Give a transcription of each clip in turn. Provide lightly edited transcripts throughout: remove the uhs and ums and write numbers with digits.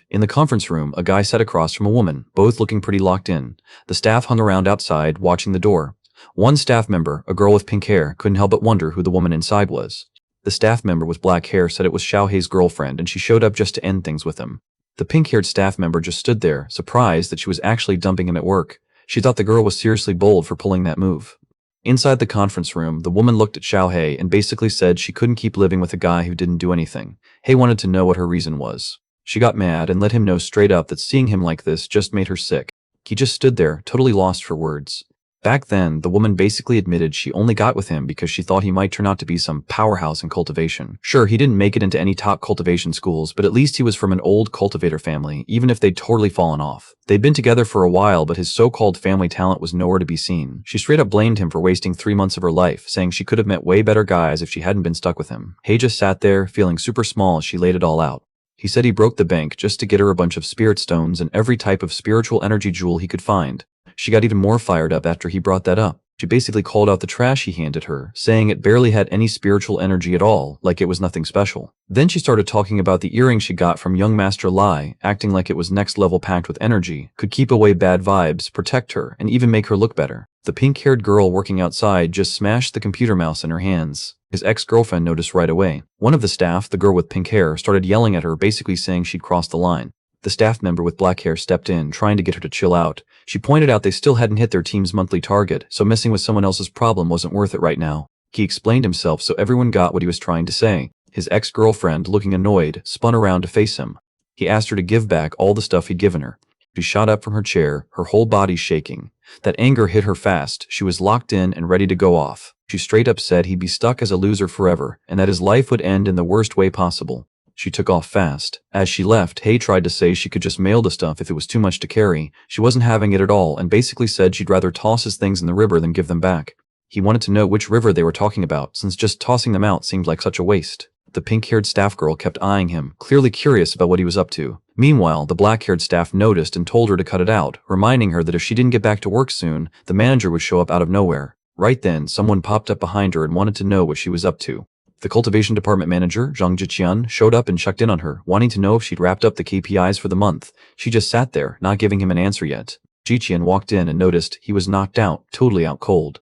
In the conference room, a guy sat across from a woman, both looking pretty locked in. The staff hung around outside, watching the door. One staff member, a girl with pink hair, couldn't help but wonder who the woman inside was. The staff member with black hair said it was Xiaohei's girlfriend and she showed up just to end things with him. The pink-haired staff member just stood there, surprised that she was actually dumping him at work. She thought the girl was seriously bold for pulling that move. Inside the conference room, the woman looked at Xiaohei and basically said she couldn't keep living with a guy who didn't do anything. Hei wanted to know what her reason was. She got mad and let him know straight up that seeing him like this just made her sick. He just stood there, totally lost for words. Back then, the woman basically admitted she only got with him because she thought he might turn out to be some powerhouse in cultivation. Sure, he didn't make it into any top cultivation schools, but at least he was from an old cultivator family, even if they'd totally fallen off. They'd been together for a while, but his so-called family talent was nowhere to be seen. She straight up blamed him for wasting 3 months of her life, saying she could have met way better guys if she hadn't been stuck with him. Hei just sat there, feeling super small as she laid it all out. He said he broke the bank just to get her a bunch of spirit stones and every type of spiritual energy jewel he could find. She got even more fired up after he brought that up. She basically called out the trash he handed her, saying it barely had any spiritual energy at all, like it was nothing special. Then she started talking about the earring she got from young Master Lai, acting like it was next level packed with energy, could keep away bad vibes, protect her, and even make her look better. The pink-haired girl working outside just smashed the computer mouse in her hands. His ex-girlfriend noticed right away. One of the staff, the girl with pink hair, started yelling at her, basically saying she'd crossed the line. The staff member with black hair stepped in, trying to get her to chill out. She pointed out they still hadn't hit their team's monthly target, so messing with someone else's problem wasn't worth it right now. He explained himself so everyone got what he was trying to say. His ex-girlfriend, looking annoyed, spun around to face him. He asked her to give back all the stuff he'd given her. She shot up from her chair, her whole body shaking. That anger hit her fast. She was locked in and ready to go off. She straight up said he'd be stuck as a loser forever, and that his life would end in the worst way possible. She took off fast. As she left, Hei tried to say she could just mail the stuff if it was too much to carry. She wasn't having it at all and basically said she'd rather toss his things in the river than give them back. He wanted to know which river they were talking about, since just tossing them out seemed like such a waste. The pink-haired staff girl kept eyeing him, clearly curious about what he was up to. Meanwhile, the black-haired staff noticed and told her to cut it out, reminding her that if she didn't get back to work soon, the manager would show up out of nowhere. Right then, someone popped up behind her and wanted to know what she was up to. The cultivation department manager, Zhang Jiqian, showed up and checked in on her, wanting to know if she'd wrapped up the KPIs for the month. She just sat there, not giving him an answer yet. Jiqian walked in and noticed he was knocked out, totally out cold.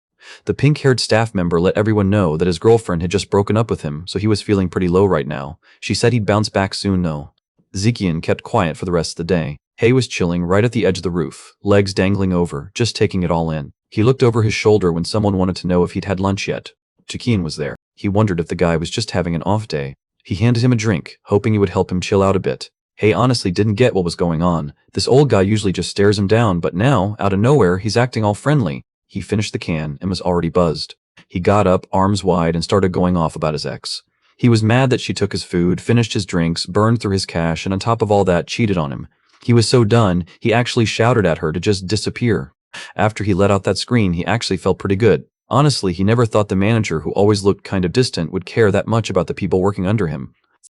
The pink-haired staff member let everyone know that his girlfriend had just broken up with him, so he was feeling pretty low right now. She said he'd bounce back soon though. Ziqian kept quiet for the rest of the day. Hei was chilling right at the edge of the roof, legs dangling over, just taking it all in. He looked over his shoulder when someone wanted to know if he'd had lunch yet. Jiqian was there. He wondered if the guy was just having an off day. He handed him a drink, hoping it would help him chill out a bit. Hei honestly didn't get what was going on. This old guy usually just stares him down, but now, out of nowhere, he's acting all friendly. He finished the can and was already buzzed. He got up, arms wide, and started going off about his ex. He was mad that she took his food, finished his drinks, burned through his cash, and on top of all that, cheated on him. He was so done, he actually shouted at her to just disappear. After he let out that scream, he actually felt pretty good. Honestly, he never thought the manager, who always looked kind of distant, would care that much about the people working under him.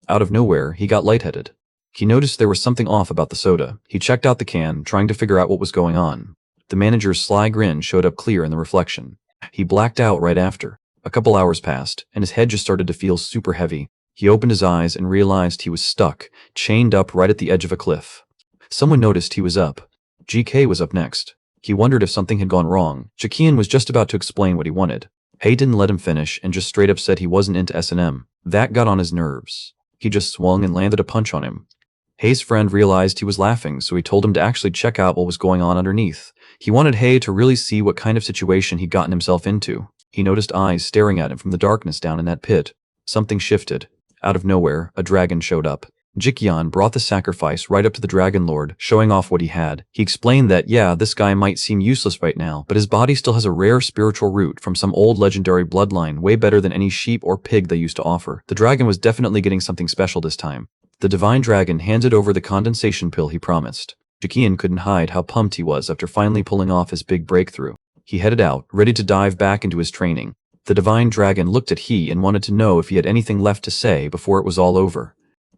Out of nowhere, he got lightheaded. He noticed there was something off about the soda. He checked out the can, trying to figure out what was going on. The manager's sly grin showed up clear in the reflection. He blacked out right after. A couple hours passed, and his head just started to feel super heavy. He opened his eyes and realized he was stuck, chained up right at the edge of a cliff. Someone noticed he was up. GK was up next. He wondered if something had gone wrong. Jiqian was just about to explain what he wanted. Hei didn't let him finish and just straight up said he wasn't into S&M. That got on his nerves. He just swung and landed a punch on him. Hei's friend realized he was laughing, so he told him to actually check out what was going on underneath. He wanted Hei to really see what kind of situation he'd gotten himself into. He noticed eyes staring at him from the darkness down in that pit. Something shifted. Out of nowhere, a dragon showed up. Jiqian brought the sacrifice right up to the Dragon Lord, showing off what he had. He explained that, yeah, this guy might seem useless right now, but his body still has a rare spiritual root from some old legendary bloodline, way better than any sheep or pig they used to offer. The dragon was definitely getting something special this time. The divine dragon handed over the condensation pill he promised. Jiqian couldn't hide how pumped he was after finally pulling off his big breakthrough. He headed out, ready to dive back into his training. The divine dragon looked at He and wanted to know if he had anything left to say before it was all over.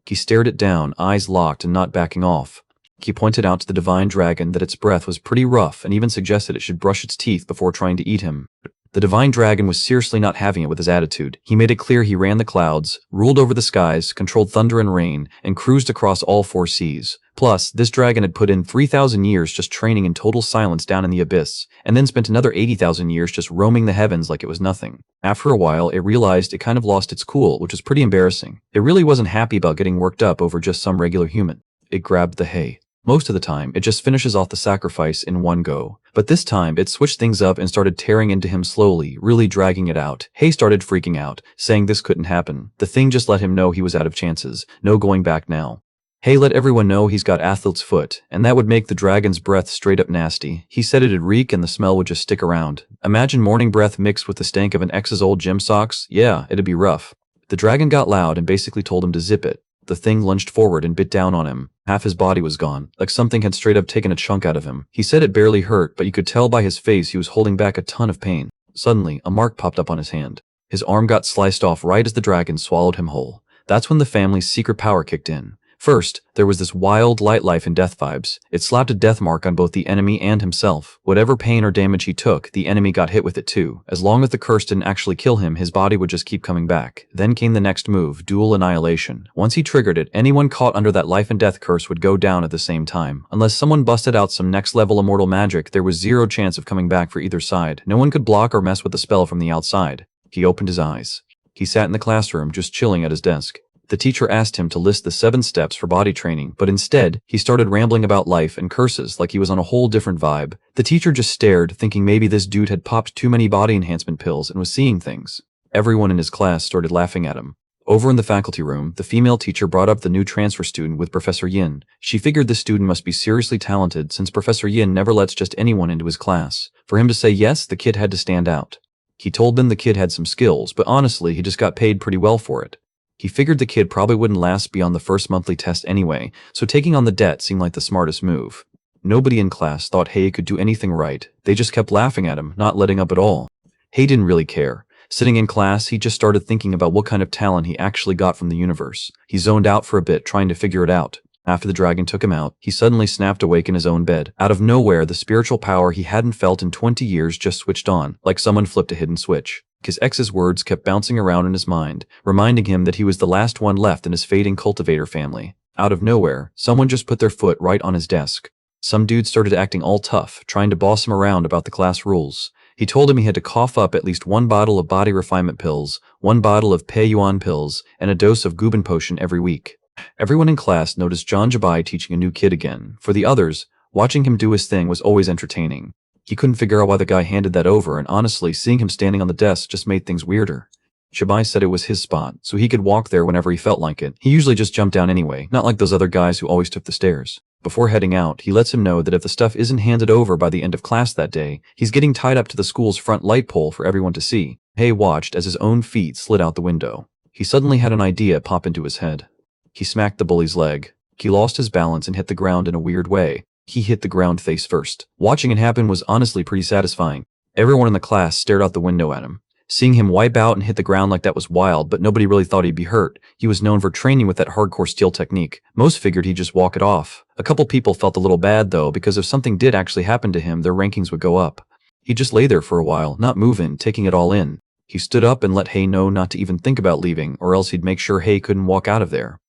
He stared it down, eyes locked and not backing off. He pointed out to the divine dragon that its breath was pretty rough and even suggested it should brush its teeth before trying to eat him. The divine dragon was seriously not having it with his attitude. He made it clear he ran the clouds, ruled over the skies, controlled thunder and rain, and cruised across all 4 seas. Plus, this dragon had put in 3,000 years just training in total silence down in the abyss, and then spent another 80,000 years just roaming the heavens like it was nothing. After a while, it realized it kind of lost its cool, which was pretty embarrassing. It really wasn't happy about getting worked up over just some regular human. It grabbed the hay. Most of the time, it just finishes off the sacrifice in one go. But this time, it switched things up and started tearing into him slowly, really dragging it out. Hay started freaking out, saying this couldn't happen. The thing just let him know he was out of chances. No going back now. Hay let everyone know he's got athlete's foot, and that would make the dragon's breath straight up nasty. He said it'd reek and the smell would just stick around. Imagine morning breath mixed with the stank of an ex's old gym socks. Yeah, it'd be rough. The dragon got loud and basically told him to zip it. The thing lunged forward and bit down on him. Half his body was gone, like something had straight up taken a chunk out of him. He said it barely hurt, but you could tell by his face he was holding back a ton of pain. Suddenly, a mark popped up on his hand. His arm got sliced off right as the dragon swallowed him whole. That's when the family's secret power kicked in. First, there was this wild life and death vibes. It slapped a death mark on both the enemy and himself. Whatever pain or damage he took, the enemy got hit with it too. As long as the curse didn't actually kill him, his body would just keep coming back. Then came the next move, dual annihilation. Once he triggered it, anyone caught under that life and death curse would go down at the same time. Unless someone busted out some next level immortal magic, there was zero chance of coming back for either side. No one could block or mess with the spell from the outside. He opened his eyes. He sat in the classroom, just chilling at his desk. The teacher asked him to list the 7 steps for body training, but instead, he started rambling about life and curses like he was on a whole different vibe. The teacher just stared, thinking maybe this dude had popped too many body enhancement pills and was seeing things. Everyone in his class started laughing at him. Over in the faculty room, the female teacher brought up the new transfer student with Professor Yin. She figured this student must be seriously talented since Professor Yin never lets just anyone into his class. For him to say yes, the kid had to stand out. He told them the kid had some skills, but honestly, he just got paid pretty well for it. He figured the kid probably wouldn't last beyond the first monthly test anyway, so taking on the debt seemed like the smartest move. Nobody in class thought Hay could do anything right. They just kept laughing at him, not letting up at all. Hay didn't really care. Sitting in class, he just started thinking about what kind of talent he actually got from the universe. He zoned out for a bit, trying to figure it out. After the dragon took him out, he suddenly snapped awake in his own bed. Out of nowhere, the spiritual power he hadn't felt in 20 years just switched on, like someone flipped a hidden switch. His ex's words kept bouncing around in his mind, reminding him that he was the last one left in his fading cultivator family. Out of nowhere, someone just put their foot right on his desk. Some dude started acting all tough, trying to boss him around about the class rules. He told him he had to cough up at least 1 bottle of body refinement pills, 1 bottle of Pei Yuan pills, and a dose of Gubin potion every week. Everyone in class noticed John Jabai teaching a new kid again. For the others, watching him do his thing was always entertaining. He couldn't figure out why the guy handed that over, and honestly, seeing him standing on the desk just made things weirder. Jabai said it was his spot, so he could walk there whenever he felt like it. He usually just jumped down anyway, not like those other guys who always took the stairs. Before heading out, he lets him know that if the stuff isn't handed over by the end of class that day, he's getting tied up to the school's front light pole for everyone to see. Hay watched as his own feet slid out the window. He suddenly had an idea pop into his head. He smacked the bully's leg. He lost his balance and hit the ground in a weird way. He hit the ground face first. Watching it happen was honestly pretty satisfying. Everyone in the class stared out the window at him. Seeing him wipe out and hit the ground like that was wild, but nobody really thought he'd be hurt. He was known for training with that hardcore steel technique. Most figured he'd just walk it off. A couple people felt a little bad though, because if something did actually happen to him, their rankings would go up. He'd just lay there for a while, not moving, taking it all in. He stood up and let Hay know not to even think about leaving, or else he'd make sure Hay couldn't walk out of there.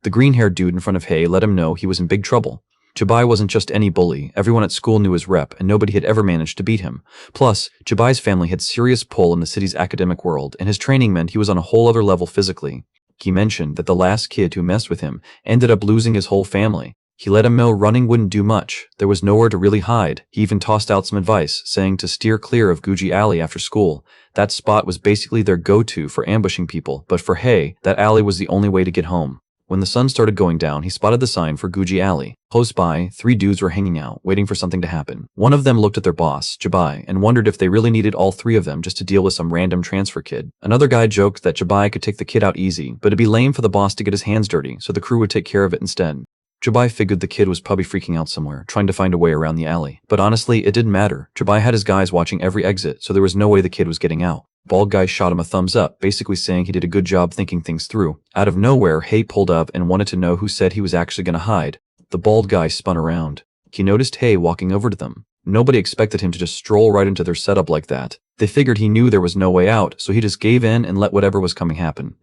The green-haired dude in front of Hay let him know he was in big trouble. Jabai wasn't just any bully. Everyone at school knew his rep, and nobody had ever managed to beat him. Plus, Jabai's family had serious pull in the city's academic world, and his training meant he was on a whole other level physically. He mentioned that the last kid who messed with him ended up losing his whole family. He let him know running wouldn't do much. There was nowhere to really hide. He even tossed out some advice, saying to steer clear of Guji Alley after school. That spot was basically their go-to for ambushing people, but for Hay, that alley was the only way to get home. When the sun started going down, he spotted the sign for Guji Alley. Close by, 3 dudes were hanging out, waiting for something to happen. One of them looked at their boss, Jabai, and wondered if they really needed all 3 of them just to deal with some random transfer kid. Another guy joked that Jabai could take the kid out easy, but it'd be lame for the boss to get his hands dirty, so the crew would take care of it instead. Jabai figured the kid was probably freaking out somewhere, trying to find a way around the alley. But honestly, it didn't matter. Jabai had his guys watching every exit, so there was no way the kid was getting out. Bald guy shot him a thumbs up, basically saying he did a good job thinking things through. Out of nowhere, Hay pulled up and wanted to know who said he was actually gonna hide. The bald guy spun around. He noticed Hay walking over to them. Nobody expected him to just stroll right into their setup like that. They figured he knew there was no way out, so he just gave in and let whatever was coming happen.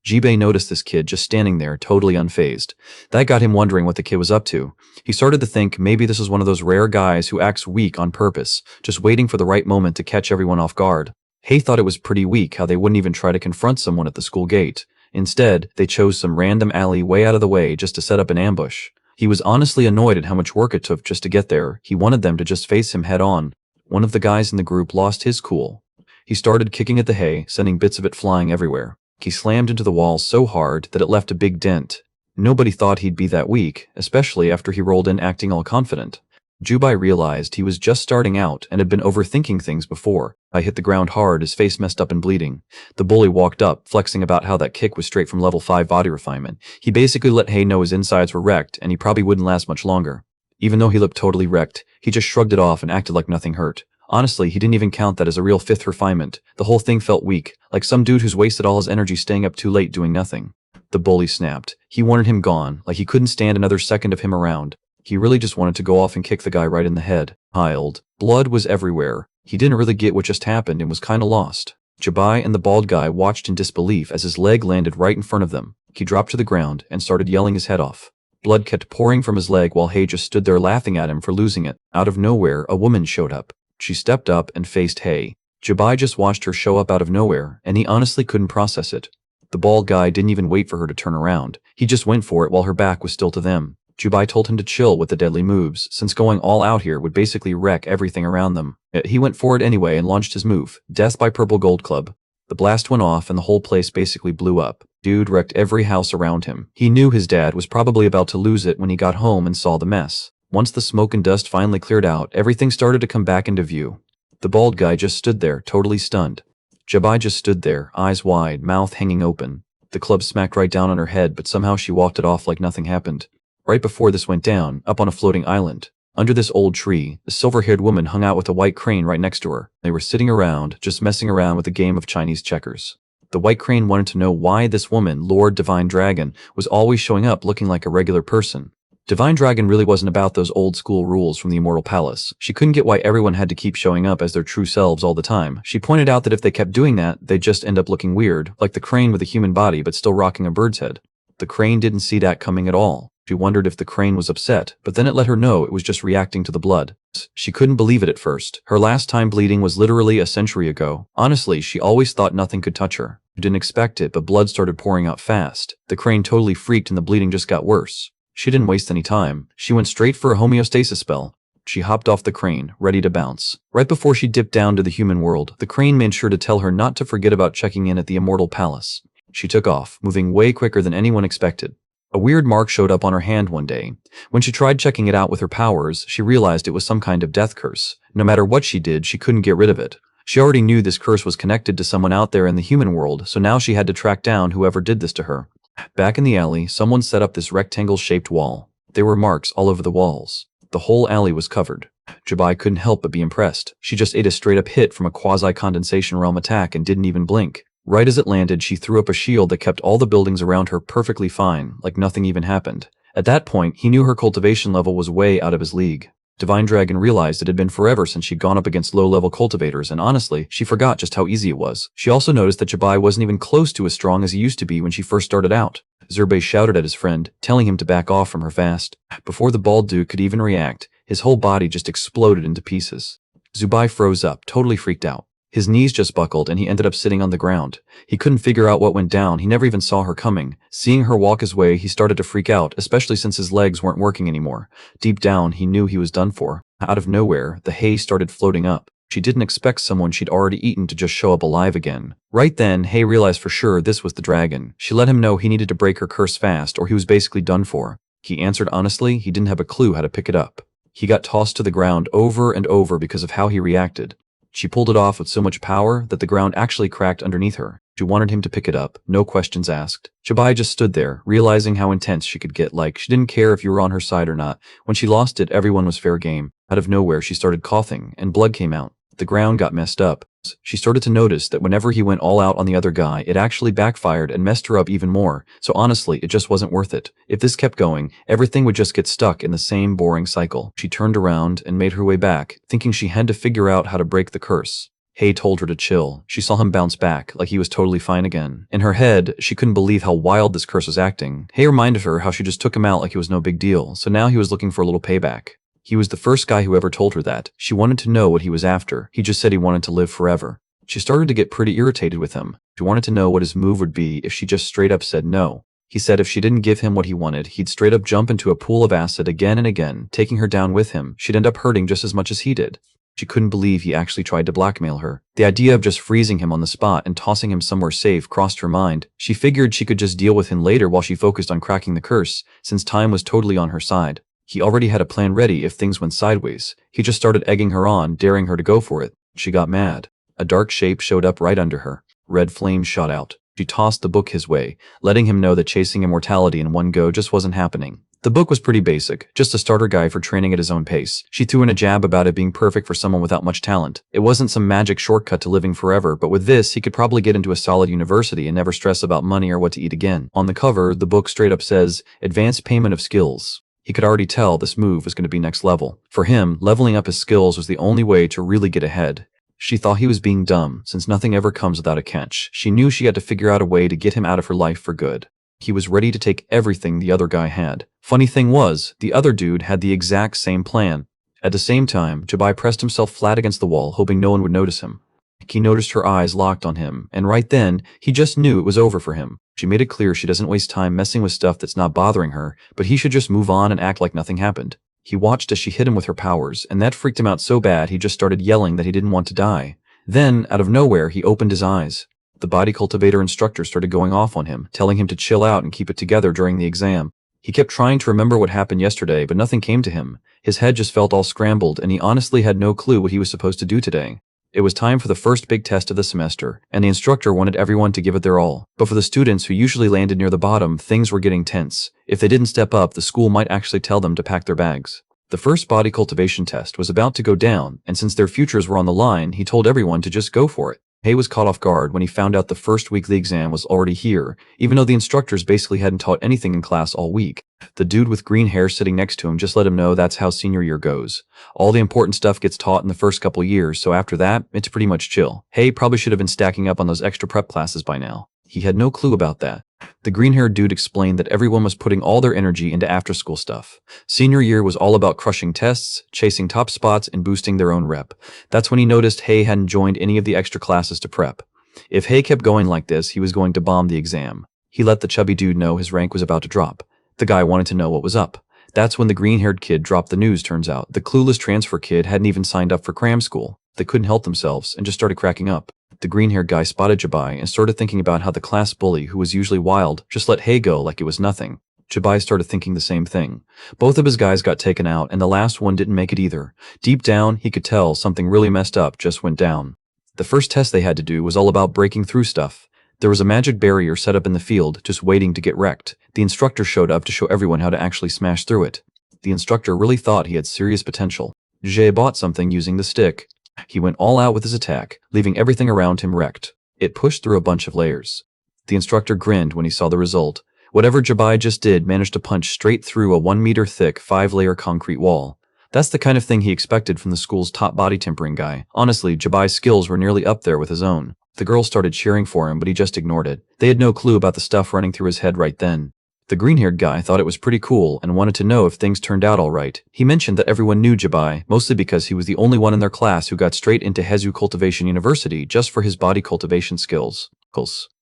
Jibei noticed this kid just standing there, totally unfazed. That got him wondering what the kid was up to. He started to think maybe this was one of those rare guys who acts weak on purpose, just waiting for the right moment to catch everyone off guard. Hei thought it was pretty weak how they wouldn't even try to confront someone at the school gate. Instead, they chose some random alley way out of the way just to set up an ambush. He was honestly annoyed at how much work it took just to get there. He wanted them to just face him head on. One of the guys in the group lost his cool. He started kicking at the hay, sending bits of it flying everywhere. He slammed into the wall so hard that it left a big dent. Nobody thought he'd be that weak, especially after he rolled in acting all confident. Jubei realized he was just starting out and had been overthinking things before. I hit the ground hard, his face messed up and bleeding. The bully walked up, flexing about how that kick was straight from level 5 body refinement. He basically let Hei know his insides were wrecked and he probably wouldn't last much longer. Even though he looked totally wrecked, he just shrugged it off and acted like nothing hurt. Honestly, he didn't even count that as a real 5th refinement. The whole thing felt weak, like some dude who's wasted all his energy staying up too late doing nothing. The bully snapped. He wanted him gone, like he couldn't stand another second of him around. He really just wanted to go off and kick the guy right in the head. Piled. Blood was everywhere. He didn't really get what just happened and was kinda lost. Jubei and the bald guy watched in disbelief as his leg landed right in front of them. He dropped to the ground and started yelling his head off. Blood kept pouring from his leg while Hei just stood there laughing at him for losing it. Out of nowhere, a woman showed up. She stepped up and faced Hei. Jubei just watched her show up out of nowhere, and he honestly couldn't process it. The bald guy didn't even wait for her to turn around. He just went for it while her back was still to them. Jubei told him to chill with the deadly moves, since going all out here would basically wreck everything around them. He went for it anyway and launched his move, Death by Purple Gold Club. The blast went off and the whole place basically blew up. Dude wrecked every house around him. He knew his dad was probably about to lose it when he got home and saw the mess. Once the smoke and dust finally cleared out, everything started to come back into view. The bald guy just stood there, totally stunned. Jubei just stood there, eyes wide, mouth hanging open. The club smacked right down on her head, but somehow she walked it off like nothing happened. Right before this went down, up on a floating island, under this old tree, a silver-haired woman hung out with a white crane right next to her. They were sitting around, just messing around with a game of Chinese checkers. The white crane wanted to know why this woman, Lord Divine Dragon, was always showing up looking like a regular person. Divine Dragon really wasn't about those old-school rules from the Immortal Palace. She couldn't get why everyone had to keep showing up as their true selves all the time. She pointed out that if they kept doing that, they'd just end up looking weird, like the crane with a human body but still rocking a bird's head. The crane didn't see that coming at all. She wondered if the crane was upset, but then it let her know it was just reacting to the blood. She couldn't believe it at first. Her last time bleeding was literally a century ago. Honestly, she always thought nothing could touch her. She didn't expect it, but blood started pouring out fast. The crane totally freaked and the bleeding just got worse. She didn't waste any time. She went straight for a homeostasis spell. She hopped off the crane, ready to bounce. Right before she dipped down to the human world, the crane made sure to tell her not to forget about checking in at the Immortal Palace. She took off, moving way quicker than anyone expected. A weird mark showed up on her hand one day. When she tried checking it out with her powers, she realized it was some kind of death curse. No matter what she did, she couldn't get rid of it. She already knew this curse was connected to someone out there in the human world, so now she had to track down whoever did this to her. Back in the alley, someone set up this rectangle-shaped wall. There were marks all over the walls. The whole alley was covered. Jubei couldn't help but be impressed. She just ate a straight-up hit from a quasi-condensation realm attack and didn't even blink. Right as it landed, she threw up a shield that kept all the buildings around her perfectly fine, like nothing even happened. At that point, he knew her cultivation level was way out of his league. Divine Dragon realized it had been forever since she'd gone up against low-level cultivators, and honestly, she forgot just how easy it was. She also noticed that Jubei wasn't even close to as strong as he used to be when she first started out. Zerbei shouted at his friend, telling him to back off from her fast. Before the bald dude could even react, his whole body just exploded into pieces. Jubei froze up, totally freaked out. His knees just buckled and he ended up sitting on the ground. He couldn't figure out what went down. He never even saw her coming. Seeing her walk his way, he started to freak out, especially since his legs weren't working anymore. Deep down, he knew he was done for. Out of nowhere, the hay started floating up. She didn't expect someone she'd already eaten to just show up alive again. Right then, Hay realized for sure this was the dragon. She let him know he needed to break her curse fast or he was basically done for. He answered honestly, he didn't have a clue how to pick it up. He got tossed to the ground over and over because of how he reacted. She pulled it off with so much power that the ground actually cracked underneath her. She wanted him to pick it up, no questions asked. Jubei just stood there, realizing how intense she could get, like she didn't care if you were on her side or not. When she lost it, everyone was fair game. Out of nowhere, she started coughing, and blood came out. The ground got messed up. She started to notice that whenever he went all out on the other guy, it actually backfired and messed her up even more. So honestly, it just wasn't worth it. If this kept going, everything would just get stuck in the same boring cycle. She turned around and made her way back, thinking she had to figure out how to break the curse. Hay told her to chill. She saw him bounce back, like he was totally fine again. In her head, she couldn't believe how wild this curse was acting. Hay reminded her how she just took him out like it was no big deal, so now he was looking for a little payback. He was the first guy who ever told her that. She wanted to know what he was after. He just said he wanted to live forever. She started to get pretty irritated with him. She wanted to know what his move would be if she just straight up said no. He said if she didn't give him what he wanted, he'd straight up jump into a pool of acid again and again, taking her down with him. She'd end up hurting just as much as he did. She couldn't believe he actually tried to blackmail her. The idea of just freezing him on the spot and tossing him somewhere safe crossed her mind. She figured she could just deal with him later while she focused on cracking the curse, since time was totally on her side. He already had a plan ready if things went sideways. He just started egging her on, daring her to go for it. She got mad. A dark shape showed up right under her. Red flames shot out. She tossed the book his way, letting him know that chasing immortality in one go just wasn't happening. The book was pretty basic, just a starter guide for training at his own pace. She threw in a jab about it being perfect for someone without much talent. It wasn't some magic shortcut to living forever, but with this, he could probably get into a solid university and never stress about money or what to eat again. On the cover, the book straight up says, Advanced Payment of Skills. He could already tell this move was going to be next level. For him, leveling up his skills was the only way to really get ahead. She thought he was being dumb, since nothing ever comes without a catch. She knew she had to figure out a way to get him out of her life for good. He was ready to take everything the other guy had. Funny thing was, the other dude had the exact same plan. At the same time, Jabai pressed himself flat against the wall, hoping no one would notice him. He noticed her eyes locked on him, and right then, he just knew it was over for him. She made it clear she doesn't waste time messing with stuff that's not bothering her, but he should just move on and act like nothing happened. He watched as she hit him with her powers, and that freaked him out so bad he just started yelling that he didn't want to die. Then, out of nowhere, he opened his eyes. The body cultivator instructor started going off on him, telling him to chill out and keep it together during the exam. He kept trying to remember what happened yesterday, but nothing came to him. His head just felt all scrambled, and he honestly had no clue what he was supposed to do today. It was time for the first big test of the semester, and the instructor wanted everyone to give it their all. But for the students who usually landed near the bottom, things were getting tense. If they didn't step up, the school might actually tell them to pack their bags. The first body cultivation test was about to go down, and since their futures were on the line, he told everyone to just go for it. Hay was caught off guard when he found out the first weekly exam was already here, even though the instructors basically hadn't taught anything in class all week. The dude with green hair sitting next to him just let him know that's how senior year goes. All the important stuff gets taught in the first couple years, so after that, it's pretty much chill. Hay probably should have been stacking up on those extra prep classes by now. He had no clue about that. The green-haired dude explained that everyone was putting all their energy into after-school stuff. Senior year was all about crushing tests, chasing top spots, and boosting their own rep. That's when he noticed Hay hadn't joined any of the extra classes to prep. If Hay kept going like this, he was going to bomb the exam. He let the chubby dude know his rank was about to drop. The guy wanted to know what was up. That's when the green-haired kid dropped the news, turns out. The clueless transfer kid hadn't even signed up for cram school. They couldn't help themselves and just started cracking up. The green-haired guy spotted Jabai and started thinking about how the class bully, who was usually wild, just let Hay go like it was nothing. Jabai started thinking the same thing. Both of his guys got taken out, and the last one didn't make it either. Deep down, he could tell something really messed up just went down. The first test they had to do was all about breaking through stuff. There was a magic barrier set up in the field, just waiting to get wrecked. The instructor showed up to show everyone how to actually smash through it. The instructor really thought he had serious potential. Jay bought something using the stick. He went all out with his attack, leaving everything around him wrecked. It pushed through a bunch of layers. The instructor grinned when he saw the result. Whatever Jabai just did managed to punch straight through a 1-meter thick 5-layer concrete wall. That's the kind of thing he expected from the school's top body tempering guy. Honestly, Jabai's skills were nearly up there with his own. The girls started cheering for him, but he just ignored it. They had no clue about the stuff running through his head right then. The green-haired guy thought it was pretty cool and wanted to know if things turned out all right. He mentioned that everyone knew Jabai, mostly because he was the only one in their class who got straight into Hezu Cultivation University just for his body cultivation skills.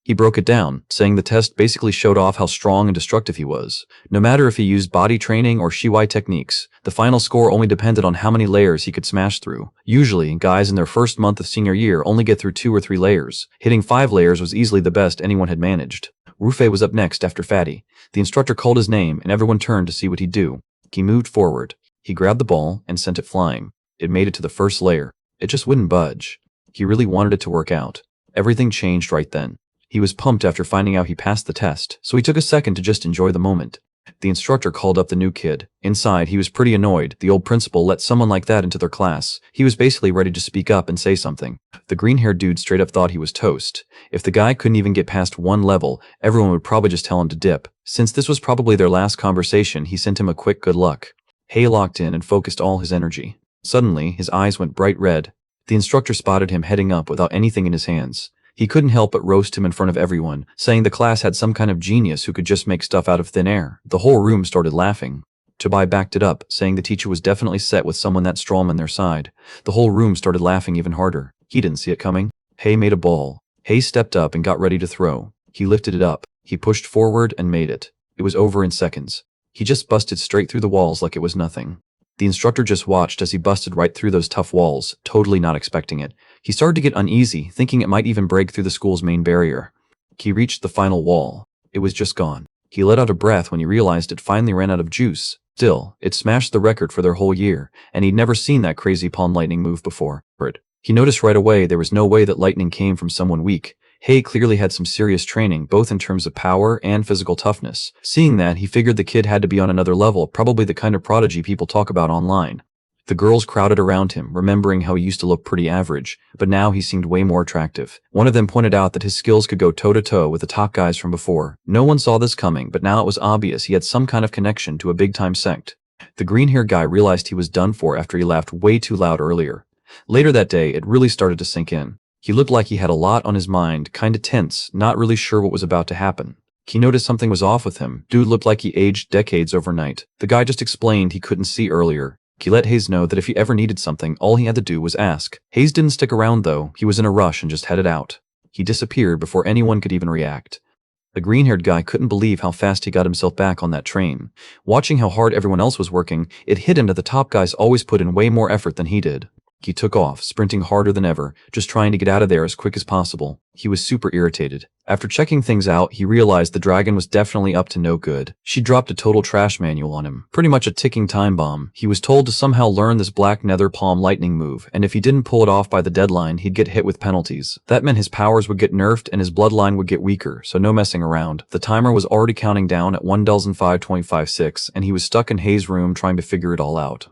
He broke it down, saying the test basically showed off how strong and destructive he was. No matter if he used body training or shiwai techniques, the final score only depended on how many layers he could smash through. Usually, guys in their first month of senior year only get through 2 or 3 layers. Hitting 5 layers was easily the best anyone had managed. Rufei was up next after Fatty. The instructor called his name and everyone turned to see what he'd do. He moved forward. He grabbed the ball and sent it flying. It made it to the first layer. It just wouldn't budge. He really wanted it to work out. Everything changed right then. He was pumped after finding out he passed the test, so he took a second to just enjoy the moment. The instructor called up the new kid. Inside, he was pretty annoyed. The old principal let someone like that into their class. He was basically ready to speak up and say something. The green-haired dude straight up thought he was toast. If the guy couldn't even get past 1 level, everyone would probably just tell him to dip. Since this was probably their last conversation, he sent him a quick good luck. Hay locked in and focused all his energy. Suddenly, his eyes went bright red. The instructor spotted him heading up without anything in his hands. He couldn't help but roast him in front of everyone, saying the class had some kind of genius who could just make stuff out of thin air. The whole room started laughing. Tobai backed it up, saying the teacher was definitely set with someone that strong on their side. The whole room started laughing even harder. He didn't see it coming. Hei made a ball. Hei stepped up and got ready to throw. He lifted it up. He pushed forward and made it. It was over in seconds. He just busted straight through the walls like it was nothing. The instructor just watched as he busted right through those tough walls, totally not expecting it. He started to get uneasy, thinking it might even break through the school's main barrier. He reached the final wall. It was just gone. He let out a breath when he realized it finally ran out of juice. Still, it smashed the record for their whole year, and he'd never seen that crazy palm lightning move before. He noticed right away there was no way that lightning came from someone weak. Hei clearly had some serious training, both in terms of power and physical toughness. Seeing that, he figured the kid had to be on another level, probably the kind of prodigy people talk about online. The girls crowded around him, remembering how he used to look pretty average, but now he seemed way more attractive. One of them pointed out that his skills could go toe-to-toe with the top guys from before. No one saw this coming, but now it was obvious he had some kind of connection to a big-time sect. The green-haired guy realized he was done for after he laughed way too loud earlier. Later that day, it really started to sink in. He looked like he had a lot on his mind, kinda tense, not really sure what was about to happen. He noticed something was off with him. Dude looked like he aged decades overnight. The guy just explained he couldn't see earlier. He let Hayes know that if he ever needed something, all he had to do was ask. Hayes didn't stick around though. He was in a rush and just headed out. He disappeared before anyone could even react. The green-haired guy couldn't believe how fast he got himself back on that train. Watching how hard everyone else was working, it hit him that the top guys always put in way more effort than he did. He took off, sprinting harder than ever, just trying to get out of there as quick as possible. He was super irritated. After checking things out, he realized the dragon was definitely up to no good. She dropped a total trash manual on him, pretty much a ticking time bomb. He was told to somehow learn this black nether palm lightning move, and if he didn't pull it off by the deadline, he'd get hit with penalties. That meant his powers would get nerfed and his bloodline would get weaker, so no messing around. The timer was already counting down at 1,525.6, and he was stuck in Hayes' room trying to figure it all out.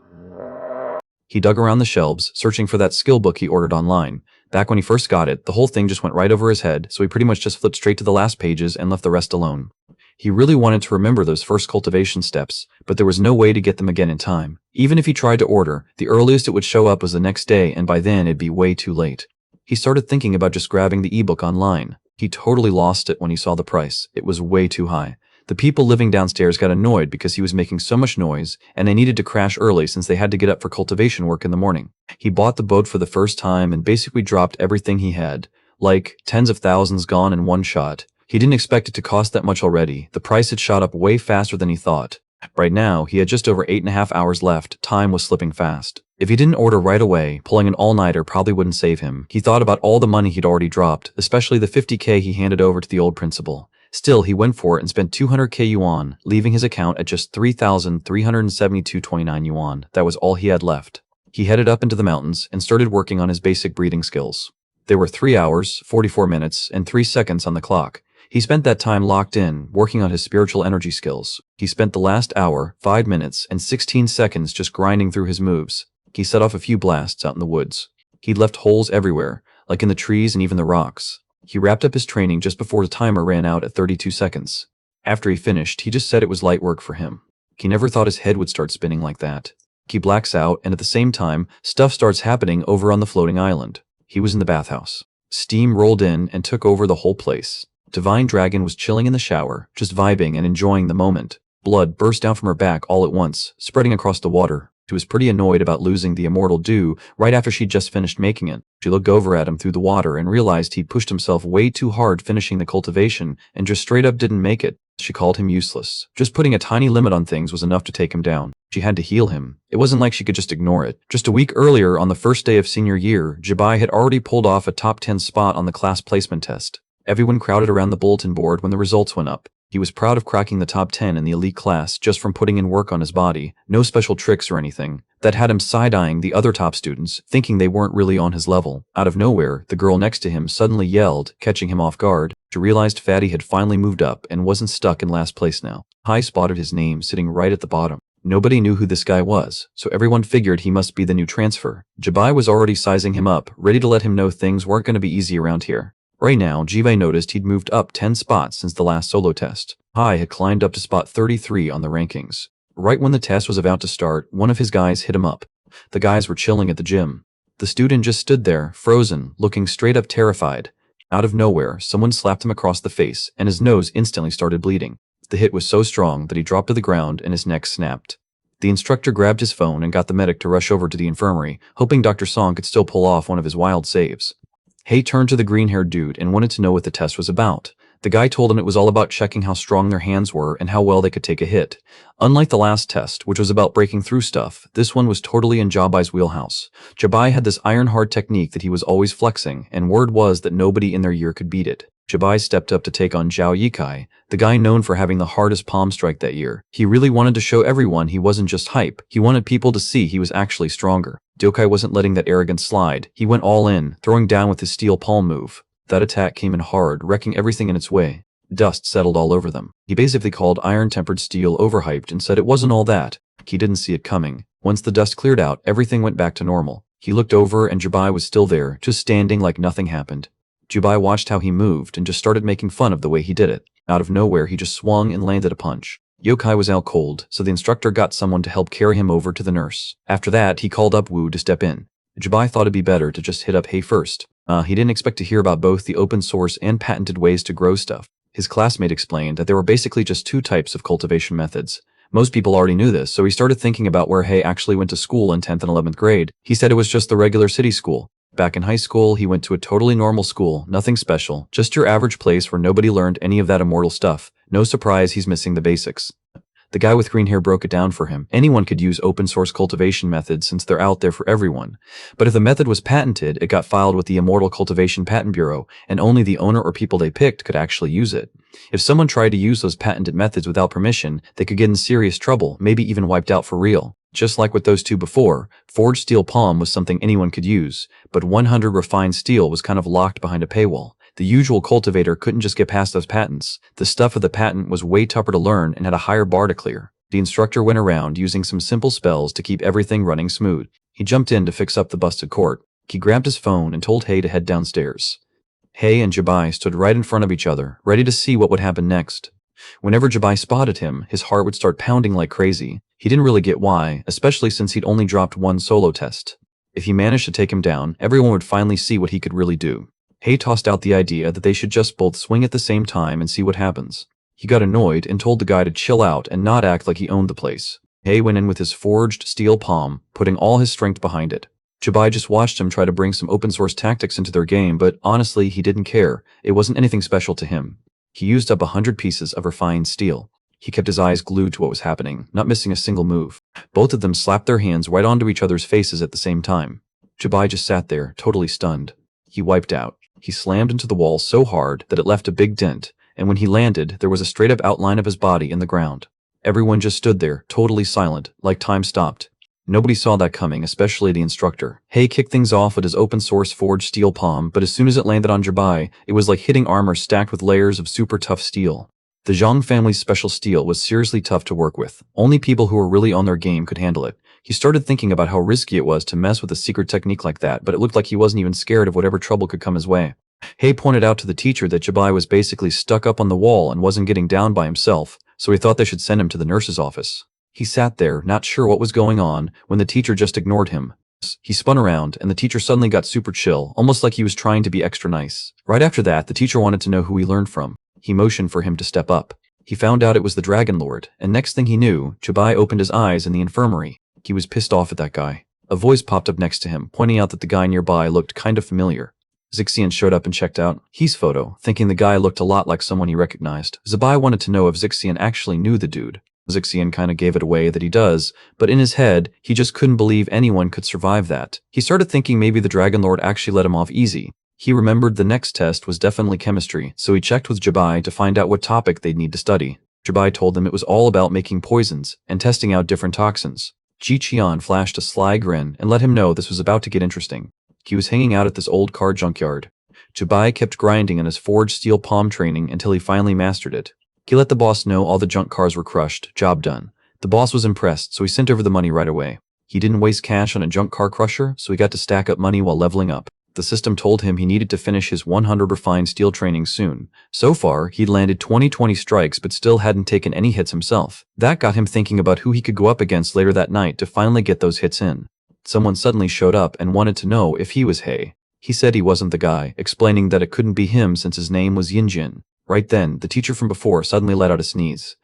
He dug around the shelves, searching for that skill book he ordered online. Back when he first got it, the whole thing just went right over his head, so he pretty much just flipped straight to the last pages and left the rest alone. He really wanted to remember those first cultivation steps, but there was no way to get them again in time. Even if he tried to order, the earliest it would show up was the next day, and by then it'd be way too late. He started thinking about just grabbing the ebook online. He totally lost it when he saw the price. It was way too high. The people living downstairs got annoyed because he was making so much noise, and they needed to crash early since they had to get up for cultivation work in the morning. He bought the boat for the first time and basically dropped everything he had. Like, tens of thousands gone in one shot. He didn't expect it to cost that much already. The price had shot up way faster than he thought. Right now, he had just over 8.5 hours left. Time was slipping fast. If he didn't order right away, pulling an all-nighter probably wouldn't save him. He thought about all the money he'd already dropped, especially the 50k he handed over to the old principal. Still, he went for it and spent 200k yuan, leaving his account at just 3,372.29 yuan. That was all he had left. He headed up into the mountains and started working on his basic breeding skills. There were 3 hours, 44 minutes, and 3 seconds on the clock. He spent that time locked in, working on his spiritual energy skills. He spent the last hour, 5 minutes, and 16 seconds just grinding through his moves. He set off a few blasts out in the woods. He'd left holes everywhere, like in the trees and even the rocks. He wrapped up his training just before the timer ran out at 32 seconds. After he finished, he just said it was light work for him. He never thought his head would start spinning like that. He blacks out, and at the same time, stuff starts happening over on the floating island. He was in the bathhouse. Steam rolled in and took over the whole place. Divine Dragon was chilling in the shower, just vibing and enjoying the moment. Blood burst down from her back all at once, spreading across the water. She was pretty annoyed about losing the immortal dew right after she'd just finished making it. She looked over at him through the water and realized he'd pushed himself way too hard finishing the cultivation and just straight up didn't make it. She called him useless. Just putting a tiny limit on things was enough to take him down. She had to heal him. It wasn't like she could just ignore it. Just a week earlier, on the first day of senior year, Jabai had already pulled off a top 10 spot on the class placement test. Everyone crowded around the bulletin board when the results went up. He was proud of cracking the top 10 in the elite class just from putting in work on his body, no special tricks or anything. That had him side-eyeing the other top students, thinking they weren't really on his level. Out of nowhere, the girl next to him suddenly yelled, catching him off guard. She realized Fatty had finally moved up and wasn't stuck in last place now. Hai spotted his name sitting right at the bottom. Nobody knew who this guy was, so everyone figured he must be the new transfer. Jabai was already sizing him up, ready to let him know things weren't going to be easy around here. Right now, Jibai noticed he'd moved up 10 spots since the last solo test. Hai had climbed up to spot 33 on the rankings. Right when the test was about to start, one of his guys hit him up. The guys were chilling at the gym. The student just stood there, frozen, looking straight up terrified. Out of nowhere, someone slapped him across the face, and his nose instantly started bleeding. The hit was so strong that he dropped to the ground and his neck snapped. The instructor grabbed his phone and got the medic to rush over to the infirmary, hoping Dr. Song could still pull off one of his wild saves. Hay turned to the green-haired dude and wanted to know what the test was about. The guy told him it was all about checking how strong their hands were and how well they could take a hit. Unlike the last test, which was about breaking through stuff, this one was totally in Jabai's wheelhouse. Jabai had this iron-hard technique that he was always flexing, and word was that nobody in their year could beat it. Jabai stepped up to take on Zhao Yikai, the guy known for having the hardest palm strike that year. He really wanted to show everyone he wasn't just hype, he wanted people to see he was actually stronger. Yokai wasn't letting that arrogance slide. He went all in, throwing down with his steel palm move. That attack came in hard, wrecking everything in its way. Dust settled all over them. He basically called iron-tempered steel overhyped and said it wasn't all that. He didn't see it coming. Once the dust cleared out, everything went back to normal. He looked over and Jabai was still there, just standing like nothing happened. Jabai watched how he moved and just started making fun of the way he did it. Out of nowhere, he just swung and landed a punch. Yokai was out cold, so the instructor got someone to help carry him over to the nurse. After that, he called up Wu to step in. Jabai thought it'd be better to just hit up Hay first. He didn't expect to hear about both the open source and patented ways to grow stuff. His classmate explained that there were basically just two types of cultivation methods. Most people already knew this, so he started thinking about where Hay actually went to school in 10th and 11th grade. He said it was just the regular city school. Back in high school, he went to a totally normal school, nothing special, just your average place where nobody learned any of that immortal stuff. No surprise he's missing the basics. The guy with green hair broke it down for him. Anyone could use open source cultivation methods since they're out there for everyone. But if the method was patented, it got filed with the Immortal Cultivation Patent Bureau, and only the owner or people they picked could actually use it. If someone tried to use those patented methods without permission, they could get in serious trouble, maybe even wiped out for real. Just like with those two before, forged steel palm was something anyone could use, but 100 refined steel was kind of locked behind a paywall. The usual cultivator couldn't just get past those patents. The stuff of the patent was way tougher to learn and had a higher bar to clear. The instructor went around using some simple spells to keep everything running smooth. He jumped in to fix up the busted court. He grabbed his phone and told Hay to head downstairs. Hay and Jabai stood right in front of each other, ready to see what would happen next. Whenever Jabai spotted him, his heart would start pounding like crazy. He didn't really get why, especially since he'd only dropped one solo test. If he managed to take him down, everyone would finally see what he could really do. Hay tossed out the idea that they should just both swing at the same time and see what happens. He got annoyed and told the guy to chill out and not act like he owned the place. Hay went in with his forged steel palm, putting all his strength behind it. Jabai just watched him try to bring some open source tactics into their game, but honestly, he didn't care. It wasn't anything special to him. He used up 100 pieces of refined steel. He kept his eyes glued to what was happening, not missing a single move. Both of them slapped their hands right onto each other's faces at the same time. Jabai just sat there, totally stunned. He wiped out. He slammed into the wall so hard that it left a big dent, and when he landed, there was a straight-up outline of his body in the ground. Everyone just stood there, totally silent, like time stopped. Nobody saw that coming, especially the instructor. Hay kicked things off with his open-source forged steel palm, but as soon as it landed on Jabai, it was like hitting armor stacked with layers of super tough steel. The Zhang family's special steel was seriously tough to work with. Only people who were really on their game could handle it. He started thinking about how risky it was to mess with a secret technique like that, but it looked like he wasn't even scared of whatever trouble could come his way. Hay pointed out to the teacher that Jabai was basically stuck up on the wall and wasn't getting down by himself, so he thought they should send him to the nurse's office. He sat there, not sure what was going on, when the teacher just ignored him. He spun around, and the teacher suddenly got super chill, almost like he was trying to be extra nice. Right after that, the teacher wanted to know who he learned from. He motioned for him to step up. He found out it was the Dragon Lord, and next thing he knew, Jabai opened his eyes in the infirmary. He was pissed off at that guy. A voice popped up next to him, pointing out that the guy nearby looked kind of familiar. Zixian showed up and checked out his photo, thinking the guy looked a lot like someone he recognized. Zabai wanted to know if Zixian actually knew the dude. Zixian kinda gave it away that he does, but in his head, he just couldn't believe anyone could survive that. He started thinking maybe the Dragon Lord actually let him off easy. He remembered the next test was definitely chemistry, so he checked with Jabai to find out what topic they'd need to study. Jabai told them it was all about making poisons and testing out different toxins. Ji Qian flashed a sly grin and let him know this was about to get interesting. He was hanging out at this old car junkyard. Jabai kept grinding in his forged steel palm training until he finally mastered it. He let the boss know all the junk cars were crushed, job done. The boss was impressed, so he sent over the money right away. He didn't waste cash on a junk car crusher, so he got to stack up money while leveling up. The system told him he needed to finish his 100 refined steel training soon. So far, he'd landed 20 strikes but still hadn't taken any hits himself. That got him thinking about who he could go up against later that night to finally get those hits in. someone suddenly showed up and wanted to know if he was Hei. He said he wasn't the guy, explaining that it couldn't be him since his name was Yinjin. Right then, the teacher from before suddenly let out a sneeze.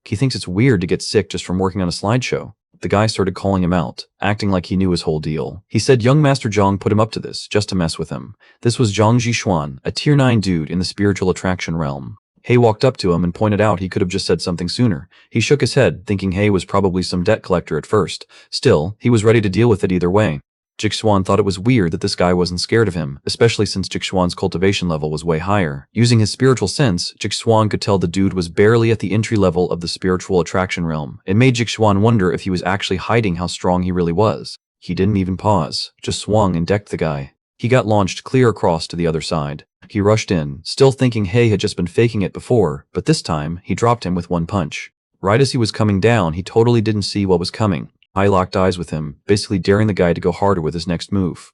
He thinks it's weird to get sick just from working on a slideshow. The guy started calling him out, acting like he knew his whole deal. He said young Master Zhang put him up to this, just to mess with him. This was Zhang Jixuan, a tier 9 dude in the spiritual attraction realm. Hei walked up to him and pointed out he could have just said something sooner. He shook his head, thinking Hei was probably some debt collector at first. Still, he was ready to deal with it either way. Jixuan thought it was weird that this guy wasn't scared of him, especially since Jixuan's cultivation level was way higher. Using his spiritual sense, Jixuan could tell the dude was barely at the entry level of the spiritual attraction realm. It made Jixuan wonder if he was actually hiding how strong he really was. He didn't even pause, just swung and decked the guy. He got launched clear across to the other side. He rushed in, still thinking Hei had just been faking it before, but this time, he dropped him with one punch. Right as he was coming down, he totally didn't see what was coming. Hei locked eyes with him, basically daring the guy to go harder with his next move.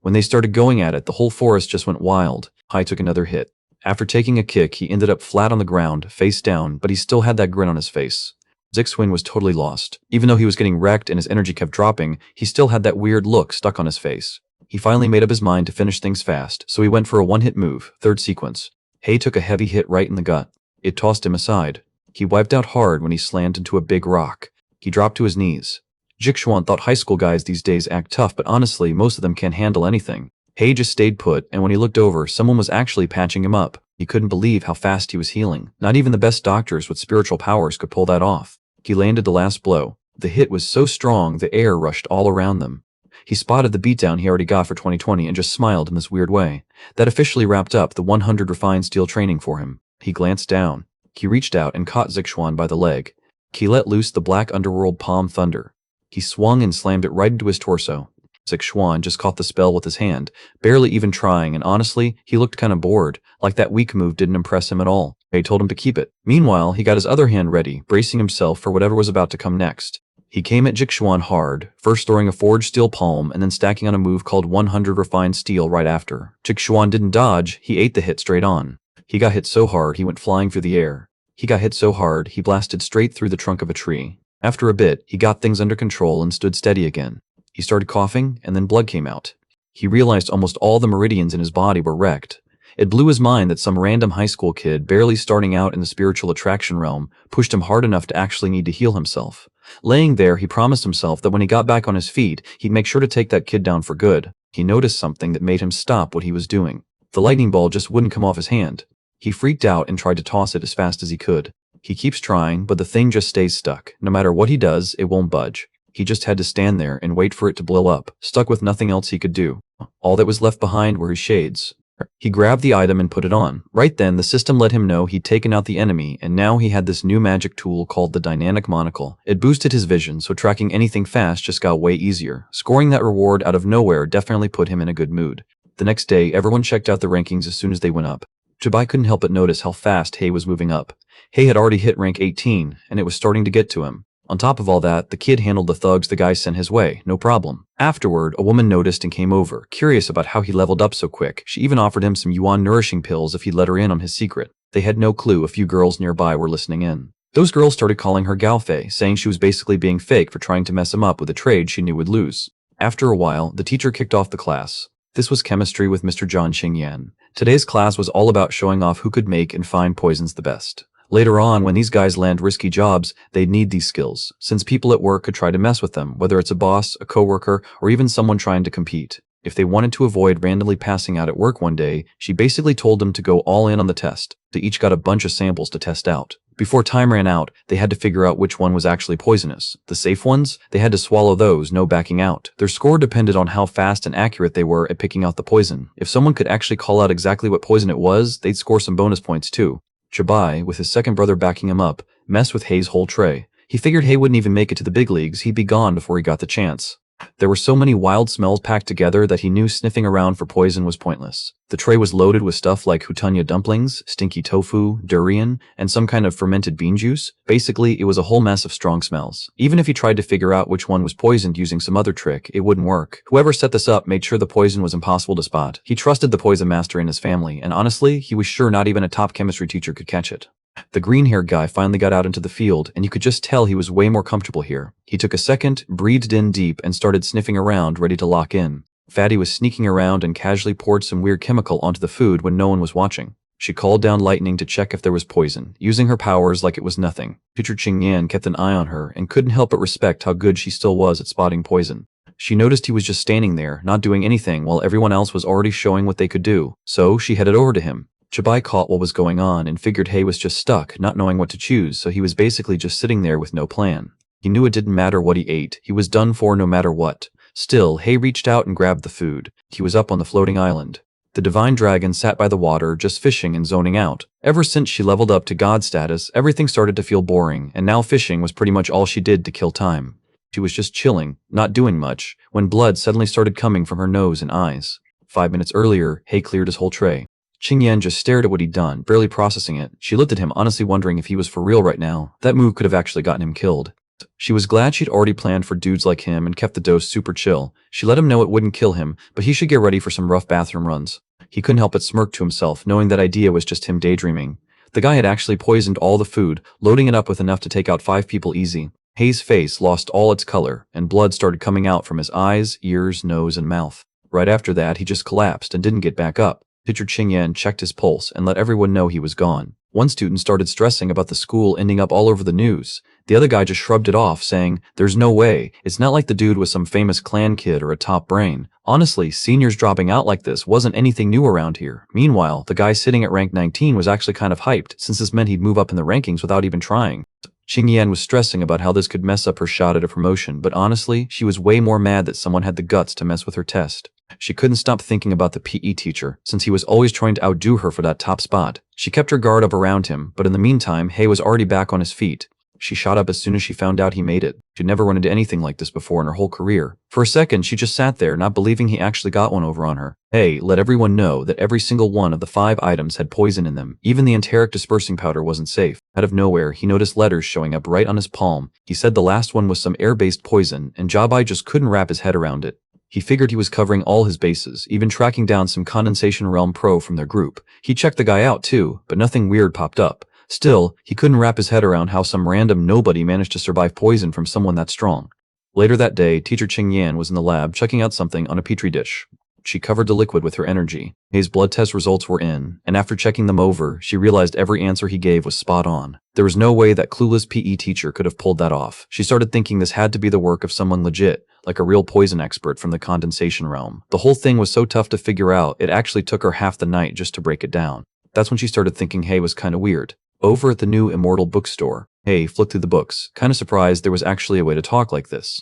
When they started going at it, the whole forest just went wild. Hei took another hit. After taking a kick, he ended up flat on the ground, face down, but he still had that grin on his face. Zixwing was totally lost. Even though he was getting wrecked and his energy kept dropping, he still had that weird look stuck on his face. He finally made up his mind to finish things fast, so he went for a one-hit move, third sequence. Hei took a heavy hit right in the gut. It tossed him aside. He wiped out hard when he slammed into a big rock. He dropped to his knees. Jixuan thought high school guys these days act tough, but honestly, most of them can't handle anything. Hei just stayed put, and when he looked over, someone was actually patching him up. He couldn't believe how fast he was healing. Not even the best doctors with spiritual powers could pull that off. He landed the last blow. The hit was so strong, the air rushed all around them. He spotted the beatdown he already got for 2020 and just smiled in this weird way. That officially wrapped up the 100 refined steel training for him. He glanced down. He reached out and caught Zixuan by the leg. He let loose the black underworld palm thunder. He swung and slammed it right into his torso. Zixuan just caught the spell with his hand, barely even trying, and honestly, he looked kinda bored, like that weak move didn't impress him at all. Hei told him to keep it. Meanwhile, he got his other hand ready, bracing himself for whatever was about to come next. He came at Jixuan hard, first throwing a forged steel palm and then stacking on a move called 100 refined steel right after. Jixuan didn't dodge, he ate the hit straight on. He got hit so hard he went flying through the air. He got hit so hard he blasted straight through the trunk of a tree. After a bit, he got things under control and stood steady again. He started coughing, and then blood came out. He realized almost all the meridians in his body were wrecked. It blew his mind that some random high school kid barely starting out in the spiritual attraction realm pushed him hard enough to actually need to heal himself. Laying there, he promised himself that when he got back on his feet, he'd make sure to take that kid down for good. He noticed something that made him stop what he was doing. The lightning ball just wouldn't come off his hand. He freaked out and tried to toss it as fast as he could. He keeps trying, but the thing just stays stuck. No matter what he does, it won't budge. He just had to stand there and wait for it to blow up, stuck with nothing else he could do. All that was left behind were his shades. He grabbed the item and put it on. Right then, the system let him know he'd taken out the enemy, and now he had this new magic tool called the Dynamic Monocle. It boosted his vision, so tracking anything fast just got way easier. Scoring that reward out of nowhere definitely put him in a good mood. The next day, everyone checked out the rankings as soon as they went up. Chibai couldn't help but notice how fast Hei was moving up. Hei had already hit rank 18, and it was starting to get to him. On top of all that, the kid handled the thugs the guy sent his way, no problem. Afterward, a woman noticed and came over, curious about how he leveled up so quick. She even offered him some yuan nourishing pills if he'd let her in on his secret. They had no clue a few girls nearby were listening in. Those girls started calling her Gaofei, saying she was basically being fake for trying to mess him up with a trade she knew would lose. After a while, the teacher kicked off the class. This was chemistry with Mr. John Xingyan. Today's class was all about showing off who could make and find poisons the best. Later on, when these guys land risky jobs, they'd need these skills, since people at work could try to mess with them, whether it's a boss, a coworker, or even someone trying to compete. If they wanted to avoid randomly passing out at work one day, she basically told them to go all in on the test. They each got a bunch of samples to test out. Before time ran out, they had to figure out which one was actually poisonous. The safe ones? They had to swallow those, no backing out. Their score depended on how fast and accurate they were at picking out the poison. If someone could actually call out exactly what poison it was, they'd score some bonus points too. Chibai, with his second brother backing him up, messed with Hei's whole tray. He figured Hei wouldn't even make it to the big leagues, he'd be gone before he got the chance. There were so many wild smells packed together that he knew sniffing around for poison was pointless. The tray was loaded with stuff like hutunya dumplings, stinky tofu, durian, and some kind of fermented bean juice. Basically, it was a whole mess of strong smells. Even if he tried to figure out which one was poisoned using some other trick, it wouldn't work. Whoever set this up made sure the poison was impossible to spot. He trusted the poison master and his family, and honestly, he was sure not even a top chemistry teacher could catch it. The green-haired guy finally got out into the field, and you could just tell he was way more comfortable here. He took a second, breathed in deep, and started sniffing around, ready to lock in. Fatty was sneaking around and casually poured some weird chemical onto the food when no one was watching. She called down lightning to check if there was poison, using her powers like it was nothing. Teacher Qingyan kept an eye on her and couldn't help but respect how good she still was at spotting poison. She noticed he was just standing there, not doing anything, while everyone else was already showing what they could do, so she headed over to him. Chabai caught what was going on and figured Hay was just stuck, not knowing what to choose, so he was basically just sitting there with no plan. He knew it didn't matter what he ate, he was done for no matter what. Still, Hay reached out and grabbed the food. He was up on the floating island. The divine dragon sat by the water, just fishing and zoning out. Ever since she leveled up to god status, everything started to feel boring, and now fishing was pretty much all she did to kill time. She was just chilling, not doing much, when blood suddenly started coming from her nose and eyes. 5 minutes earlier, Hay cleared his whole tray. Qingyan just stared at what he'd done, barely processing it. She looked at him, honestly wondering if he was for real right now. That move could have actually gotten him killed. She was glad she'd already planned for dudes like him and kept the dose super chill. She let him know it wouldn't kill him, but he should get ready for some rough bathroom runs. He couldn't help but smirk to himself, knowing that idea was just him daydreaming. The guy had actually poisoned all the food, loading it up with enough to take out 5 people easy. Hay's face lost all its color, and blood started coming out from his eyes, ears, nose, and mouth. Right after that, he just collapsed and didn't get back up. Teacher Qingyan checked his pulse and let everyone know he was gone. One student started stressing about the school ending up all over the news. The other guy just shrugged it off, saying, "There's no way. It's not like the dude was some famous clan kid or a top brain. Honestly, seniors dropping out like this wasn't anything new around here." Meanwhile, the guy sitting at rank 19 was actually kind of hyped, since this meant he'd move up in the rankings without even trying. Qingyan was stressing about how this could mess up her shot at a promotion, but honestly, she was way more mad that someone had the guts to mess with her test. She couldn't stop thinking about the PE teacher, since he was always trying to outdo her for that top spot. She kept her guard up around him, but in the meantime, Hay was already back on his feet. She shot up as soon as she found out he made it. She'd never run into anything like this before in her whole career. For a second, she just sat there, not believing he actually got one over on her. Hay let everyone know that every single one of the 5 items had poison in them. Even the enteric dispersing powder wasn't safe. Out of nowhere, he noticed letters showing up right on his palm. He said the last one was some air-based poison, and Jabai just couldn't wrap his head around it. He figured he was covering all his bases, even tracking down some Condensation Realm Pro from their group. He checked the guy out too, but nothing weird popped up. Still, he couldn't wrap his head around how some random nobody managed to survive poison from someone that strong. Later that day, Teacher Qingyan was in the lab checking out something on a petri dish. She covered the liquid with her energy. Hay's blood test results were in, and after checking them over, she realized every answer he gave was spot on. There was no way that clueless PE teacher could have pulled that off. She started thinking this had to be the work of someone legit, like a real poison expert from the Condensation Realm. The whole thing was so tough to figure out, it actually took her half the night just to break it down. That's when she started thinking Hay was kinda weird. Over at the new Immortal bookstore, Hay flipped through the books, kinda surprised there was actually a way to talk like this.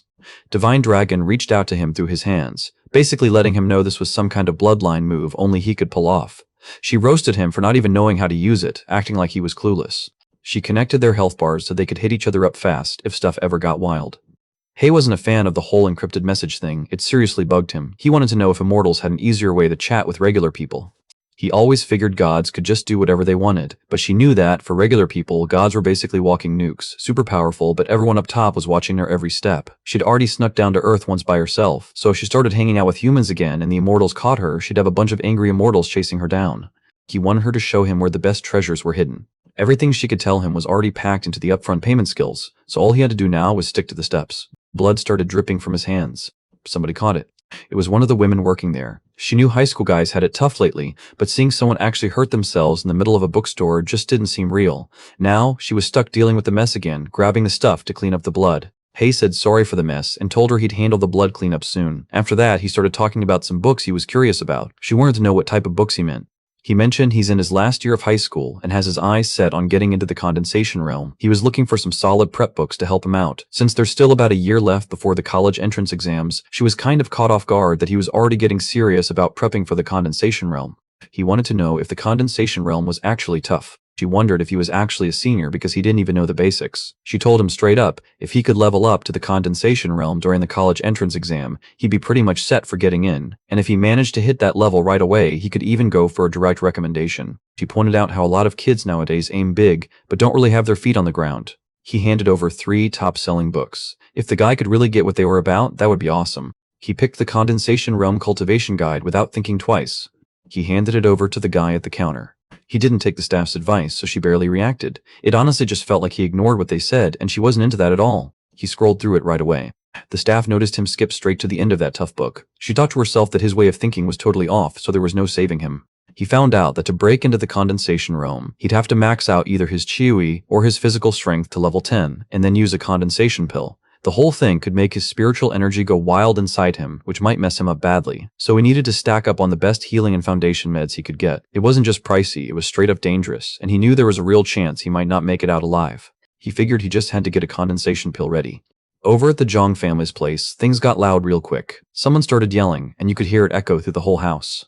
Divine Dragon reached out to him through his hands, basically letting him know this was some kind of bloodline move only he could pull off. She roasted him for not even knowing how to use it, acting like he was clueless. She connected their health bars so they could hit each other up fast if stuff ever got wild. Hay wasn't a fan of the whole encrypted message thing. It seriously bugged him. He wanted to know if immortals had an easier way to chat with regular people. He always figured gods could just do whatever they wanted, but she knew that, for regular people, gods were basically walking nukes, super powerful, but everyone up top was watching their every step. She'd already snuck down to Earth once by herself, so if she started hanging out with humans again and the immortals caught her, she'd have a bunch of angry immortals chasing her down. He wanted her to show him where the best treasures were hidden. Everything she could tell him was already packed into the upfront payment skills, so all he had to do now was stick to the steps. Blood started dripping from his hands. Somebody caught it. It was one of the women working there. She knew high school guys had it tough lately, but seeing someone actually hurt themselves in the middle of a bookstore just didn't seem real. Now, she was stuck dealing with the mess again, grabbing the stuff to clean up the blood. Hay said sorry for the mess and told her he'd handle the blood cleanup soon. After that, he started talking about some books he was curious about. She wanted to know what type of books he meant. He mentioned he's in his last year of high school and has his eyes set on getting into the Condensation Realm. He was looking for some solid prep books to help him out. Since there's still about a year left before the college entrance exams, she was kind of caught off guard that he was already getting serious about prepping for the Condensation Realm. He wanted to know if the Condensation Realm was actually tough. She wondered if he was actually a senior because he didn't even know the basics. She told him straight up, if he could level up to the Condensation Realm during the college entrance exam, he'd be pretty much set for getting in, and if he managed to hit that level right away, he could even go for a direct recommendation. She pointed out how a lot of kids nowadays aim big, but don't really have their feet on the ground. He handed over 3 top-selling books. If the guy could really get what they were about, that would be awesome. He picked the Condensation Realm Cultivation Guide without thinking twice. He handed it over to the guy at the counter. He didn't take the staff's advice, so she barely reacted. It honestly just felt like he ignored what they said, and she wasn't into that at all. He scrolled through it right away. The staff noticed him skip straight to the end of that tough book. She thought to herself that his way of thinking was totally off, so there was no saving him. He found out that to break into the condensation realm, he'd have to max out either his Chiui or his physical strength to level 10, and then use a condensation pill. The whole thing could make his spiritual energy go wild inside him, which might mess him up badly. So he needed to stack up on the best healing and foundation meds he could get. It wasn't just pricey, it was straight up dangerous, and he knew there was a real chance he might not make it out alive. He figured he just had to get a condensation pill ready. Over at the Zhang family's place, things got loud real quick. Someone started yelling, and you could hear it echo through the whole house.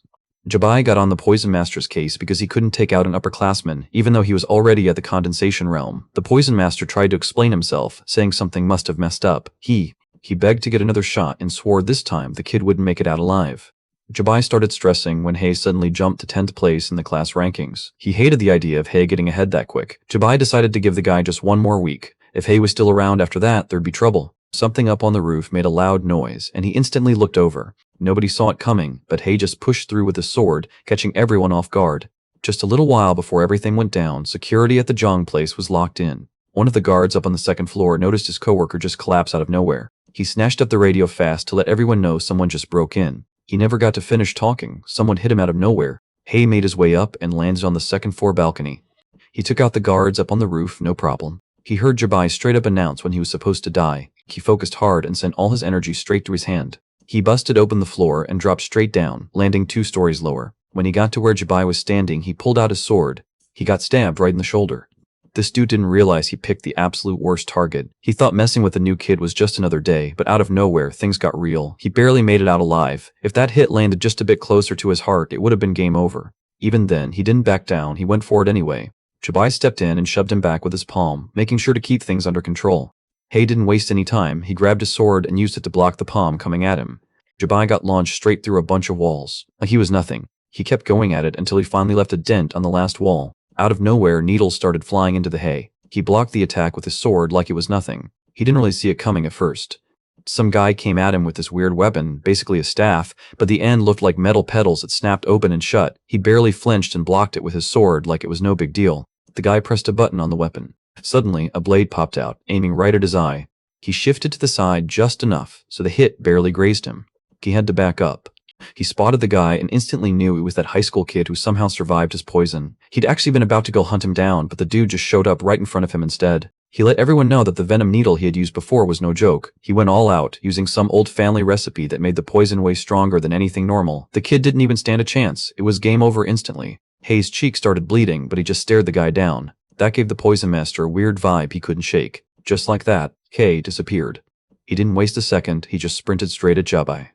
Jabai got on the Poison Master's case because he couldn't take out an upperclassman, even though he was already at the condensation realm. The Poison Master tried to explain himself, saying something must have messed up. He begged to get another shot and swore this time the kid wouldn't make it out alive. Jabai started stressing when Hei suddenly jumped to 10th place in the class rankings. He hated the idea of Hei getting ahead that quick. Jabai decided to give the guy just one more week. If Hei was still around after that, there'd be trouble. Something up on the roof made a loud noise, and he instantly looked over. Nobody saw it coming, but Hei just pushed through with his sword, catching everyone off guard. Just a little while before everything went down, security at the Zhang place was locked in. One of the guards up on the second floor noticed his coworker just collapse out of nowhere. He snatched up the radio fast to let everyone know someone just broke in. He never got to finish talking. Someone hit him out of nowhere. Hei made his way up and landed on the second floor balcony. He took out the guards up on the roof, no problem. He heard Jabai straight up announce when he was supposed to die. He focused hard and sent all his energy straight to his hand. He busted open the floor and dropped straight down, landing 2 stories lower. When he got to where Jabai was standing, he pulled out his sword. He got stabbed right in the shoulder. This dude didn't realize he picked the absolute worst target. He thought messing with the new kid was just another day, but out of nowhere, things got real. He barely made it out alive. If that hit landed just a bit closer to his heart, it would have been game over. Even then, he didn't back down. He went for it anyway. Jabai stepped in and shoved him back with his palm, making sure to keep things under control. Hei didn't waste any time. He grabbed his sword and used it to block the palm coming at him. Jabai got launched straight through a bunch of walls. Like he was nothing. He kept going at it until he finally left a dent on the last wall. Out of nowhere, needles started flying into the Hei. He blocked the attack with his sword like it was nothing. He didn't really see it coming at first. Some guy came at him with this weird weapon, basically a staff, but the end looked like metal petals that snapped open and shut. He barely flinched and blocked it with his sword like it was no big deal. The guy pressed a button on the weapon. Suddenly, a blade popped out, aiming right at his eye. He shifted to the side just enough, so the hit barely grazed him. He had to back up. He spotted the guy and instantly knew it was that high school kid who somehow survived his poison. He'd actually been about to go hunt him down, but the dude just showed up right in front of him instead. He let everyone know that the venom needle he had used before was no joke. He went all out, using some old family recipe that made the poison way stronger than anything normal. The kid didn't even stand a chance. It was game over instantly. Hei's cheek started bleeding, but he just stared the guy down. That gave the Poison Master a weird vibe he couldn't shake. Just like that, Hei disappeared. He didn't waste a second, he just sprinted straight at Jabai.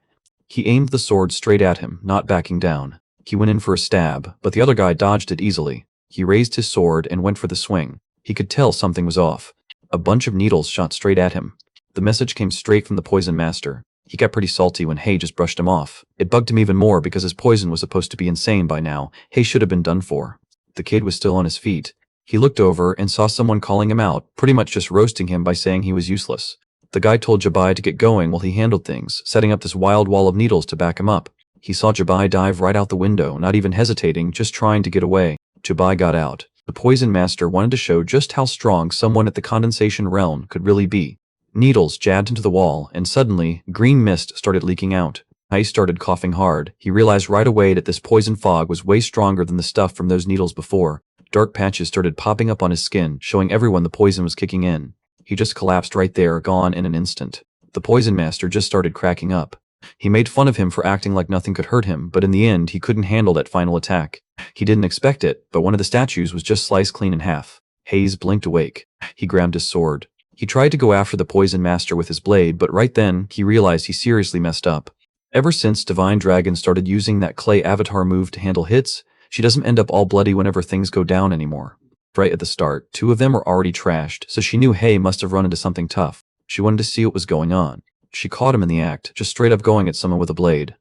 He aimed the sword straight at him, not backing down. He went in for a stab, but the other guy dodged it easily. He raised his sword and went for the swing. He could tell something was off. A bunch of needles shot straight at him. The message came straight from the Poison Master. He got pretty salty when Hei just brushed him off. It bugged him even more because his poison was supposed to be insane by now. Hei should have been done for. The kid was still on his feet. He looked over and saw someone calling him out, pretty much just roasting him by saying he was useless. The guy told Jabai to get going while he handled things, setting up this wild wall of needles to back him up. He saw Jabai dive right out the window, not even hesitating, just trying to get away. Jabai got out. The Poison Master wanted to show just how strong someone at the condensation realm could really be. Needles jabbed into the wall, and suddenly, green mist started leaking out. Hei started coughing hard. He realized right away that this poison fog was way stronger than the stuff from those needles before. Dark patches started popping up on his skin, showing everyone the poison was kicking in. He just collapsed right there, gone in an instant. The Poison Master just started cracking up. He made fun of him for acting like nothing could hurt him, but in the end, he couldn't handle that final attack. He didn't expect it, but one of the statues was just sliced clean in half. Hayes blinked awake. He grabbed his sword. He tried to go after the Poison Master with his blade, but right then, he realized he seriously messed up. Ever since Divine Dragon started using that clay avatar move to handle hits, she doesn't end up all bloody whenever things go down anymore. Right at the start, 2 of them were already trashed, so she knew Hei must have run into something tough. She wanted to see what was going on. She caught him in the act, just straight up going at someone with a blade.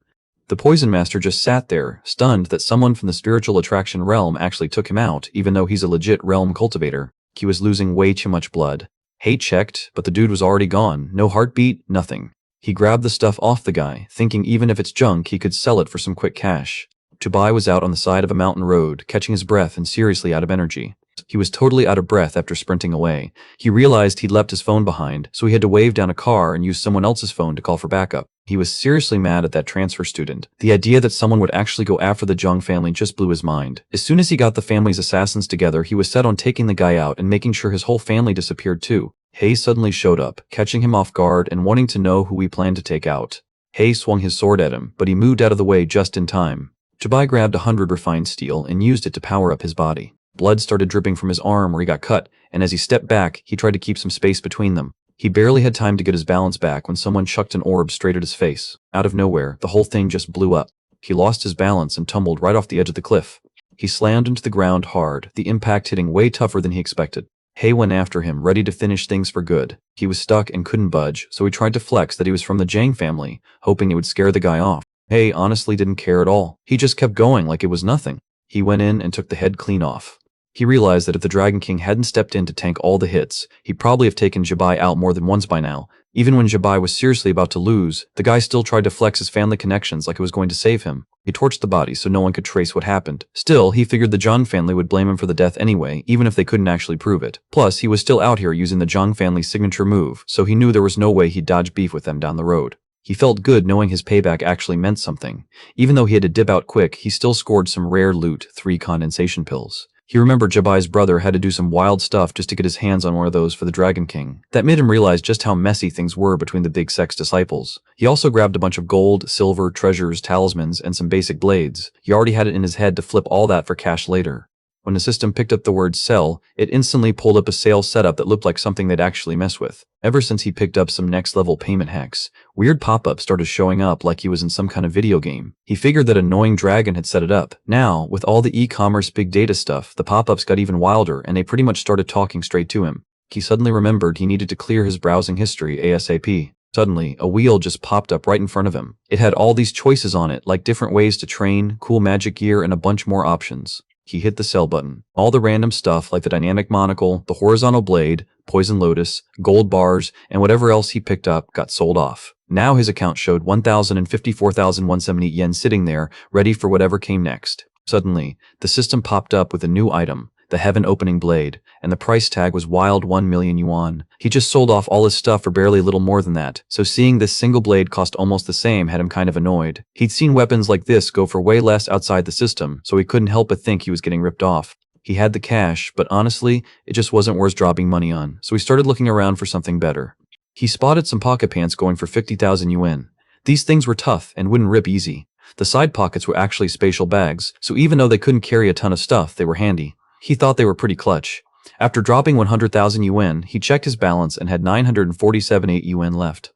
The Poison Master just sat there, stunned that someone from the spiritual attraction realm actually took him out, even though he's a legit realm cultivator. He was losing way too much blood. Hei checked, but the dude was already gone. No heartbeat, nothing. He grabbed the stuff off the guy, thinking even if it's junk, he could sell it for some quick cash. Jabai was out on the side of a mountain road, catching his breath and seriously out of energy. He was totally out of breath after sprinting away. He realized he'd left his phone behind, so he had to wave down a car and use someone else's phone to call for backup. He was seriously mad at that transfer student. The idea that someone would actually go after the Jung family just blew his mind. As soon as he got the family's assassins together, he was set on taking the guy out and making sure his whole family disappeared too. Hay suddenly showed up, catching him off guard and wanting to know who we planned to take out. Hay swung his sword at him, but he moved out of the way just in time. Jabai grabbed 100 refined steel and used it to power up his body. Blood started dripping from his arm where he got cut, and as he stepped back, he tried to keep some space between them. He barely had time to get his balance back when someone chucked an orb straight at his face. Out of nowhere, the whole thing just blew up. He lost his balance and tumbled right off the edge of the cliff. He slammed into the ground hard, the impact hitting way tougher than he expected. Hay went after him, ready to finish things for good. He was stuck and couldn't budge, so he tried to flex that he was from the Jang family, hoping it would scare the guy off. Hay honestly didn't care at all. He just kept going like it was nothing. He went in and took the head clean off. He realized that if the Dragon King hadn't stepped in to tank all the hits, he'd probably have taken Jabai out more than once by now. Even when Jabai was seriously about to lose, the guy still tried to flex his family connections like it was going to save him. He torched the body so no one could trace what happened. Still, he figured the Jung family would blame him for the death anyway, even if they couldn't actually prove it. Plus, he was still out here using the Jung family's signature move, so he knew there was no way he'd dodge beef with them down the road. He felt good knowing his payback actually meant something. Even though he had to dip out quick, he still scored some rare loot, 3 condensation pills. He remembered Jabai's brother had to do some wild stuff just to get his hands on one of those for the Dragon King. That made him realize just how messy things were between the big sex disciples. He also grabbed a bunch of gold, silver, treasures, talismans, and some basic blades. He already had it in his head to flip all that for cash later. When the system picked up the word sell, it instantly pulled up a sales setup that looked like something they'd actually mess with. Ever since he picked up some next-level payment hacks, weird pop-ups started showing up like he was in some kind of video game. He figured that Annoying Dragon had set it up. Now, with all the e-commerce big data stuff, the pop-ups got even wilder and they pretty much started talking straight to him. He suddenly remembered he needed to clear his browsing history ASAP. Suddenly, a wheel just popped up right in front of him. It had all these choices on it, like different ways to train, cool magic gear, and a bunch more options. He hit the sell button. All the random stuff like the dynamic monocle, the horizontal blade, poison lotus, gold bars, and whatever else he picked up got sold off. Now his account showed 1,054,178 yen sitting there, ready for whatever came next. Suddenly, the system popped up with a new item, the Heaven Opening Blade, and the price tag was wild 1 million yuan. He just sold off all his stuff for barely a little more than that, so seeing this single blade cost almost the same had him kind of annoyed. He'd seen weapons like this go for way less outside the system, so he couldn't help but think he was getting ripped off. He had the cash, but honestly, it just wasn't worth dropping money on, so he started looking around for something better. He spotted some pocket pants going for 50,000 yuan. These things were tough and wouldn't rip easy. The side pockets were actually spatial bags, so even though they couldn't carry a ton of stuff, they were handy. He thought they were pretty clutch. After dropping 100,000 yuan, he checked his balance and had 947.8 yuan left.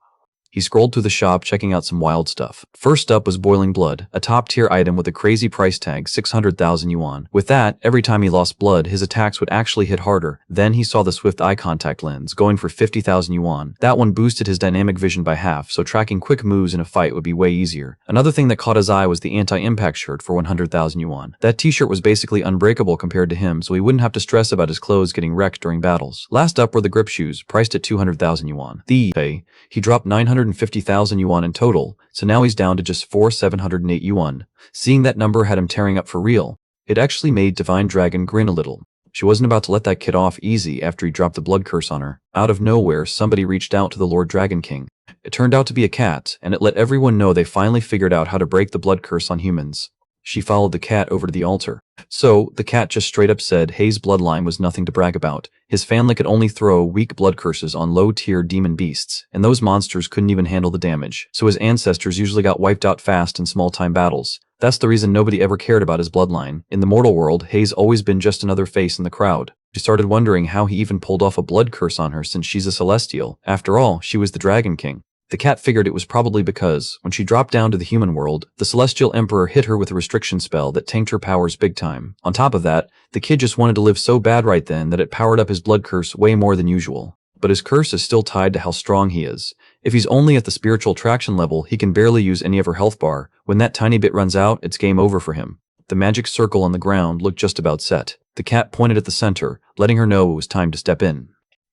He scrolled through the shop checking out some wild stuff. First up was Boiling Blood, a top-tier item with a crazy price tag, 600,000 yuan. With that, every time he lost blood, his attacks would actually hit harder. Then he saw the Swift Eye Contact Lens, going for 50,000 yuan. That one boosted his dynamic vision by half, so tracking quick moves in a fight would be way easier. Another thing that caught his eye was the Anti-Impact shirt for 100,000 yuan. That t-shirt was basically unbreakable compared to him, so he wouldn't have to stress about his clothes getting wrecked during battles. Last up were the grip shoes, priced at 200,000 yuan. He dropped 950,000 yuan in total, so now he's down to just 4,708 yuan. Seeing that number had him tearing up for real. It actually made Divine Dragon grin a little. She wasn't about to let that kid off easy after he dropped the blood curse on her. Out of nowhere, somebody reached out to the Lord Dragon King. It turned out to be a cat, and it let everyone know they finally figured out how to break the blood curse on humans. She followed the cat over to the altar. So, the cat just straight up said Hay's bloodline was nothing to brag about. His family could only throw weak blood curses on low-tier demon beasts, and those monsters couldn't even handle the damage, so his ancestors usually got wiped out fast in small-time battles. That's the reason nobody ever cared about his bloodline. In the mortal world, Hay's always been just another face in the crowd. She started wondering how he even pulled off a blood curse on her since she's a celestial. After all, she was the Dragon King. The cat figured it was probably because, when she dropped down to the human world, the Celestial Emperor hit her with a restriction spell that tanked her powers big time. On top of that, the kid just wanted to live so bad right then that it powered up his blood curse way more than usual. But his curse is still tied to how strong he is. If he's only at the spiritual traction level, he can barely use any of her health bar. When that tiny bit runs out, it's game over for him. The magic circle on the ground looked just about set. The cat pointed at the center, letting her know it was time to step in.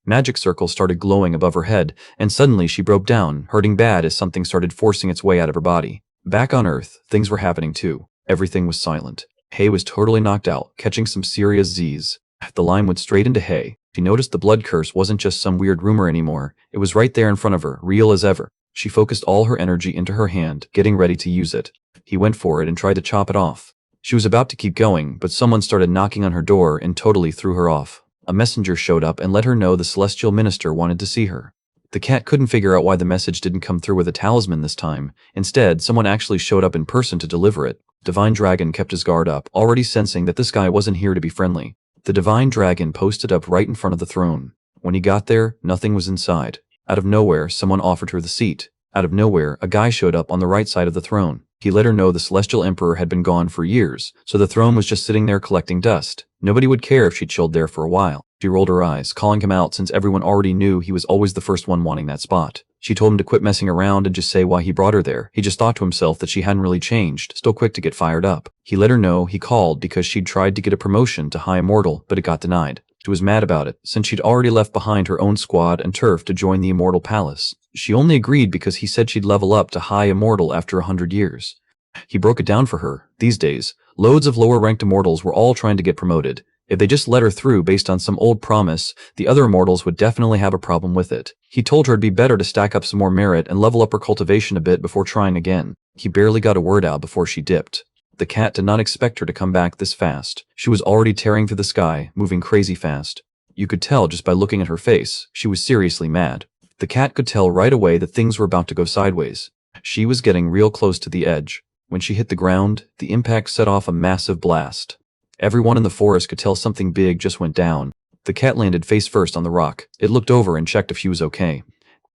Magic circle started glowing above her head, and suddenly she broke down, hurting bad as something started forcing its way out of her body. Back on Earth, things were happening too. Everything was silent. Hay was totally knocked out, catching some serious Z's. The line went straight into Hay. She noticed the blood curse wasn't just some weird rumor anymore. It was right there in front of her, real as ever. She focused all her energy into her hand, getting ready to use it. He went for it and tried to chop it off. She was about to keep going, but someone started knocking on her door and totally threw her off. A messenger showed up and let her know the celestial minister wanted to see her. The cat couldn't figure out why the message didn't come through with a talisman this time. Instead, someone actually showed up in person to deliver it. Divine Dragon kept his guard up, already sensing that this guy wasn't here to be friendly. The Divine Dragon posted up right in front of the throne. When he got there, nothing was inside. Out of nowhere, someone offered her the seat. Out of nowhere, a guy showed up on the right side of the throne. He let her know the Celestial Emperor had been gone for years, so the throne was just sitting there collecting dust. Nobody would care if she chilled there for a while. She rolled her eyes, calling him out since everyone already knew he was always the first one wanting that spot. She told him to quit messing around and just say why he brought her there. He just thought to himself that she hadn't really changed, still quick to get fired up. He let her know he called because she'd tried to get a promotion to High Immortal, but it got denied. She was mad about it, since she'd already left behind her own squad and turf to join the Immortal Palace. She only agreed because he said she'd level up to High Immortal after 100 years. He broke it down for her. These days, loads of lower-ranked immortals were all trying to get promoted. If they just let her through based on some old promise, the other immortals would definitely have a problem with it. He told her it'd be better to stack up some more merit and level up her cultivation a bit before trying again. He barely got a word out before she dipped. The cat did not expect her to come back this fast. She was already tearing through the sky, moving crazy fast. You could tell just by looking at her face, she was seriously mad. The cat could tell right away that things were about to go sideways. She was getting real close to the edge. When she hit the ground, the impact set off a massive blast. Everyone in the forest could tell something big just went down. The cat landed face first on the rock. It looked over and checked if she was okay.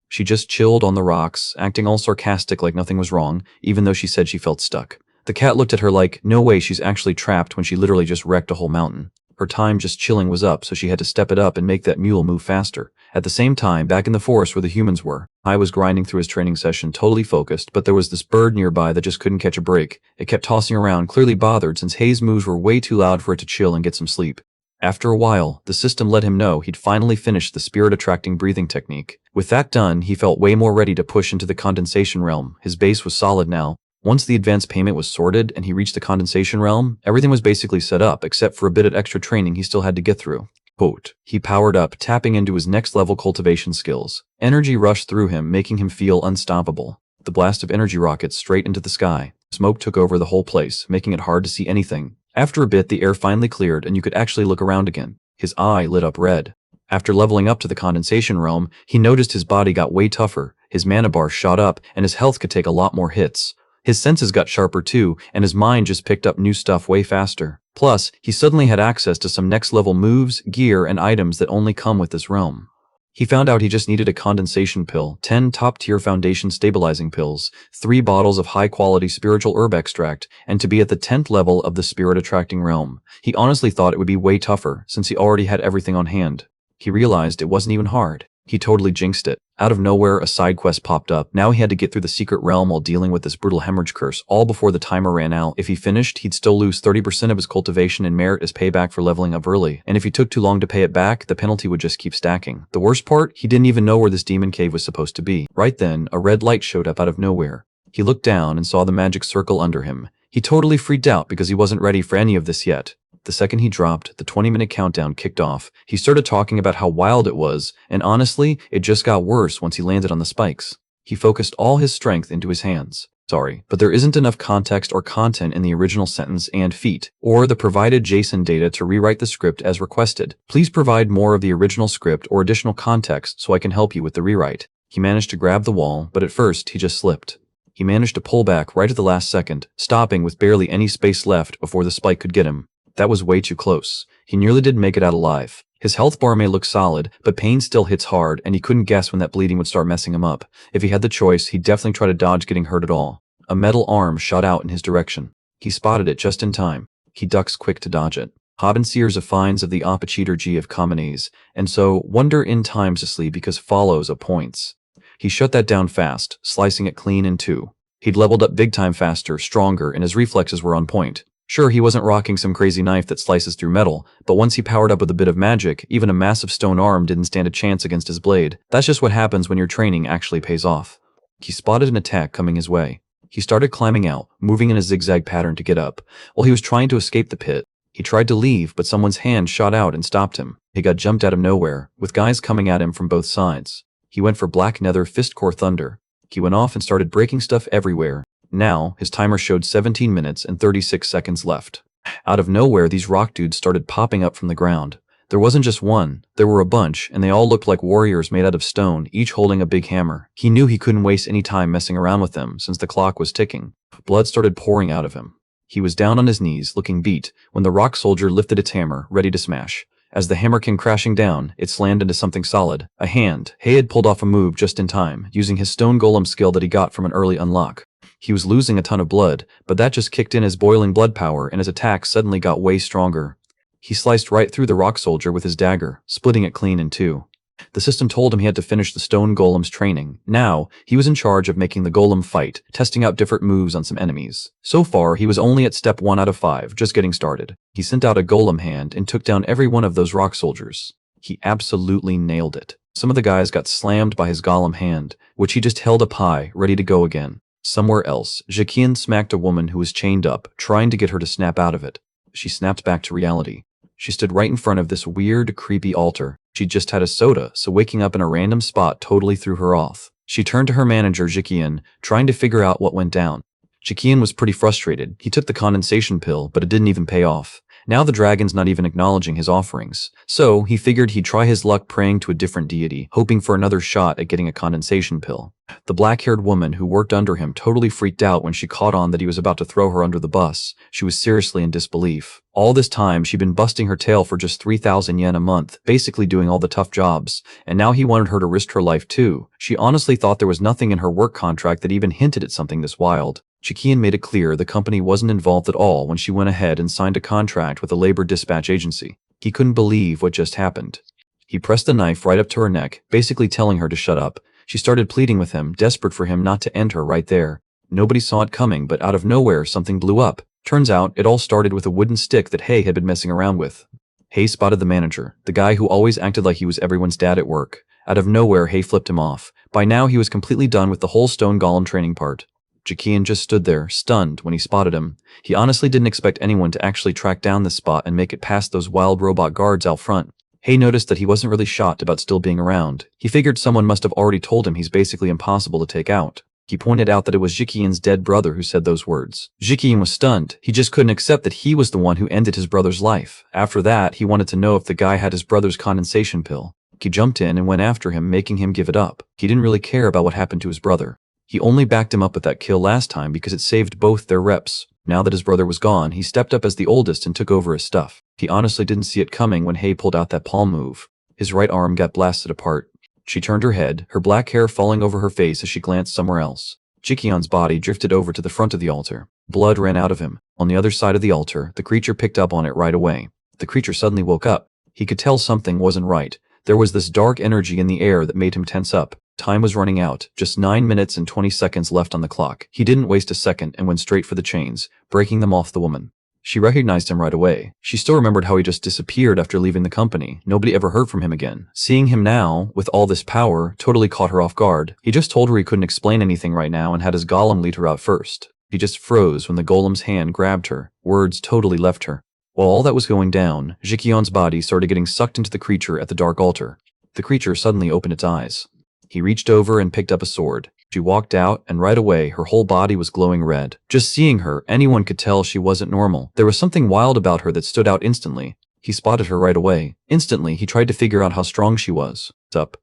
She just chilled on the rocks, acting all sarcastic like nothing was wrong, even though she said she felt stuck. The cat looked at her like, no way she's actually trapped when she literally just wrecked a whole mountain. Her time just chilling was up, so she had to step it up and make that mule move faster. At the same time, back in the forest where the humans were, I was grinding through his training session, totally focused, but there was this bird nearby that just couldn't catch a break. It kept tossing around, clearly bothered since Hay's moves were way too loud for it to chill and get some sleep. After a while, the system let him know he'd finally finished the spirit-attracting breathing technique. With that done, he felt way more ready to push into the condensation realm. His base was solid now. Once the advance payment was sorted and he reached the condensation realm, everything was basically set up except for a bit of extra training he still had to get through. Quote, he powered up, tapping into his next-level cultivation skills. Energy rushed through him, making him feel unstoppable. The blast of energy rockets straight into the sky. Smoke took over the whole place, making it hard to see anything. After a bit, the air finally cleared and you could actually look around again. His eye lit up red. After leveling up to the condensation realm, he noticed his body got way tougher. His mana bar shot up and his health could take a lot more hits. His senses got sharper too, and his mind just picked up new stuff way faster. Plus, he suddenly had access to some next-level moves, gear, and items that only come with this realm. He found out he just needed a condensation pill, 10 top-tier foundation stabilizing pills, 3 bottles of high-quality spiritual herb extract, and to be at the 10th level of the spirit-attracting realm. He honestly thought it would be way tougher, since he already had everything on hand. He realized it wasn't even hard. He totally jinxed it. Out of nowhere, a side quest popped up. Now he had to get through the secret realm while dealing with this brutal hemorrhage curse, all before the timer ran out. If he finished, he'd still lose 30% of his cultivation and merit as payback for leveling up early. And if he took too long to pay it back, the penalty would just keep stacking. The worst part, he didn't even know where this demon cave was supposed to be. Right then, a red light showed up out of nowhere. He looked down and saw the magic circle under him. He totally freaked out because he wasn't ready for any of this yet. The second he dropped, the 20-minute countdown kicked off. He started talking about how wild it was, and honestly, it just got worse once he landed on the spikes. He focused all his strength into his hands. Sorry, but there isn't enough context or content in the original sentence and feat, or the provided JSON data to rewrite the script as requested. Please provide more of the original script or additional context so I can help you with the rewrite. He managed to grab the wall, but at first, he just slipped. He managed to pull back right at the last second, stopping with barely any space left before the spike could get him. That was way too close. He nearly did make it out alive. His health bar may look solid, but pain still hits hard, and he couldn't guess when that bleeding would start messing him up. If he had the choice, he'd definitely try to dodge getting hurt at all. A metal arm shot out in his direction. He spotted it just in time. He ducks quick to dodge it. Hobbinseers of finds of the opportunity of commones, and so wonder in timesly because follows a points. He shut that down fast, slicing it clean in two. He'd leveled up big time faster, stronger, and his reflexes were on point. Sure, he wasn't rocking some crazy knife that slices through metal, but once he powered up with a bit of magic, even a massive stone arm didn't stand a chance against his blade. That's just what happens when your training actually pays off. He spotted an attack coming his way. He started climbing out, moving in a zigzag pattern to get up. While he was trying to escape the pit, he tried to leave, but someone's hand shot out and stopped him. He got jumped out of nowhere, with guys coming at him from both sides. He went for Black Nether Fistcore Thunder. He went off and started breaking stuff everywhere. Now, his timer showed 17 minutes and 36 seconds left. Out of nowhere, these rock dudes started popping up from the ground. There wasn't just one, there were a bunch, and they all looked like warriors made out of stone, each holding a big hammer. He knew he couldn't waste any time messing around with them, since the clock was ticking. Blood started pouring out of him. He was down on his knees, looking beat, when the rock soldier lifted its hammer, ready to smash. As the hammer came crashing down, it slammed into something solid. A hand. Hay had pulled off a move just in time, using his stone golem skill that he got from an early unlock. He was losing a ton of blood, but that just kicked in his boiling blood power, and his attack suddenly got way stronger. He sliced right through the rock soldier with his dagger, splitting it clean in two. The system told him he had to finish the stone golem's training. Now, he was in charge of making the golem fight, testing out different moves on some enemies. So far, he was only at step 1 out of 5, just getting started. He sent out a golem hand and took down every one of those rock soldiers. He absolutely nailed it. Some of the guys got slammed by his golem hand, which he just held up high, ready to go again. Somewhere else, Jiqian smacked a woman who was chained up, trying to get her to snap out of it. She snapped back to reality. She stood right in front of this weird, creepy altar. She'd just had a soda, so waking up in a random spot totally threw her off. She turned to her manager, Jiqian, trying to figure out what went down. Jiqian was pretty frustrated. He took the condensation pill, but it didn't even pay off. Now the dragon's not even acknowledging his offerings. So, he figured he'd try his luck praying to a different deity, hoping for another shot at getting a condensation pill. The black-haired woman who worked under him totally freaked out when she caught on that he was about to throw her under the bus. She was seriously in disbelief. All this time, she'd been busting her tail for just 3,000 yen a month, basically doing all the tough jobs, and now he wanted her to risk her life too. She honestly thought there was nothing in her work contract that even hinted at something this wild. Jiqian made it clear the company wasn't involved at all when she went ahead and signed a contract with a labor dispatch agency. He couldn't believe what just happened. He pressed the knife right up to her neck, basically telling her to shut up. She started pleading with him, desperate for him not to end her right there. Nobody saw it coming, but out of nowhere something blew up. Turns out, it all started with a wooden stick that Hay had been messing around with. Hay spotted the manager, the guy who always acted like he was everyone's dad at work. Out of nowhere, Hay flipped him off. By now, he was completely done with the whole stone golem training part. Jiqian just stood there, stunned, when he spotted him. He honestly didn't expect anyone to actually track down this spot and make it past those wild robot guards out front. Hay noticed that he wasn't really shocked about still being around. He figured someone must have already told him he's basically impossible to take out. He pointed out that it was Jiqian's dead brother who said those words. Jiqian was stunned. He just couldn't accept that he was the one who ended his brother's life. After that, he wanted to know if the guy had his brother's condensation pill. He jumped in and went after him, making him give it up. He didn't really care about what happened to his brother. He only backed him up with that kill last time because it saved both their reps. Now that his brother was gone, he stepped up as the oldest and took over his stuff. He honestly didn't see it coming when Hay pulled out that palm move. His right arm got blasted apart. She turned her head, her black hair falling over her face as she glanced somewhere else. Jiqian's body drifted over to the front of the altar. Blood ran out of him. On the other side of the altar, the creature picked up on it right away. The creature suddenly woke up. He could tell something wasn't right. There was this dark energy in the air that made him tense up. Time was running out, just 9 minutes and 20 seconds left on the clock. He didn't waste a second and went straight for the chains, breaking them off the woman. She recognized him right away. She still remembered how he just disappeared after leaving the company. Nobody ever heard from him again. Seeing him now, with all this power, totally caught her off guard. He just told her he couldn't explain anything right now and had his golem lead her out first. He just froze when the golem's hand grabbed her. Words totally left her. While all that was going down, Jiqian's body started getting sucked into the creature at the dark altar. The creature suddenly opened its eyes. He reached over and picked up a sword. She walked out, and right away, her whole body was glowing red. Just seeing her, anyone could tell she wasn't normal. There was something wild about her that stood out instantly. He spotted her right away. Instantly, he tried to figure out how strong she was.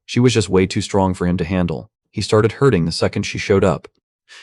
She was just way too strong for him to handle. He started hurting the second she showed up.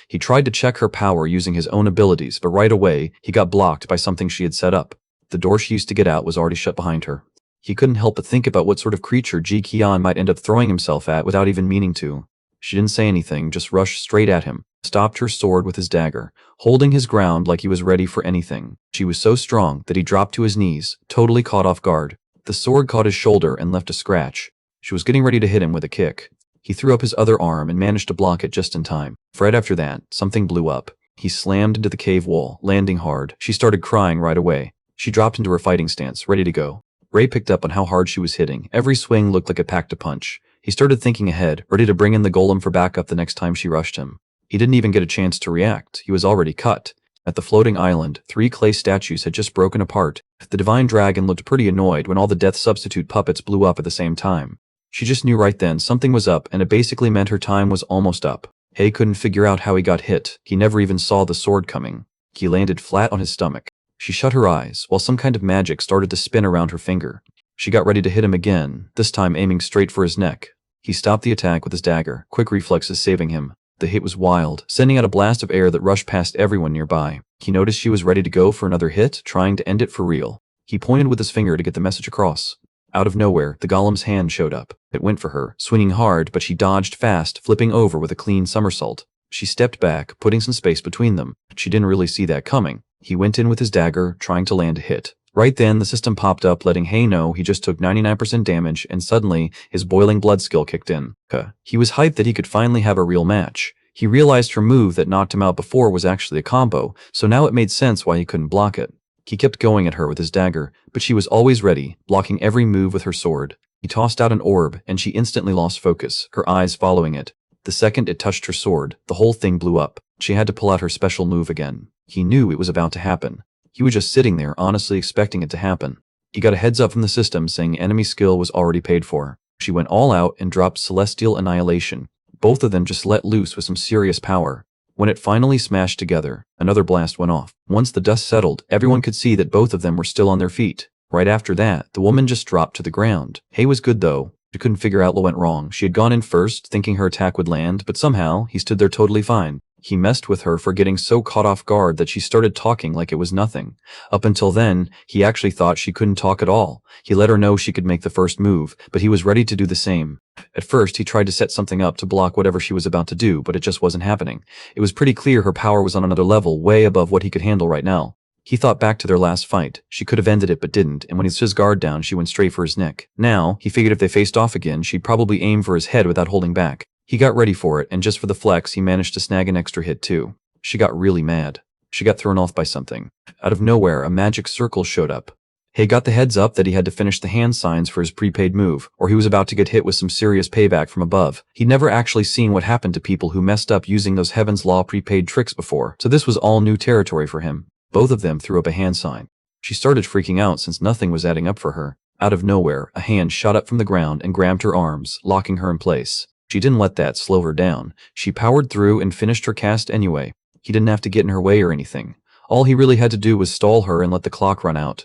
He tried to check her power using his own abilities, but right away, he got blocked by something she had set up. The door she used to get out was already shut behind her. He couldn't help but think about what sort of creature Jiqian might end up throwing himself at without even meaning to. She didn't say anything, just rushed straight at him, stopped her sword with his dagger, holding his ground like he was ready for anything. She was so strong that he dropped to his knees, totally caught off guard. The sword caught his shoulder and left a scratch. She was getting ready to hit him with a kick. He threw up his other arm and managed to block it just in time. Right after that, something blew up. He slammed into the cave wall, landing hard. She started crying right away. She dropped into her fighting stance, ready to go. Ray picked up on how hard she was hitting. Every swing looked like it packed a punch. He started thinking ahead, ready to bring in the golem for backup the next time she rushed him. He didn't even get a chance to react. He was already cut. At the floating island, 3 clay statues had just broken apart. The divine dragon looked pretty annoyed when all the death substitute puppets blew up at the same time. She just knew right then something was up, and it basically meant her time was almost up. Hei couldn't figure out how he got hit. He never even saw the sword coming. He landed flat on his stomach. She shut her eyes, while some kind of magic started to spin around her finger. She got ready to hit him again, this time aiming straight for his neck. He stopped the attack with his dagger, quick reflexes saving him. The hit was wild, sending out a blast of air that rushed past everyone nearby. He noticed she was ready to go for another hit, trying to end it for real. He pointed with his finger to get the message across. Out of nowhere, the golem's hand showed up. It went for her, swinging hard, but she dodged fast, flipping over with a clean somersault. She stepped back, putting some space between them. She didn't really see that coming. He went in with his dagger, trying to land a hit. Right then, the system popped up, letting Hei know he just took 99% damage, and suddenly, his boiling blood skill kicked in. He was hyped that he could finally have a real match. He realized her move that knocked him out before was actually a combo, so now it made sense why he couldn't block it. He kept going at her with his dagger, but she was always ready, blocking every move with her sword. He tossed out an orb, and she instantly lost focus, her eyes following it. The second it touched her sword, the whole thing blew up. She had to pull out her special move again. He knew it was about to happen. He was just sitting there, honestly expecting it to happen. He got a heads up from the system saying enemy skill was already paid for. She went all out and dropped Celestial Annihilation. Both of them just let loose with some serious power. When it finally smashed together, another blast went off. Once the dust settled, everyone could see that both of them were still on their feet. Right after that, the woman just dropped to the ground. Hei was good though. She couldn't figure out what went wrong. She had gone in first, thinking her attack would land, but somehow, he stood there totally fine. He messed with her for getting so caught off guard that she started talking like it was nothing. Up until then, he actually thought she couldn't talk at all. He let her know she could make the first move, but he was ready to do the same. At first, he tried to set something up to block whatever she was about to do, but it just wasn't happening. It was pretty clear her power was on another level, way above what he could handle right now. He thought back to their last fight. She could have ended it but didn't, and when he set his guard down, she went straight for his neck. Now, he figured if they faced off again, she'd probably aim for his head without holding back. He got ready for it, and just for the flex, he managed to snag an extra hit too. She got really mad. She got thrown off by something. Out of nowhere, a magic circle showed up. Hei got the heads up that he had to finish the hand signs for his prepaid move, or he was about to get hit with some serious payback from above. He'd never actually seen what happened to people who messed up using those Heaven's Law prepaid tricks before, so this was all new territory for him. Both of them threw up a hand sign. She started freaking out since nothing was adding up for her. Out of nowhere, a hand shot up from the ground and grabbed her arms, locking her in place. She didn't let that slow her down. She powered through and finished her cast anyway. He didn't have to get in her way or anything. All he really had to do was stall her and let the clock run out.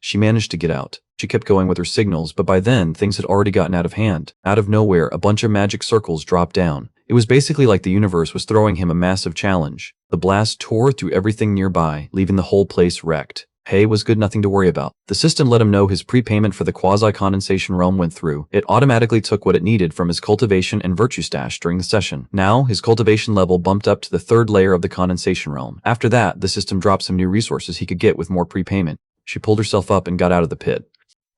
She managed to get out. She kept going with her signals, but by then, things had already gotten out of hand. Out of nowhere, a bunch of magic circles dropped down. It was basically like the universe was throwing him a massive challenge. The blast tore through everything nearby, leaving the whole place wrecked. Hei was good, nothing to worry about. The system let him know his prepayment for the quasi-condensation realm went through. It automatically took what it needed from his cultivation and virtue stash during the session. Now, his cultivation level bumped up to the 3rd layer of the condensation realm. After that, the system dropped some new resources he could get with more prepayment. She pulled herself up and got out of the pit.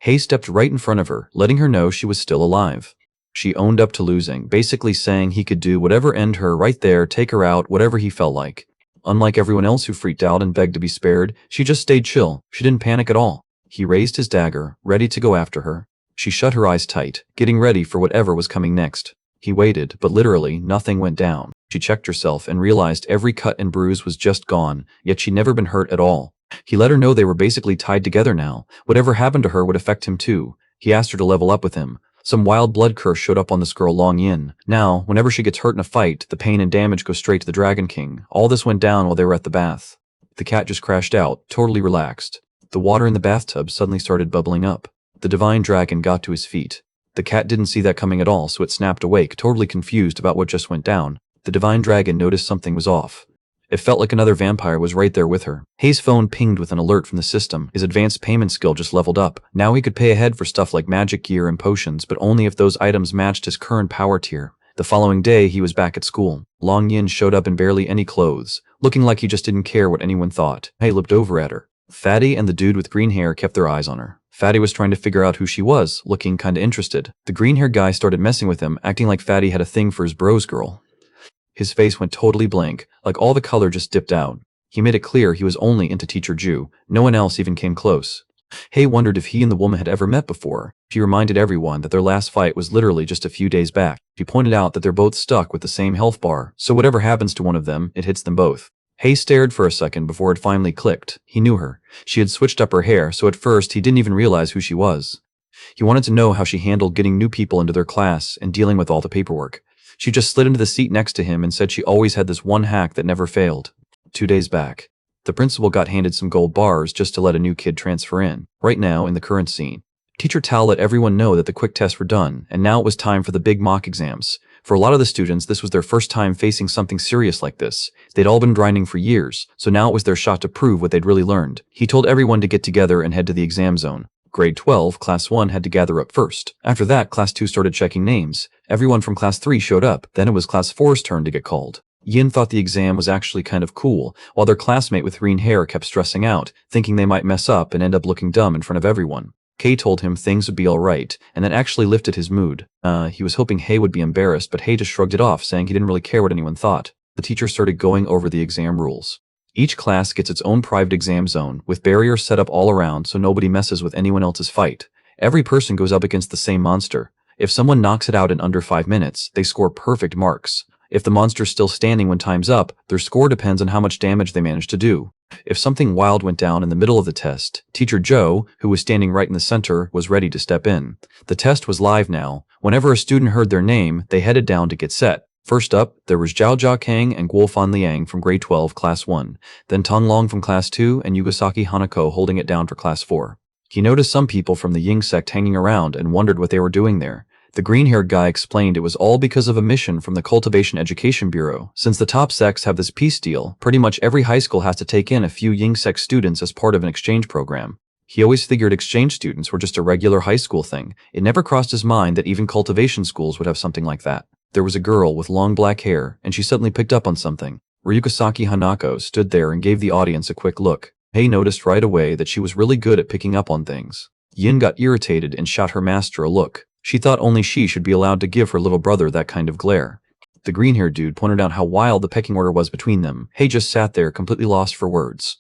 Hei stepped right in front of her, letting her know she was still alive. She owned up to losing, basically saying he could do whatever, end her right there, take her out, whatever he felt like. Unlike everyone else who freaked out and begged to be spared, she just stayed chill. She didn't panic at all. He raised his dagger, ready to go after her. She shut her eyes tight, getting ready for whatever was coming next. He waited, but literally nothing went down. She checked herself and realized every cut and bruise was just gone, yet she'd never been hurt at all. He let her know they were basically tied together now. Whatever happened to her would affect him too. He asked her to level up with him. Some wild blood curse showed up on this girl Long Yin. Now, whenever she gets hurt in a fight, the pain and damage go straight to the Dragon King. All this went down while they were at the bath. The cat just crashed out, totally relaxed. The water in the bathtub suddenly started bubbling up. The divine dragon got to his feet. The cat didn't see that coming at all, so it snapped awake, totally confused about what just went down. The divine dragon noticed something was off. It felt like another vampire was right there with her. Hei's phone pinged with an alert from the system. His advanced payment skill just leveled up. Now he could pay ahead for stuff like magic gear and potions, but only if those items matched his current power tier. The following day, he was back at school. Long Yin showed up in barely any clothes, looking like he just didn't care what anyone thought. Hei looked over at her. Fatty and the dude with green hair kept their eyes on her. Fatty was trying to figure out who she was, looking kinda interested. The green-haired guy started messing with him, acting like Fatty had a thing for his bros girl. His face went totally blank, like all the color just dipped out. He made it clear he was only into Teacher Ju. No one else even came close. Hay wondered if he and the woman had ever met before. She reminded everyone that their last fight was literally just a few days back. She pointed out that they're both stuck with the same health bar, so whatever happens to one of them, it hits them both. Hay stared for a second before it finally clicked. He knew her. She had switched up her hair, so at first he didn't even realize who she was. He wanted to know how she handled getting new people into their class and dealing with all the paperwork. She just slid into the seat next to him and said she always had this one hack that never failed. 2 days back, the principal got handed some gold bars just to let a new kid transfer in. Right now, in the current scene, Teacher Tao let everyone know that the quick tests were done, and now it was time for the big mock exams. For a lot of the students, this was their first time facing something serious like this. They'd all been grinding for years, so now it was their shot to prove what they'd really learned. He told everyone to get together and head to the exam zone. Grade 12, Class 1 had to gather up first. After that, Class 2 started checking names. Everyone from Class 3 showed up. Then it was Class 4's turn to get called. Yin thought the exam was actually kind of cool, while their classmate with green hair kept stressing out, thinking they might mess up and end up looking dumb in front of everyone. Kay told him things would be alright, and that actually lifted his mood. He was hoping Hay would be embarrassed, but Hay just shrugged it off, saying he didn't really care what anyone thought. The teacher started going over the exam rules. Each class gets its own private exam zone, with barriers set up all around so nobody messes with anyone else's fight. Every person goes up against the same monster. If someone knocks it out in under 5 minutes, they score perfect marks. If the monster's still standing when time's up, their score depends on how much damage they manage to do. If something wild went down in the middle of the test, Teacher Joe, who was standing right in the center, was ready to step in. The test was live now. Whenever a student heard their name, they headed down to get set. First up, there was Zhao Jia Kang and Guo Fan Liang from Grade 12, Class 1, then Tong Long from Class 2 and Yugasaki Hanako holding it down for Class 4. He noticed some people from the Ying sect hanging around and wondered what they were doing there. The green-haired guy explained it was all because of a mission from the Cultivation Education Bureau. Since the top sects have this peace deal, pretty much every high school has to take in a few Ying sect students as part of an exchange program. He always figured exchange students were just a regular high school thing. It never crossed his mind that even cultivation schools would have something like that. There was a girl with long black hair, and she suddenly picked up on something. Ryukasaki Hanako stood there and gave the audience a quick look. Hay noticed right away that she was really good at picking up on things. Yin got irritated and shot her master a look. She thought only she should be allowed to give her little brother that kind of glare. The green-haired dude pointed out how wild the pecking order was between them. Hay just sat there completely lost for words.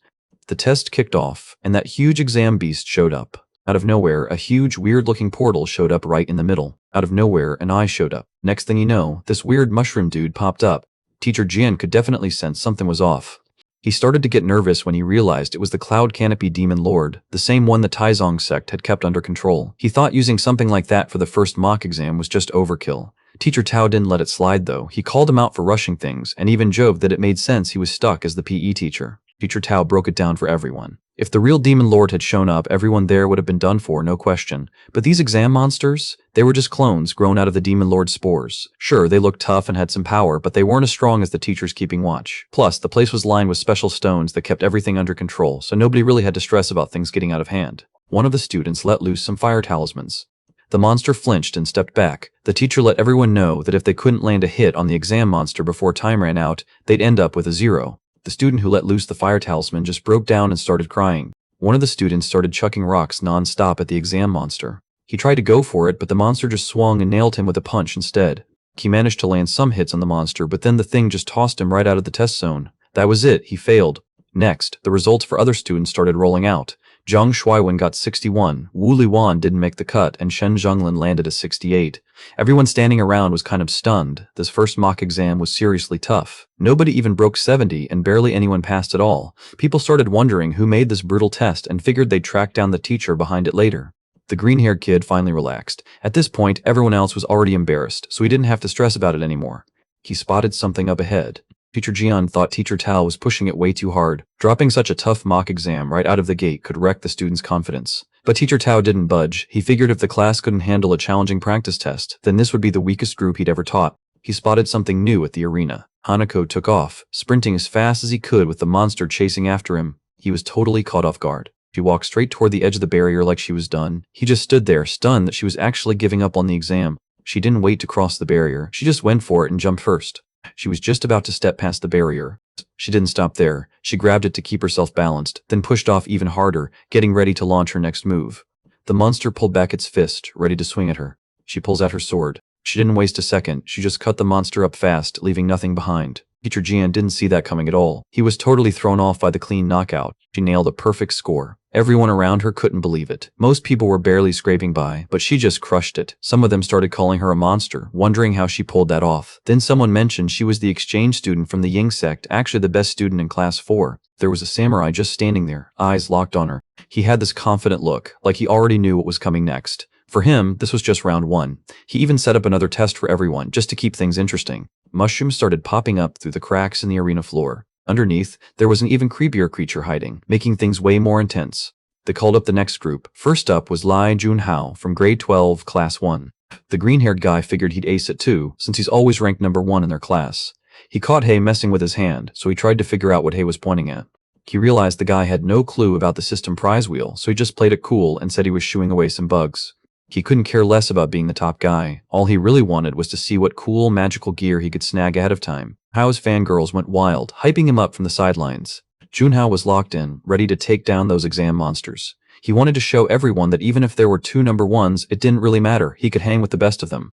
The test kicked off, and that huge exam beast showed up. Out of nowhere, a huge, weird-looking portal showed up right in the middle. Out of nowhere, an eye showed up. Next thing you know, this weird mushroom dude popped up. Teacher Jian could definitely sense something was off. He started to get nervous when he realized it was the Cloud Canopy Demon Lord, the same one the Taizong sect had kept under control. He thought using something like that for the first mock exam was just overkill. Teacher Tao didn't let it slide though. He called him out for rushing things, and even joked that it made sense he was stuck as the PE teacher. Teacher Tao broke it down for everyone. If the real Demon Lord had shown up, everyone there would have been done for, no question. But these exam monsters? They were just clones grown out of the Demon Lord's spores. Sure, they looked tough and had some power, but they weren't as strong as the teachers keeping watch. Plus, the place was lined with special stones that kept everything under control, so nobody really had to stress about things getting out of hand. One of the students let loose some fire talismans. The monster flinched and stepped back. The teacher let everyone know that if they couldn't land a hit on the exam monster before time ran out, they'd end up with a 0. The student who let loose the fire talisman just broke down and started crying. One of the students started chucking rocks non-stop at the exam monster. He tried to go for it, but the monster just swung and nailed him with a punch instead. He managed to land some hits on the monster, but then the thing just tossed him right out of the test zone. That was it, he failed. Next, the results for other students started rolling out. Zhang Shuaiwen got 61, Wu Liwan didn't make the cut, and Shen Zhonglin landed a 68. Everyone standing around was kind of stunned. This first mock exam was seriously tough. Nobody even broke 70, and barely anyone passed at all. People started wondering who made this brutal test and figured they'd track down the teacher behind it later. The green-haired kid finally relaxed. At this point, everyone else was already embarrassed, so he didn't have to stress about it anymore. He spotted something up ahead. Teacher Jian thought Teacher Tao was pushing it way too hard. Dropping such a tough mock exam right out of the gate could wreck the students' confidence. But Teacher Tao didn't budge. He figured if the class couldn't handle a challenging practice test, then this would be the weakest group he'd ever taught. He spotted something new at the arena. Hanako took off, sprinting as fast as he could with the monster chasing after him. He was totally caught off guard. She walked straight toward the edge of the barrier like she was done. He just stood there, stunned that she was actually giving up on the exam. She didn't wait to cross the barrier. She just went for it and jumped first. She was just about to step past the barrier. She didn't stop there. She grabbed it to keep herself balanced, then pushed off even harder, getting ready to launch her next move. The monster pulled back its fist, ready to swing at her. She pulls out her sword. She didn't waste a second. She just cut the monster up fast, leaving nothing behind. Teacher Jian didn't see that coming at all. He was totally thrown off by the clean knockout. She nailed a perfect score. Everyone around her couldn't believe it. Most people were barely scraping by, but she just crushed it. Some of them started calling her a monster, wondering how she pulled that off. Then someone mentioned she was the exchange student from the Ying sect, actually the best student in class 4. There was a samurai just standing there, eyes locked on her. He had this confident look, like he already knew what was coming next. For him, this was just round 1. He even set up another test for everyone, just to keep things interesting. Mushrooms started popping up through the cracks in the arena floor. Underneath, there was an even creepier creature hiding, making things way more intense. They called up the next group. First up was Lai Junhao from grade 12, class 1. The green-haired guy figured he'd ace it too, since he's always ranked number 1 in their class. He caught Hei messing with his hand, so he tried to figure out what Hei was pointing at. He realized the guy had no clue about the system prize wheel, so he just played it cool and said he was shooing away some bugs. He couldn't care less about being the top guy. All he really wanted was to see what cool magical gear he could snag ahead of time. Hao's fangirls went wild, hyping him up from the sidelines. Junhao was locked in, ready to take down those exam monsters. He wanted to show everyone that even if there were 2 number 1s, it didn't really matter. He could hang with the best of them.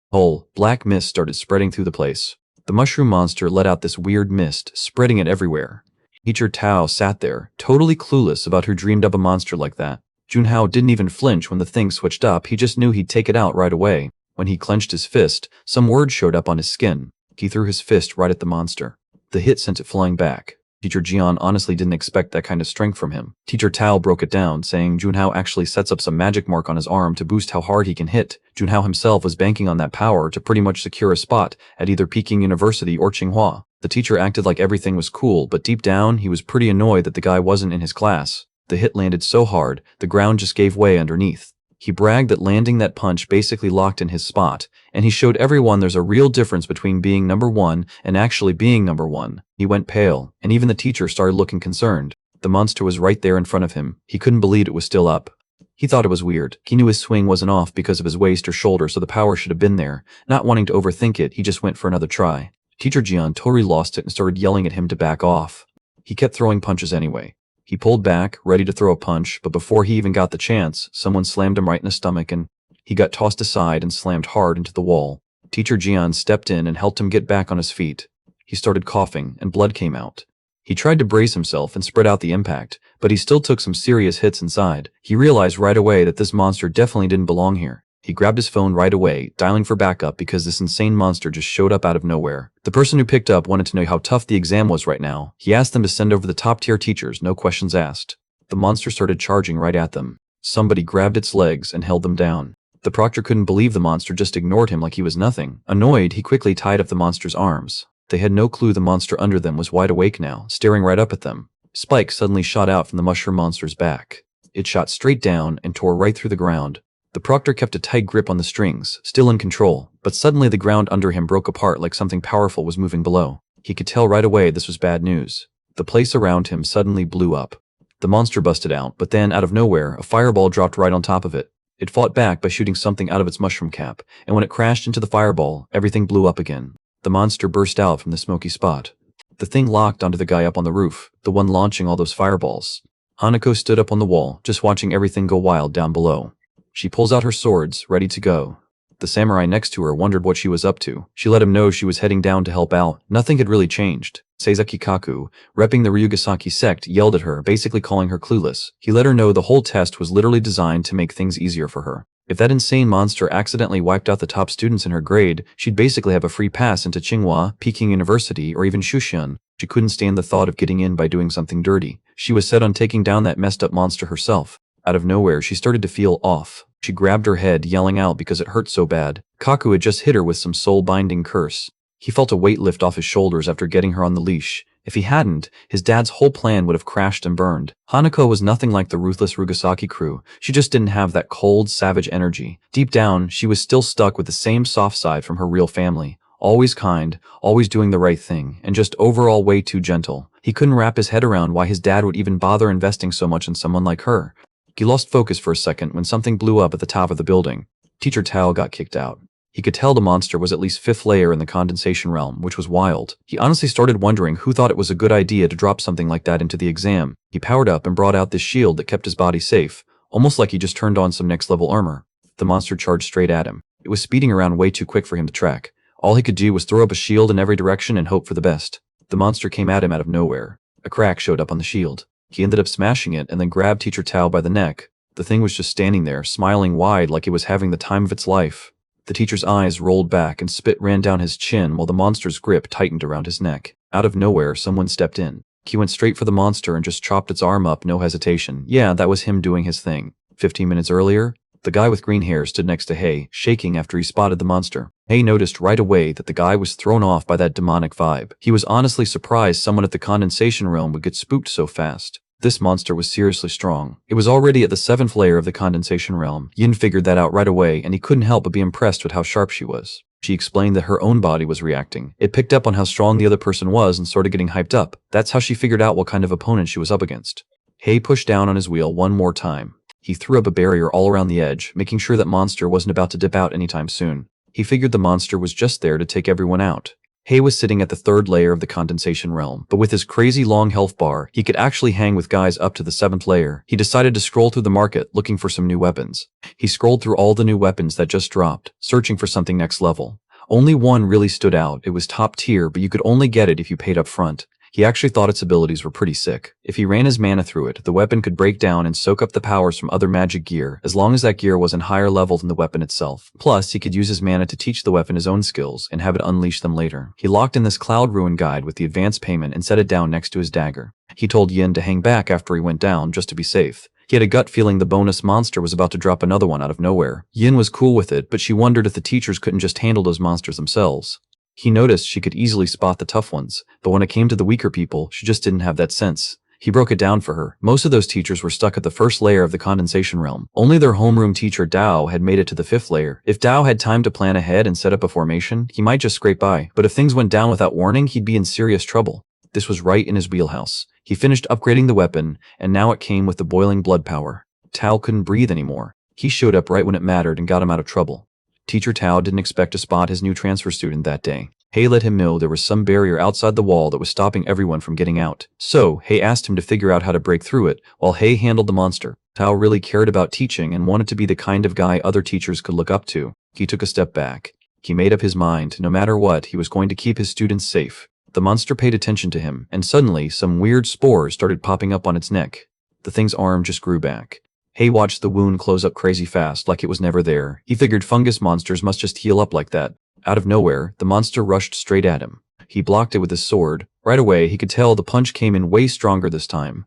Black mist started spreading through the place. The mushroom monster let out this weird mist, spreading it everywhere. Teacher Tao sat there, totally clueless about who dreamed up a monster like that. Junhao didn't even flinch when the thing switched up. He just knew he'd take it out right away. When he clenched his fist, some words showed up on his skin. He threw his fist right at the monster. The hit sent it flying back. Teacher Jian honestly didn't expect that kind of strength from him. Teacher Tao broke it down, saying Junhao actually sets up some magic mark on his arm to boost how hard he can hit. Junhao himself was banking on that power to pretty much secure a spot at either Peking University or Tsinghua. The teacher acted like everything was cool, but deep down, he was pretty annoyed that the guy wasn't in his class. The hit landed so hard, the ground just gave way underneath. He bragged that landing that punch basically locked in his spot, and he showed everyone there's a real difference between being number 1 and actually being number 1. He went pale, and even the teacher started looking concerned. The monster was right there in front of him. He couldn't believe it was still up. He thought it was weird. He knew his swing wasn't off because of his waist or shoulder, so the power should have been there. Not wanting to overthink it, he just went for another try. Teacher Jian totally lost it and started yelling at him to back off. He kept throwing punches anyway. He pulled back, ready to throw a punch, but before he even got the chance, someone slammed him right in the stomach and he got tossed aside and slammed hard into the wall. Teacher Jian stepped in and helped him get back on his feet. He started coughing and blood came out. He tried to brace himself and spread out the impact, but he still took some serious hits inside. He realized right away that this monster definitely didn't belong here. He grabbed his phone right away, dialing for backup because this insane monster just showed up out of nowhere. The person who picked up wanted to know how tough the exam was right now. He asked them to send over the top-tier teachers, no questions asked. The monster started charging right at them. Somebody grabbed its legs and held them down. The proctor couldn't believe the monster just ignored him like he was nothing. Annoyed, he quickly tied up the monster's arms. They had no clue the monster under them was wide awake now, staring right up at them. Spikes suddenly shot out from the mushroom monster's back. It shot straight down and tore right through the ground. The proctor kept a tight grip on the strings, still in control, but suddenly the ground under him broke apart like something powerful was moving below. He could tell right away this was bad news. The place around him suddenly blew up. The monster busted out, but then, out of nowhere, a fireball dropped right on top of it. It fought back by shooting something out of its mushroom cap, and when it crashed into the fireball, everything blew up again. The monster burst out from the smoky spot. The thing locked onto the guy up on the roof, the one launching all those fireballs. Hanako stood up on the wall, just watching everything go wild down below. She pulls out her swords, ready to go. The samurai next to her wondered what she was up to. She let him know she was heading down to help out. Nothing had really changed. Seizaki Kaku, repping the Ryugasaki sect, yelled at her, basically calling her clueless. He let her know the whole test was literally designed to make things easier for her. If that insane monster accidentally wiped out the top students in her grade, she'd basically have a free pass into Tsinghua, Peking University, or even Shushan. She couldn't stand the thought of getting in by doing something dirty. She was set on taking down that messed up monster herself. Out of nowhere, she started to feel off. She grabbed her head, yelling out because it hurt so bad. Kaku had just hit her with some soul-binding curse. He felt a weight lift off his shoulders after getting her on the leash. If he hadn't, his dad's whole plan would have crashed and burned. Hanako was nothing like the ruthless Ryugasaki crew. She just didn't have that cold, savage energy. Deep down, she was still stuck with the same soft side from her real family. Always kind, always doing the right thing, and just overall way too gentle. He couldn't wrap his head around why his dad would even bother investing so much in someone like her. He lost focus for a second when something blew up at the top of the building. Teacher Tao got kicked out. He could tell the monster was at least 5th layer in the condensation realm, which was wild. He honestly started wondering who thought it was a good idea to drop something like that into the exam. He powered up and brought out this shield that kept his body safe, almost like he just turned on some next-level armor. The monster charged straight at him. It was speeding around way too quick for him to track. All he could do was throw up a shield in every direction and hope for the best. The monster came at him out of nowhere. A crack showed up on the shield. He ended up smashing it and then grabbed Teacher Tao by the neck. The thing was just standing there, smiling wide like it was having the time of its life. The teacher's eyes rolled back and spit ran down his chin while the monster's grip tightened around his neck. Out of nowhere, someone stepped in. He went straight for the monster and just chopped its arm up, no hesitation. Yeah, that was him doing his thing. 15 minutes earlier, the guy with green hair stood next to Hei, shaking after he spotted the monster. Hei noticed right away that the guy was thrown off by that demonic vibe. He was honestly surprised someone at the condensation realm would get spooked so fast. This monster was seriously strong. It was already at the 7th layer of the condensation realm. Yin figured that out right away, and he couldn't help but be impressed with how sharp she was. She explained that her own body was reacting. It picked up on how strong the other person was and started getting hyped up. That's how she figured out what kind of opponent she was up against. Hei pushed down on his wheel one more time. He threw up a barrier all around the edge, making sure that monster wasn't about to dip out anytime soon. He figured the monster was just there to take everyone out. Hei was sitting at the 3rd layer of the condensation realm, but with his crazy long health bar, he could actually hang with guys up to the 7th layer. He decided to scroll through the market looking for some new weapons. He scrolled through all the new weapons that just dropped, searching for something next level. Only one really stood out. It was top tier, but you could only get it if you paid up front. He actually thought its abilities were pretty sick. If he ran his mana through it, the weapon could break down and soak up the powers from other magic gear, as long as that gear wasn't higher level than the weapon itself. Plus, he could use his mana to teach the weapon his own skills, and have it unleash them later. He locked in this Cloud Ruin guide with the advance payment and set it down next to his dagger. He told Yin to hang back after he went down, just to be safe. He had a gut feeling the bonus monster was about to drop another one out of nowhere. Yin was cool with it, but she wondered if the teachers couldn't just handle those monsters themselves. He noticed she could easily spot the tough ones, but when it came to the weaker people, she just didn't have that sense. He broke it down for her. Most of those teachers were stuck at the 1st layer of the condensation realm. Only their homeroom teacher Dao had made it to the 5th layer. If Dao had time to plan ahead and set up a formation, he might just scrape by, but if things went down without warning, he'd be in serious trouble. This was right in his wheelhouse. He finished upgrading the weapon, and now it came with the boiling blood power. Tao couldn't breathe anymore. He showed up right when it mattered and got him out of trouble. Teacher Tao didn't expect to spot his new transfer student that day. Hei let him know there was some barrier outside the wall that was stopping everyone from getting out. So, Hei asked him to figure out how to break through it, while Hei handled the monster. Tao really cared about teaching and wanted to be the kind of guy other teachers could look up to. He took a step back. He made up his mind, no matter what, he was going to keep his students safe. The monster paid attention to him, and suddenly, some weird spores started popping up on its neck. The thing's arm just grew back. Hei watched the wound close up crazy fast, like it was never there. He figured fungus monsters must just heal up like that. Out of nowhere, the monster rushed straight at him. He blocked it with his sword. Right away, he could tell the punch came in way stronger this time.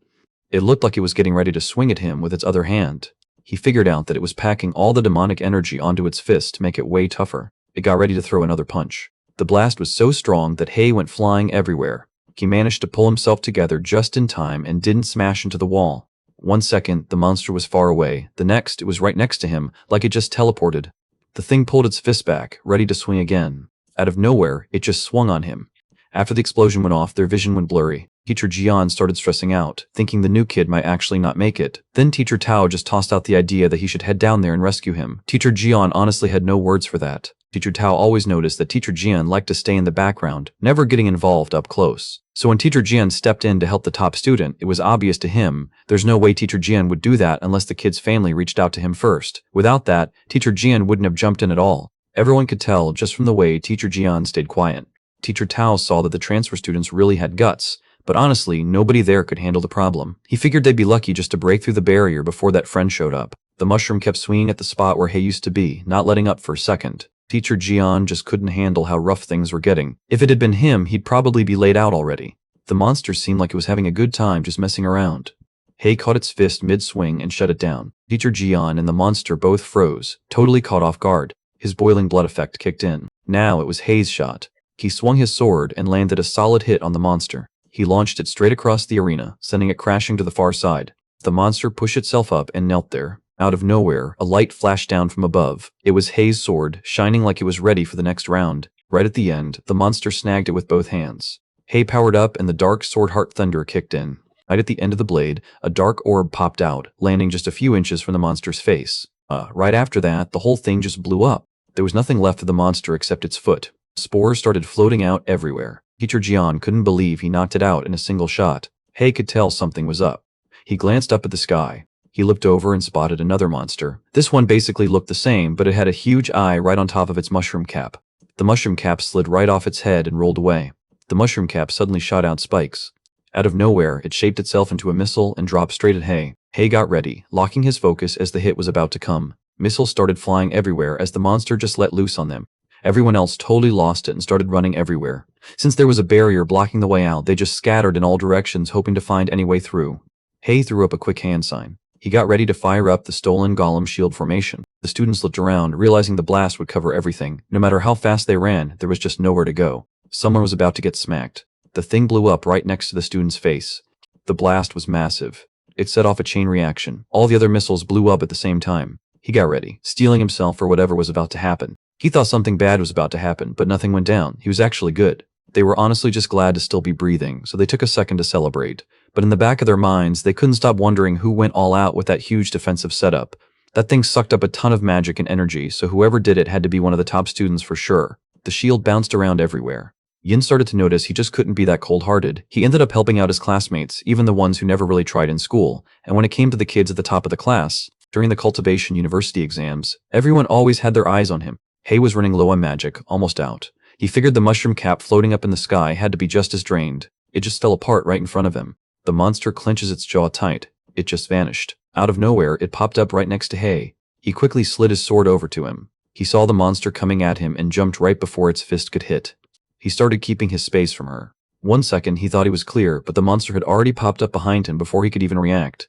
It looked like it was getting ready to swing at him with its other hand. He figured out that it was packing all the demonic energy onto its fist to make it way tougher. It got ready to throw another punch. The blast was so strong that Hei went flying everywhere. He managed to pull himself together just in time and didn't smash into the wall. 1 second, the monster was far away. The next, it was right next to him, like it just teleported. The thing pulled its fist back, ready to swing again. Out of nowhere, it just swung on him. After the explosion went off, their vision went blurry. Teacher Jian started stressing out, thinking the new kid might actually not make it. Then Teacher Tao just tossed out the idea that he should head down there and rescue him. Teacher Jian honestly had no words for that. Teacher Tao always noticed that Teacher Jian liked to stay in the background, never getting involved up close. So when Teacher Jian stepped in to help the top student, it was obvious to him there's no way Teacher Jian would do that unless the kid's family reached out to him first. Without that, Teacher Jian wouldn't have jumped in at all. Everyone could tell just from the way Teacher Jian stayed quiet. Teacher Tao saw that the transfer students really had guts, but honestly, nobody there could handle the problem. He figured they'd be lucky just to break through the barrier before that friend showed up. The mushroom kept swinging at the spot where Hei used to be, not letting up for a second. Teacher Jian just couldn't handle how rough things were getting. If it had been him, he'd probably be laid out already. The monster seemed like it was having a good time just messing around. Hei caught its fist mid-swing and shut it down. Teacher Jian and the monster both froze, totally caught off guard. His boiling blood effect kicked in. Now it was Hei's shot. He swung his sword and landed a solid hit on the monster. He launched it straight across the arena, sending it crashing to the far side. The monster pushed itself up and knelt there. Out of nowhere, a light flashed down from above. It was Hei's sword, shining like it was ready for the next round. Right at the end, the monster snagged it with both hands. Hei powered up and the dark sword heart thunder kicked in. Right at the end of the blade, a dark orb popped out, landing just a few inches from the monster's face. Right after that, the whole thing just blew up. There was nothing left of the monster except its foot. Spores started floating out everywhere. Teacher Jian couldn't believe he knocked it out in a single shot. Hei could tell something was up. He glanced up at the sky. He looked over and spotted another monster. This one basically looked the same, but it had a huge eye right on top of its mushroom cap. The mushroom cap slid right off its head and rolled away. The mushroom cap suddenly shot out spikes. Out of nowhere, it shaped itself into a missile and dropped straight at Hei. Hei got ready, locking his focus as the hit was about to come. Missiles started flying everywhere as the monster just let loose on them. Everyone else totally lost it and started running everywhere. Since there was a barrier blocking the way out, they just scattered in all directions hoping to find any way through. Hei threw up a quick hand sign. He got ready to fire up the stolen golem shield formation. The students looked around, realizing the blast would cover everything. No matter how fast they ran, there was just nowhere to go. Someone was about to get smacked. The thing blew up right next to the student's face. The blast was massive. It set off a chain reaction. All the other missiles blew up at the same time. He got ready, steeling himself for whatever was about to happen. He thought something bad was about to happen, but nothing went down. He was actually good. They were honestly just glad to still be breathing, so they took a second to celebrate. But in the back of their minds, they couldn't stop wondering who went all out with that huge defensive setup. That thing sucked up a ton of magic and energy, so whoever did it had to be one of the top students for sure. The shield bounced around everywhere. Yin started to notice he just couldn't be that cold-hearted. He ended up helping out his classmates, even the ones who never really tried in school, and when it came to the kids at the top of the class, during the cultivation university exams, everyone always had their eyes on him. Hei was running low on magic, almost out. He figured the mushroom cap floating up in the sky had to be just as drained. It just fell apart right in front of him. The monster clenches its jaw tight. It just vanished. Out of nowhere, it popped up right next to Hei. He quickly slid his sword over to him. He saw the monster coming at him and jumped right before its fist could hit. He started keeping his space from her. 1 second, he thought he was clear, but the monster had already popped up behind him before he could even react.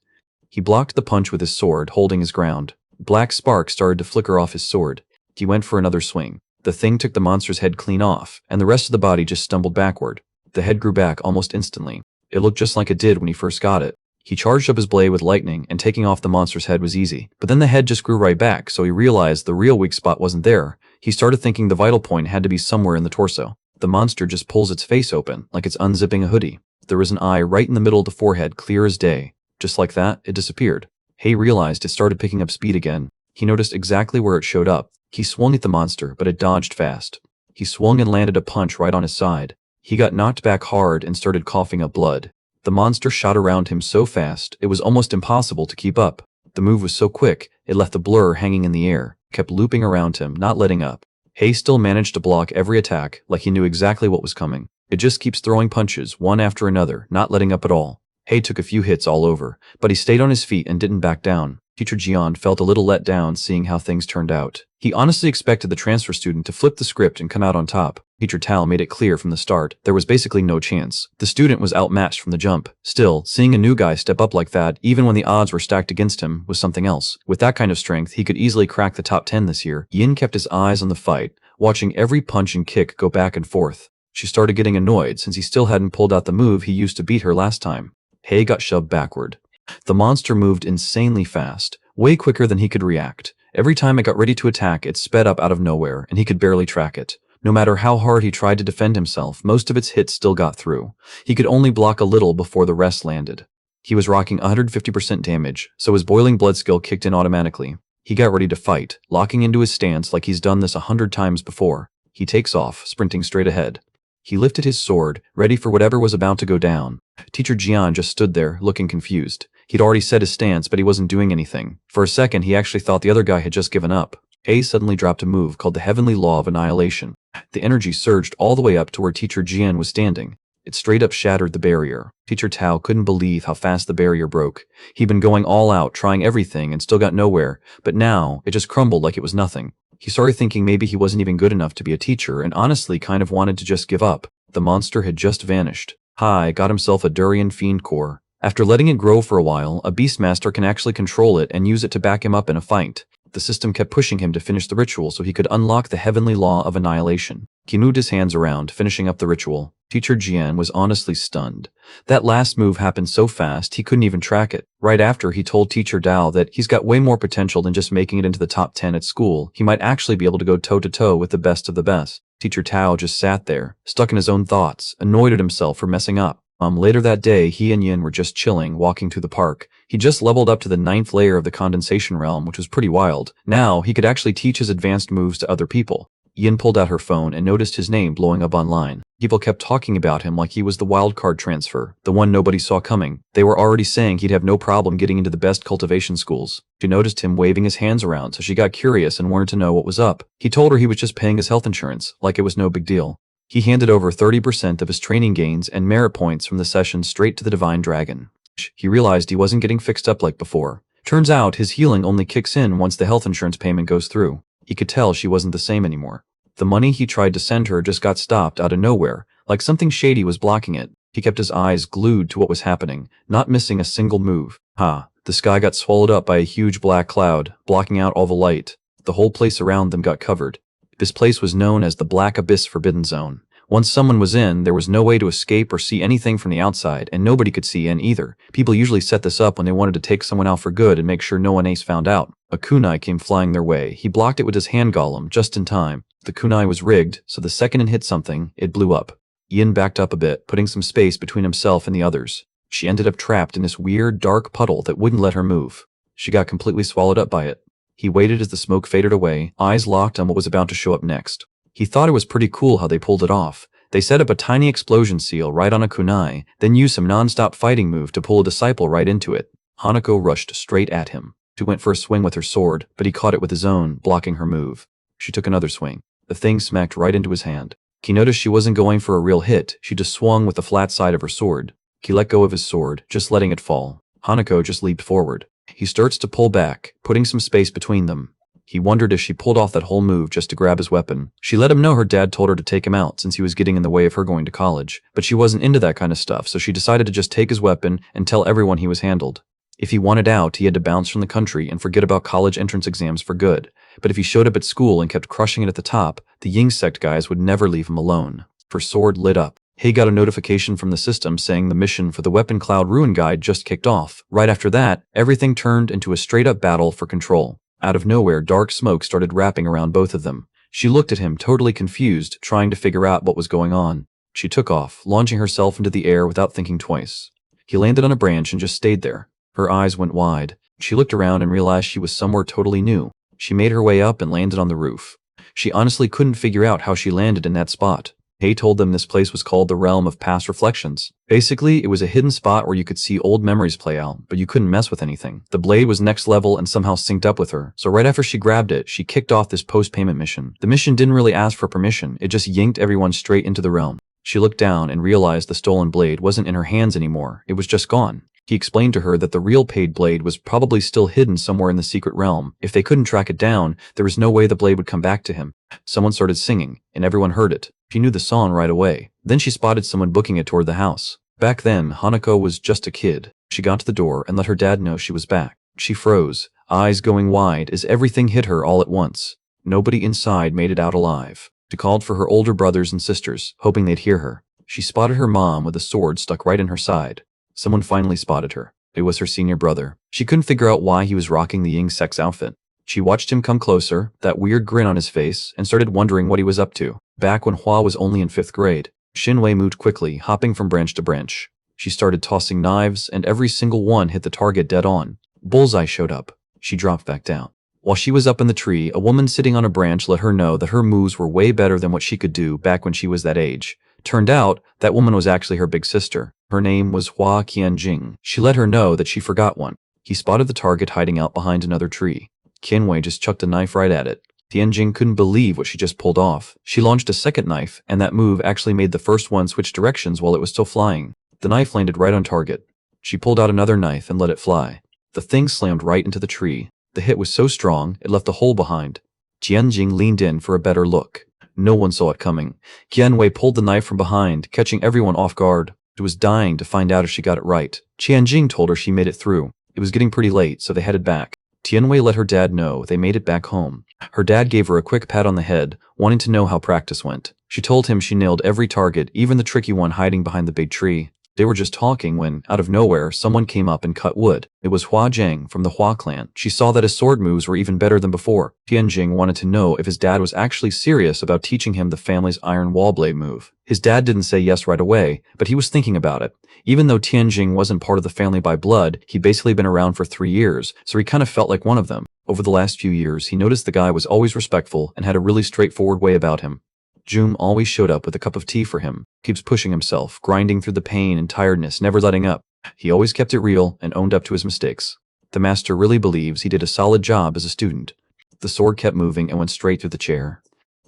He blocked the punch with his sword, holding his ground. Black sparks started to flicker off his sword. He went for another swing. The thing took the monster's head clean off, and the rest of the body just stumbled backward. The head grew back almost instantly. It looked just like it did when he first got it. He charged up his blade with lightning, and taking off the monster's head was easy. But then the head just grew right back, so he realized the real weak spot wasn't there. He started thinking the vital point had to be somewhere in the torso. The monster just pulls its face open, like it's unzipping a hoodie. There was an eye right in the middle of the forehead, clear as day. Just like that, it disappeared. Hei realized it started picking up speed again. He noticed exactly where it showed up. He swung at the monster, but it dodged fast. He swung and landed a punch right on his side. He got knocked back hard and started coughing up blood. The monster shot around him so fast, it was almost impossible to keep up. The move was so quick, it left the blur hanging in the air, kept looping around him, not letting up. Hei still managed to block every attack, like he knew exactly what was coming. It just keeps throwing punches, one after another, not letting up at all. Hei took a few hits all over, but he stayed on his feet and didn't back down. Teacher Jian felt a little let down seeing how things turned out. He honestly expected the transfer student to flip the script and come out on top. Teacher Tao made it clear from the start, there was basically no chance. The student was outmatched from the jump. Still, seeing a new guy step up like that, even when the odds were stacked against him, was something else. With that kind of strength, he could easily crack the top 10 this year. Yin kept his eyes on the fight, watching every punch and kick go back and forth. She started getting annoyed since he still hadn't pulled out the move he used to beat her last time. Hei got shoved backward. The monster moved insanely fast, way quicker than he could react. Every time it got ready to attack, it sped up out of nowhere, and he could barely track it. No matter how hard he tried to defend himself, most of its hits still got through. He could only block a little before the rest landed. He was rocking 150% damage, so his boiling blood skill kicked in automatically. He got ready to fight, locking into his stance like he's done this 100 times before. He takes off, sprinting straight ahead. He lifted his sword, ready for whatever was about to go down. Teacher Jian just stood there, looking confused. He'd already set his stance, but he wasn't doing anything. For a second, he actually thought the other guy had just given up. Hei suddenly dropped a move called the Heavenly Law of Annihilation. The energy surged all the way up to where Teacher Jian was standing. It straight up shattered the barrier. Teacher Tao couldn't believe how fast the barrier broke. He'd been going all out, trying everything, and still got nowhere, but now, it just crumbled like it was nothing. He started thinking maybe he wasn't even good enough to be a teacher, and honestly kind of wanted to just give up. The monster had just vanished. Hai got himself a durian fiend core. After letting it grow for a while, a beastmaster can actually control it and use it to back him up in a fight. The system kept pushing him to finish the ritual so he could unlock the Heavenly Law of Annihilation. He moved his hands around, finishing up the ritual. Teacher Jian was honestly stunned. That last move happened so fast he couldn't even track it. Right after, he told Teacher Dao that he's got way more potential than just making it into the top 10 at school. He might actually be able to go toe-to-toe with the best of the best. Teacher Tao just sat there, stuck in his own thoughts, annoyed at himself for messing up. Later that day, he and Yin were just chilling, walking through the park. He just leveled up to the 9th layer of the condensation realm, which was pretty wild. Now, he could actually teach his advanced moves to other people. Yin pulled out her phone and noticed his name blowing up online. People kept talking about him like he was the wildcard transfer, the one nobody saw coming. They were already saying he'd have no problem getting into the best cultivation schools. She noticed him waving his hands around, so she got curious and wanted to know what was up. He told her he was just paying his health insurance, like it was no big deal. He handed over 30% of his training gains and merit points from the session straight to the Divine Dragon. He realized he wasn't getting fixed up like before. Turns out his healing only kicks in once the health insurance payment goes through. He could tell she wasn't the same anymore. The money he tried to send her just got stopped out of nowhere, like something shady was blocking it. He kept his eyes glued to what was happening, not missing a single move. The sky got swallowed up by a huge black cloud, blocking out all the light. The whole place around them got covered. This place was known as the Black Abyss Forbidden Zone. Once someone was in, there was no way to escape or see anything from the outside, and nobody could see in either. People usually set this up when they wanted to take someone out for good and make sure no one else found out. A kunai came flying their way. He blocked it with his hand golem, just in time. The kunai was rigged, so the second it hit something, it blew up. Yin backed up a bit, putting some space between himself and the others. She ended up trapped in this weird, dark puddle that wouldn't let her move. She got completely swallowed up by it. He waited as the smoke faded away, eyes locked on what was about to show up next. He thought it was pretty cool how they pulled it off. They set up a tiny explosion seal right on a kunai, then used some non-stop fighting move to pull a disciple right into it. Hanako rushed straight at him. She went for a swing with her sword, but he caught it with his own, blocking her move. She took another swing. The thing smacked right into his hand. He noticed she wasn't going for a real hit, she just swung with the flat side of her sword. He let go of his sword, just letting it fall. Hanako just leaped forward. He starts to pull back, putting some space between them. He wondered if she pulled off that whole move just to grab his weapon. She let him know her dad told her to take him out since he was getting in the way of her going to college, but she wasn't into that kind of stuff, so she decided to just take his weapon and tell everyone he was handled. If he wanted out, he had to bounce from the country and forget about college entrance exams for good. But if he showed up at school and kept crushing it at the top, the Ying sect guys would never leave him alone. Her sword lit up. He got a notification from the system saying the mission for the Weapon Cloud Ruin Guide just kicked off. Right after that, everything turned into a straight-up battle for control. Out of nowhere, dark smoke started wrapping around both of them. She looked at him, totally confused, trying to figure out what was going on. She took off, launching herself into the air without thinking twice. He landed on a branch and just stayed there. Her eyes went wide. She looked around and realized she was somewhere totally new. She made her way up and landed on the roof. She honestly couldn't figure out how she landed in that spot. Hay told them this place was called the Realm of Past Reflections. Basically, it was a hidden spot where you could see old memories play out, but you couldn't mess with anything. The blade was next level and somehow synced up with her, so right after she grabbed it, she kicked off this post-payment mission. The mission didn't really ask for permission, it just yanked everyone straight into the realm. She looked down and realized the stolen blade wasn't in her hands anymore, it was just gone. He explained to her that the real paid blade was probably still hidden somewhere in the secret realm. If they couldn't track it down, there was no way the blade would come back to him. Someone started singing, and everyone heard it. She knew the song right away. Then she spotted someone booking it toward the house. Back then, Hanako was just a kid. She got to the door and let her dad know she was back. She froze, eyes going wide as everything hit her all at once. Nobody inside made it out alive. She called for her older brothers and sisters, hoping they'd hear her. She spotted her mom with a sword stuck right in her side. Someone finally spotted her. It was her senior brother. She couldn't figure out why he was rocking the Ying sex outfit. She watched him come closer, that weird grin on his face, and started wondering what he was up to. Back when Hua was only in 5th grade, Shinwei moved quickly, hopping from branch to branch. She started tossing knives, and every single one hit the target dead on. Bullseye showed up. She dropped back down. While she was up in the tree, a woman sitting on a branch let her know that her moves were way better than what she could do back when she was that age. Turned out, that woman was actually her big sister. Her name was Hua Qianjing. She let her know that she forgot one. He spotted the target hiding out behind another tree. Qianwei just chucked a knife right at it. Tianjing couldn't believe what she just pulled off. She launched a second knife, and that move actually made the first one switch directions while it was still flying. The knife landed right on target. She pulled out another knife and let it fly. The thing slammed right into the tree. The hit was so strong, it left a hole behind. Tianjing leaned in for a better look. No one saw it coming. Qianwei pulled the knife from behind, catching everyone off guard. She was dying to find out if she got it right. Tianjing told her she made it through. It was getting pretty late, so they headed back. Tianwei let her dad know they made it back home. Her dad gave her a quick pat on the head, wanting to know how practice went. She told him she nailed every target, even the tricky one hiding behind the big tree. They were just talking when, out of nowhere, someone came up and cut wood. It was Hua Zhang from the Hua clan. She saw that his sword moves were even better than before. Tianjing wanted to know if his dad was actually serious about teaching him the family's iron wall blade move. His dad didn't say yes right away, but he was thinking about it. Even though Tianjing wasn't part of the family by blood, he'd basically been around for 3 years, so he kind of felt like one of them. Over the last few years, he noticed the guy was always respectful and had a really straightforward way about him. Jum always showed up with a cup of tea for him, keeps pushing himself, grinding through the pain and tiredness, never letting up. He always kept it real and owned up to his mistakes. The master really believes he did a solid job as a student. The sword kept moving and went straight through the chair.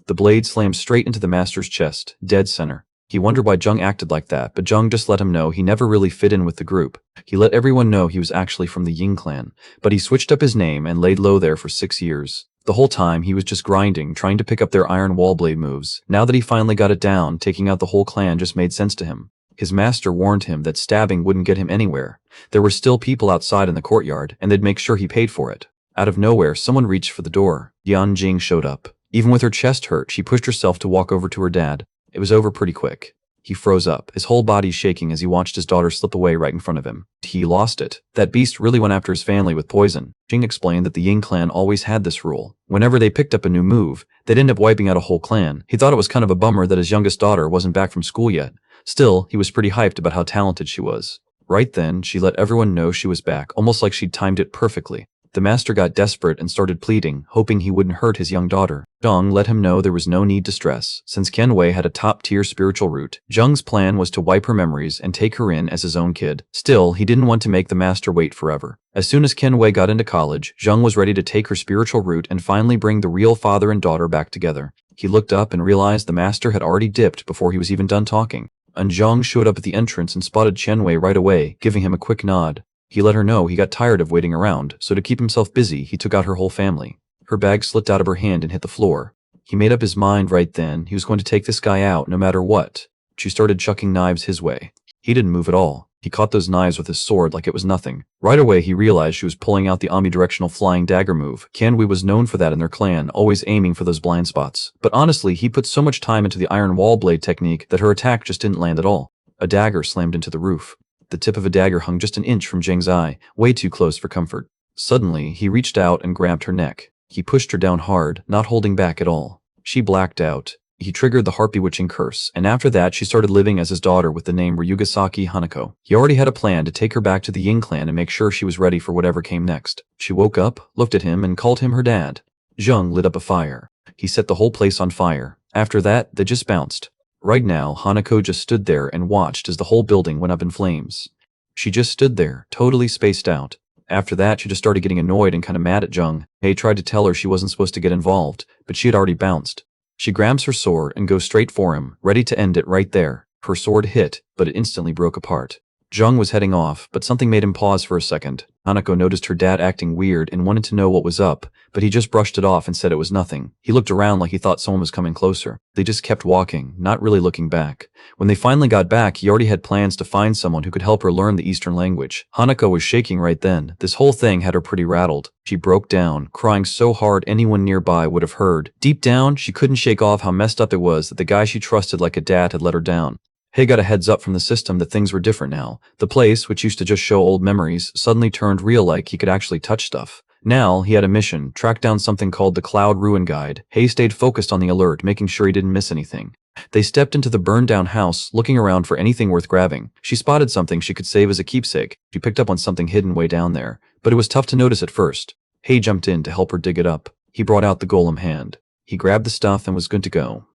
The blade slammed straight into the master's chest, dead center. He wondered why Jung acted like that, but Jung just let him know he never really fit in with the group. He let everyone know he was actually from the Ying clan, but he switched up his name and laid low there for 6 years. The whole time he was just grinding, trying to pick up their iron wall blade moves. Now that he finally got it down, taking out the whole clan just made sense to him. His master warned him that stabbing wouldn't get him anywhere. There were still people outside in the courtyard, and they'd make sure he paid for it. Out of nowhere, someone reached for the door. Yan Jing showed up. Even with her chest hurt, she pushed herself to walk over to her dad. It was over pretty quick. He froze up, his whole body shaking as he watched his daughter slip away right in front of him. He lost it. That beast really went after his family with poison. Jing explained that the Ying clan always had this rule. Whenever they picked up a new move, they'd end up wiping out a whole clan. He thought it was kind of a bummer that his youngest daughter wasn't back from school yet. Still, he was pretty hyped about how talented she was. Right then, she let everyone know she was back, almost like she'd timed it perfectly. The master got desperate and started pleading, hoping he wouldn't hurt his young daughter. Zhang let him know there was no need to stress. Since Qian Wei had a top-tier spiritual root, Zhang's plan was to wipe her memories and take her in as his own kid. Still, he didn't want to make the master wait forever. As soon as Qian Wei got into college, Zhang was ready to take her spiritual root and finally bring the real father and daughter back together. He looked up and realized the master had already dipped before he was even done talking. And Zhang showed up at the entrance and spotted Qian Wei right away, giving him a quick nod. He let her know he got tired of waiting around, so to keep himself busy, he took out her whole family. Her bag slipped out of her hand and hit the floor. He made up his mind right then he was going to take this guy out no matter what. She started chucking knives his way. He didn't move at all. He caught those knives with his sword like it was nothing. Right away he realized she was pulling out the omnidirectional flying dagger move. Qian Wei was known for that in their clan, always aiming for those blind spots. But honestly, he put so much time into the iron wall blade technique that her attack just didn't land at all. A dagger slammed into the roof. The tip of a dagger hung just an inch from Jing's eye, way too close for comfort. Suddenly, he reached out and grabbed her neck. He pushed her down hard, not holding back at all. She blacked out. He triggered the heart-bewitching curse, and after that she started living as his daughter with the name Ryugasaki Hanako. He already had a plan to take her back to the Ying clan and make sure she was ready for whatever came next. She woke up, looked at him, and called him her dad. Zhang lit up a fire. He set the whole place on fire. After that, they just bounced. Right now, Hanako just stood there and watched as the whole building went up in flames. She just stood there, totally spaced out. After that, she just started getting annoyed and kind of mad at Zhang. He tried to tell her she wasn't supposed to get involved, but she had already bounced. She grabs her sword and goes straight for him, ready to end it right there. Her sword hit, but it instantly broke apart. Zhang was heading off, but something made him pause for a second. Hanako noticed her dad acting weird and wanted to know what was up, but he just brushed it off and said it was nothing. He looked around like he thought someone was coming closer. They just kept walking, not really looking back. When they finally got back, he already had plans to find someone who could help her learn the Eastern language. Hanako was shaking right then. This whole thing had her pretty rattled. She broke down, crying so hard anyone nearby would have heard. Deep down, she couldn't shake off how messed up it was that the guy she trusted like a dad had let her down. He got a heads up from the system that things were different now. The place, which used to just show old memories, suddenly turned real like he could actually touch stuff. Now, he had a mission, track down something called the Cloud Ruin Guide. Hay stayed focused on the alert, making sure he didn't miss anything. They stepped into the burned-down house, looking around for anything worth grabbing. She spotted something she could save as a keepsake. She picked up on something hidden way down there, but it was tough to notice at first. Hay jumped in to help her dig it up. He brought out the golem hand. He grabbed the stuff and was good to go.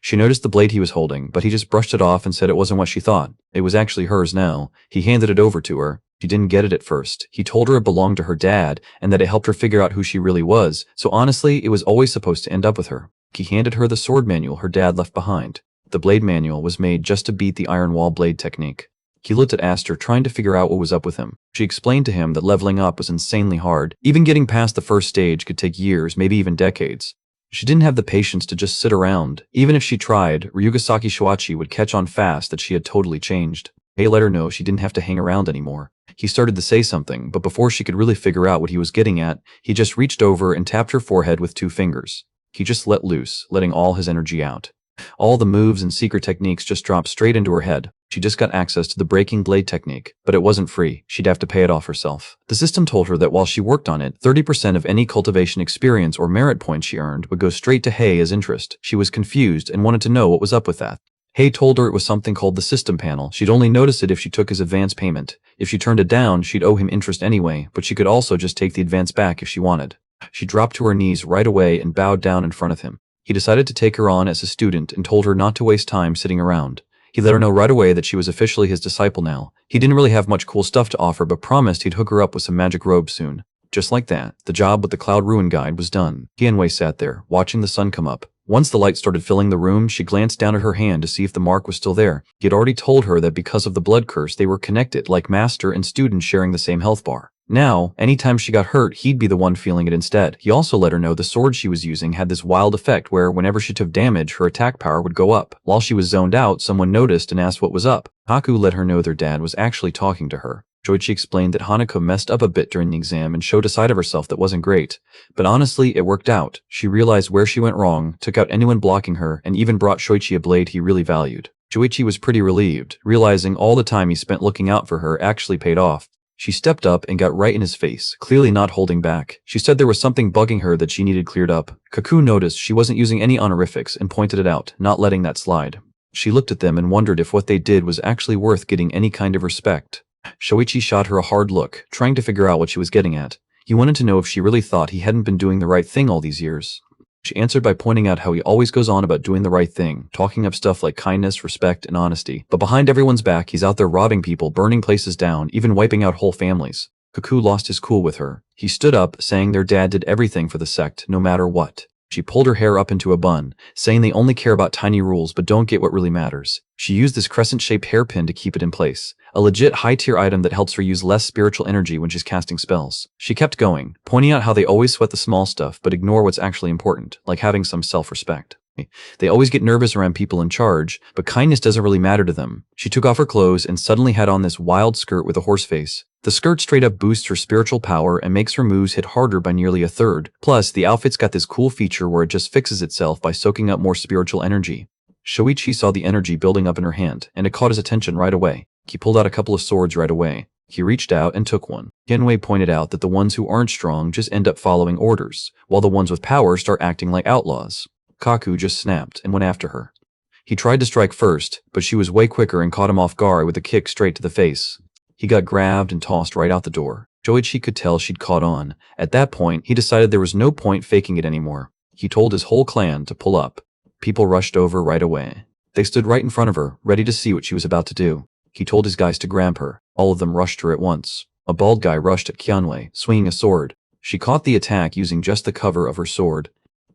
She noticed the blade he was holding, but he just brushed it off and said it wasn't what she thought. It was actually hers now. He handed it over to her. She didn't get it at first. He told her it belonged to her dad, and that it helped her figure out who she really was, so honestly, it was always supposed to end up with her. He handed her the sword manual her dad left behind. The blade manual was made just to beat the iron wall blade technique. He looked at Aster, trying to figure out what was up with him. She explained to him that leveling up was insanely hard. Even getting past the first stage could take years, maybe even decades. She didn't have the patience to just sit around. Even if she tried, Ryugasaki Shuachi would catch on fast that she had totally changed. Hei let her know she didn't have to hang around anymore. He started to say something, but before she could really figure out what he was getting at, he just reached over and tapped her forehead with 2 fingers. He just let loose, letting all his energy out. All the moves and secret techniques just dropped straight into her head. She just got access to the breaking blade technique, but it wasn't free. She'd have to pay it off herself. The system told her that while she worked on it, 30% of any cultivation experience or merit points she earned would go straight to Hei as interest. She was confused and wanted to know what was up with that. Hei told her it was something called the system panel. She'd only notice it if she took his advance payment. If she turned it down, she'd owe him interest anyway, but she could also just take the advance back if she wanted. She dropped to her knees right away and bowed down in front of him. He decided to take her on as a student and told her not to waste time sitting around. He let her know right away that she was officially his disciple now. He didn't really have much cool stuff to offer, but promised he'd hook her up with some magic robes soon. Just like that, the job with the Cloud Ruin Guide was done. Qian Wei sat there, watching the sun come up, Once the light started filling the room, she glanced down at her hand to see if the mark was still there. He had already told her that because of the blood curse they were connected, like master and student sharing the same health bar. Now, anytime she got hurt, he'd be the one feeling it instead. He also let her know the sword she was using had this wild effect where whenever she took damage, her attack power would go up. While she was zoned out, someone noticed and asked what was up. Haku let her know their dad was actually talking to her. Shoichi explained that Hanako messed up a bit during the exam and showed a side of herself that wasn't great. But honestly, it worked out. She realized where she went wrong, took out anyone blocking her, and even brought Shoichi a blade he really valued. Shoichi was pretty relieved, realizing all the time he spent looking out for her actually paid off. She stepped up and got right in his face, clearly not holding back. She said there was something bugging her that she needed cleared up. Kaku noticed she wasn't using any honorifics and pointed it out, not letting that slide. She looked at them and wondered if what they did was actually worth getting any kind of respect. Shoichi shot her a hard look, trying to figure out what she was getting at. He wanted to know if she really thought he hadn't been doing the right thing all these years. She answered by pointing out how he always goes on about doing the right thing, talking up stuff like kindness, respect, and honesty. But behind everyone's back, he's out there robbing people, burning places down, even wiping out whole families. Kaku lost his cool with her. He stood up, saying their dad did everything for the sect, no matter what. She pulled her hair up into a bun, saying they only care about tiny rules but don't get what really matters. She used this crescent-shaped hairpin to keep it in place, a legit high-tier item that helps her use less spiritual energy when she's casting spells. She kept going, pointing out how they always sweat the small stuff but ignore what's actually important, like having some self-respect. They always get nervous around people in charge, but kindness doesn't really matter to them. She took off her clothes and suddenly had on this wild skirt with a horse face. The skirt straight up boosts her spiritual power and makes her moves hit harder by nearly a third. Plus, the outfit's got this cool feature where it just fixes itself by soaking up more spiritual energy. Shoichi saw the energy building up in her hand, and it caught his attention right away. He pulled out a couple of swords right away. He reached out and took one. Genwei pointed out that the ones who aren't strong just end up following orders, while the ones with power start acting like outlaws. Kaku just snapped and went after her. He tried to strike first, but she was way quicker and caught him off guard with a kick straight to the face. He got grabbed and tossed right out the door. Shoichi could tell she'd caught on. At that point, he decided there was no point faking it anymore. He told his whole clan to pull up. People rushed over right away. They stood right in front of her, ready to see what she was about to do. He told his guys to grab her. All of them rushed her at once. A bald guy rushed at Kianwei, swinging a sword. She caught the attack using just the cover of her sword.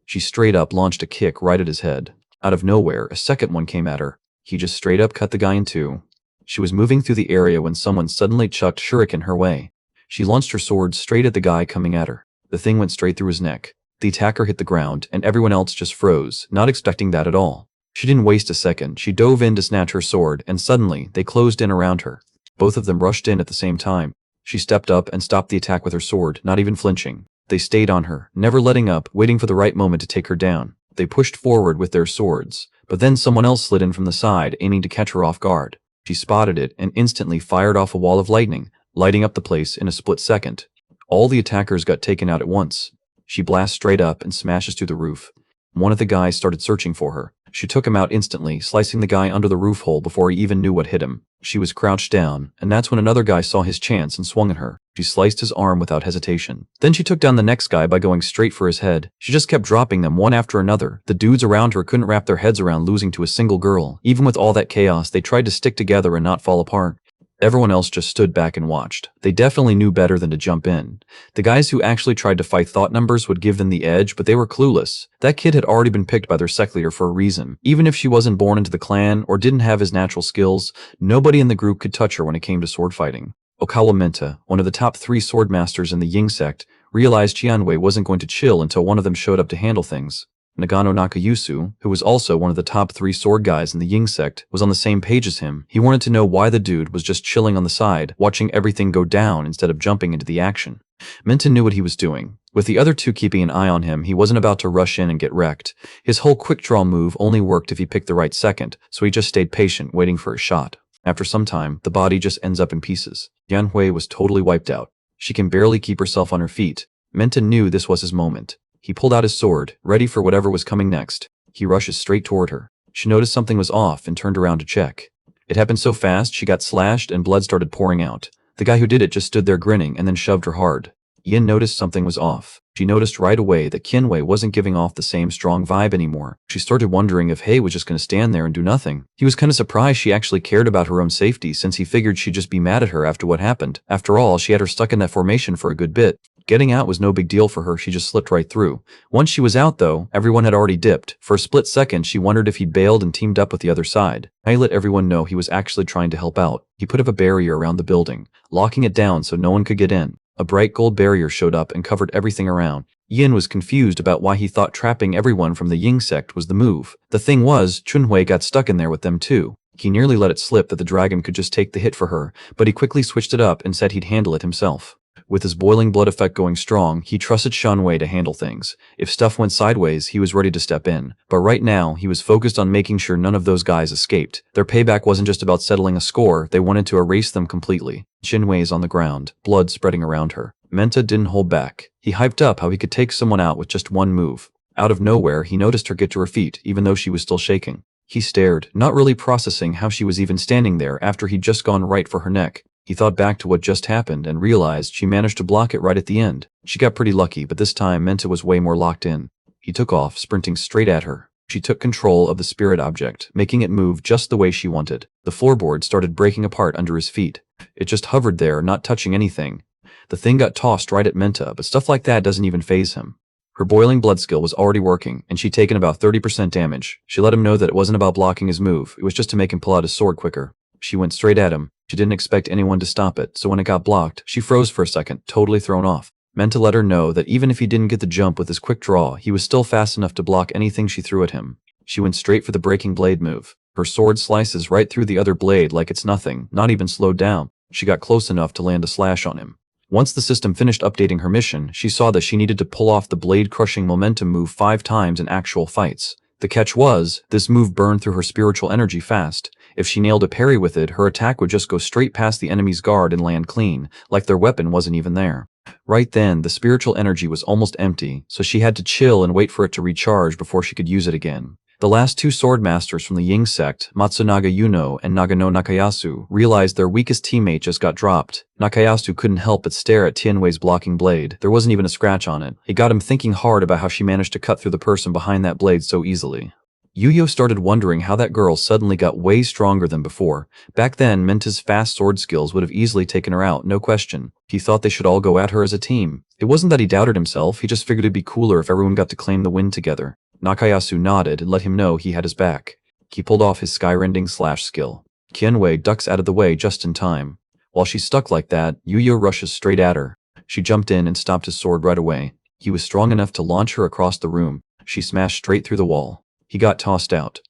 She straight up launched a kick right at his head. Out of nowhere, a second one came at her. He just straight up cut the guy in two. She was moving through the area when someone suddenly chucked shuriken her way. She launched her sword straight at the guy coming at her. The thing went straight through his neck. The attacker hit the ground, and everyone else just froze, not expecting that at all. She didn't waste a second. She dove in to snatch her sword, and suddenly, they closed in around her. Both of them rushed in at the same time. She stepped up and stopped the attack with her sword, not even flinching. They stayed on her, never letting up, waiting for the right moment to take her down. They pushed forward with their swords, but then someone else slid in from the side, aiming to catch her off guard. She spotted it and instantly fired off a wall of lightning, lighting up the place in a split second. All the attackers got taken out at once. She blasts straight up and smashes through the roof. One of the guys started searching for her. She took him out instantly, slicing the guy under the roof hole before he even knew what hit him. She was crouched down, and that's when another guy saw his chance and swung at her. She sliced his arm without hesitation. Then she took down the next guy by going straight for his head. She just kept dropping them one after another. The dudes around her couldn't wrap their heads around losing to a single girl. Even with all that chaos, they tried to stick together and not fall apart. Everyone else just stood back and watched. They definitely knew better than to jump in. The guys who actually tried to fight thought numbers would give them the edge, but they were clueless. That kid had already been picked by their sect leader for a reason. Even if she wasn't born into the clan or didn't have his natural skills, nobody in the group could touch her when it came to sword fighting. Okawa Minta, one of the top 3 sword masters in the Ying sect, realized Qianwei wasn't going to chill until one of them showed up to handle things. Nagano Nakayusu, who was also one of the top 3 sword guys in the Ying sect, was on the same page as him. He wanted to know why the dude was just chilling on the side, watching everything go down instead of jumping into the action. Minton knew what he was doing. With the other 2 keeping an eye on him, he wasn't about to rush in and get wrecked. His whole quick draw move only worked if he picked the right second, so he just stayed patient, waiting for a shot. After some time, the body just ends up in pieces. Yanhui was totally wiped out. She can barely keep herself on her feet. Minton knew this was his moment. He pulled out his sword, ready for whatever was coming next. He rushes straight toward her. She noticed something was off and turned around to check. It happened so fast she got slashed and blood started pouring out. The guy who did it just stood there grinning and then shoved her hard. Yin noticed something was off. She noticed right away that Kinwei wasn't giving off the same strong vibe anymore. She started wondering if Hei was just going to stand there and do nothing. He was kind of surprised she actually cared about her own safety since he figured she'd just be mad at her after what happened. After all, she had her stuck in that formation for a good bit. Getting out was no big deal for her, she just slipped right through. Once she was out though, everyone had already dipped. For a split second she wondered if he'd bailed and teamed up with the other side. He let everyone know he was actually trying to help out. He put up a barrier around the building, locking it down so no one could get in. A bright gold barrier showed up and covered everything around. Yin was confused about why he thought trapping everyone from the Ying sect was the move. The thing was, Chunhui got stuck in there with them too. He nearly let it slip that the dragon could just take the hit for her, but he quickly switched it up and said he'd handle it himself. With his boiling blood effect going strong, he trusted Shanwei to handle things. If stuff went sideways, he was ready to step in. But right now, he was focused on making sure none of those guys escaped. Their payback wasn't just about settling a score, they wanted to erase them completely. Shinwei is on the ground, blood spreading around her. Menta didn't hold back. He hyped up how he could take someone out with just one move. Out of nowhere, he noticed her get to her feet, even though she was still shaking. He stared, not really processing how she was even standing there after he'd just gone right for her neck. He thought back to what just happened and realized she managed to block it right at the end. She got pretty lucky, but this time Menta was way more locked in. He took off, sprinting straight at her. She took control of the spirit object, making it move just the way she wanted. The floorboard started breaking apart under his feet. It just hovered there, not touching anything. The thing got tossed right at Menta, but stuff like that doesn't even faze him. Her boiling blood skill was already working, and she'd taken about 30% damage. She let him know that it wasn't about blocking his move, it was just to make him pull out his sword quicker. She went straight at him. She didn't expect anyone to stop it, so when it got blocked, she froze for a second, totally thrown off. Menta let her know that even if he didn't get the jump with his quick draw, he was still fast enough to block anything she threw at him. She went straight for the breaking blade move. Her sword slices right through the other blade like it's nothing, not even slowed down. She got close enough to land a slash on him. Once the system finished updating her mission, she saw that she needed to pull off the blade-crushing momentum move 5 times in actual fights. The catch was, this move burned through her spiritual energy fast. If she nailed a parry with it, her attack would just go straight past the enemy's guard and land clean, like their weapon wasn't even there. Right then, the spiritual energy was almost empty, so she had to chill and wait for it to recharge before she could use it again. The last 2 sword masters from the Ying sect, Matsunaga Yuno and Nagano Nakayasu, realized their weakest teammate just got dropped. Nakayasu couldn't help but stare at Tianwei's blocking blade. There wasn't even a scratch on it. It got him thinking hard about how she managed to cut through the person behind that blade so easily. Yuyo started wondering how that girl suddenly got way stronger than before. Back then, Menta's fast sword skills would have easily taken her out, no question. He thought they should all go at her as a team. It wasn't that he doubted himself, he just figured it'd be cooler if everyone got to claim the win together. Nakayasu nodded and let him know he had his back. He pulled off his skyrending slash skill. Tianwei ducks out of the way just in time. While she's stuck like that, Yuyo rushes straight at her. She jumped in and stopped his sword right away. He was strong enough to launch her across the room. She smashed straight through the wall. He got tossed out.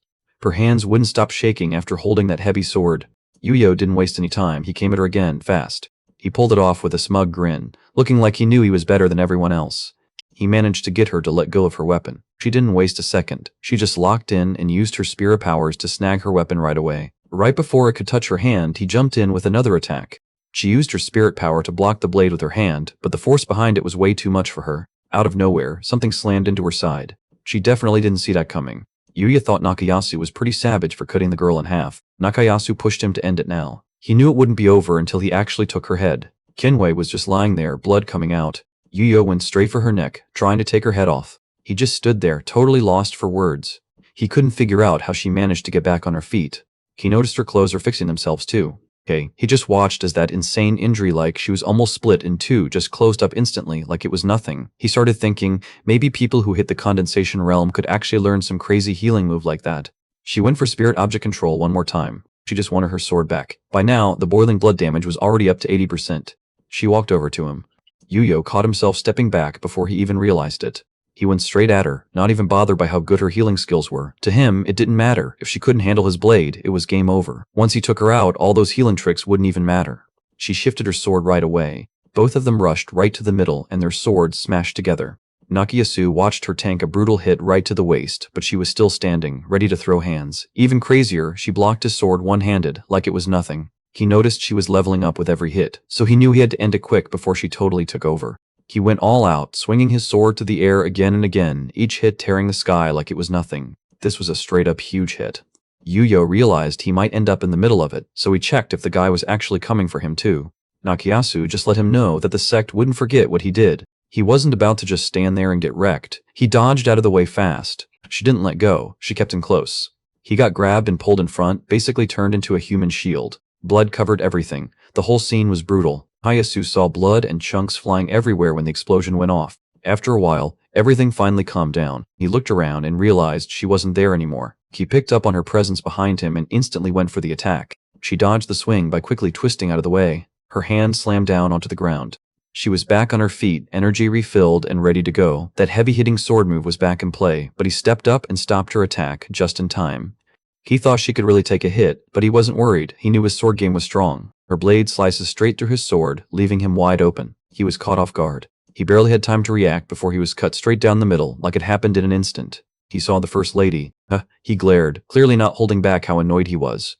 Her hands wouldn't stop shaking after holding that heavy sword. Yuyo didn't waste any time, he came at her again, fast. He pulled it off with a smug grin, looking like he knew he was better than everyone else. He managed to get her to let go of her weapon. She didn't waste a second. She just locked in and used her spirit powers to snag her weapon right away. Right before it could touch her hand, he jumped in with another attack. She used her spirit power to block the blade with her hand, but the force behind it was way too much for her. Out of nowhere, something slammed into her side. She definitely didn't see that coming. Yuya thought Nakayasu was pretty savage for cutting the girl in half. Nakayasu pushed him to end it now. He knew it wouldn't be over until he actually took her head. Kinwei was just lying there, blood coming out. Yuyo went straight for her neck, trying to take her head off. He just stood there, totally lost for words. He couldn't figure out how she managed to get back on her feet. He noticed her clothes were fixing themselves too. He just watched as that insane injury like she was almost split in 2 just closed up instantly like it was nothing. He started thinking, maybe people who hit the condensation realm could actually learn some crazy healing move like that. She went for spirit object control one more time. She just wanted her sword back. By now, the boiling blood damage was already up to 80%. She walked over to him. Yuyo caught himself stepping back before he even realized it. He went straight at her, not even bothered by how good her healing skills were. To him, it didn't matter. If she couldn't handle his blade, it was game over. Once he took her out, all those healing tricks wouldn't even matter. She shifted her sword right away. Both of them rushed right to the middle and their swords smashed together. Nakayasu watched her tank a brutal hit right to the waist, but she was still standing, ready to throw hands. Even crazier, she blocked his sword one-handed, like it was nothing. He noticed she was leveling up with every hit, so he knew he had to end it quick before she totally took over. He went all out, swinging his sword to the air again and again, each hit tearing the sky like it was nothing. This was a straight-up huge hit. Yuyo realized he might end up in the middle of it, so he checked if the guy was actually coming for him too. Nakayasu just let him know that the sect wouldn't forget what he did. He wasn't about to just stand there and get wrecked. He dodged out of the way fast. She didn't let go. She kept him close. He got grabbed and pulled in front, basically turned into a human shield. Blood covered everything. The whole scene was brutal. Hayasu saw blood and chunks flying everywhere when the explosion went off. After a while, everything finally calmed down. He looked around and realized she wasn't there anymore. He picked up on her presence behind him and instantly went for the attack. She dodged the swing by quickly twisting out of the way. Her hand slammed down onto the ground. She was back on her feet, energy refilled and ready to go. That heavy-hitting sword move was back in play, but he stepped up and stopped her attack just in time. He thought she could really take a hit, but he wasn't worried. He knew his sword game was strong. Her blade slices straight through his sword, leaving him wide open. He was caught off guard. He barely had time to react before he was cut straight down the middle, like it happened in an instant. He saw the First Lady. He glared, clearly not holding back how annoyed he was.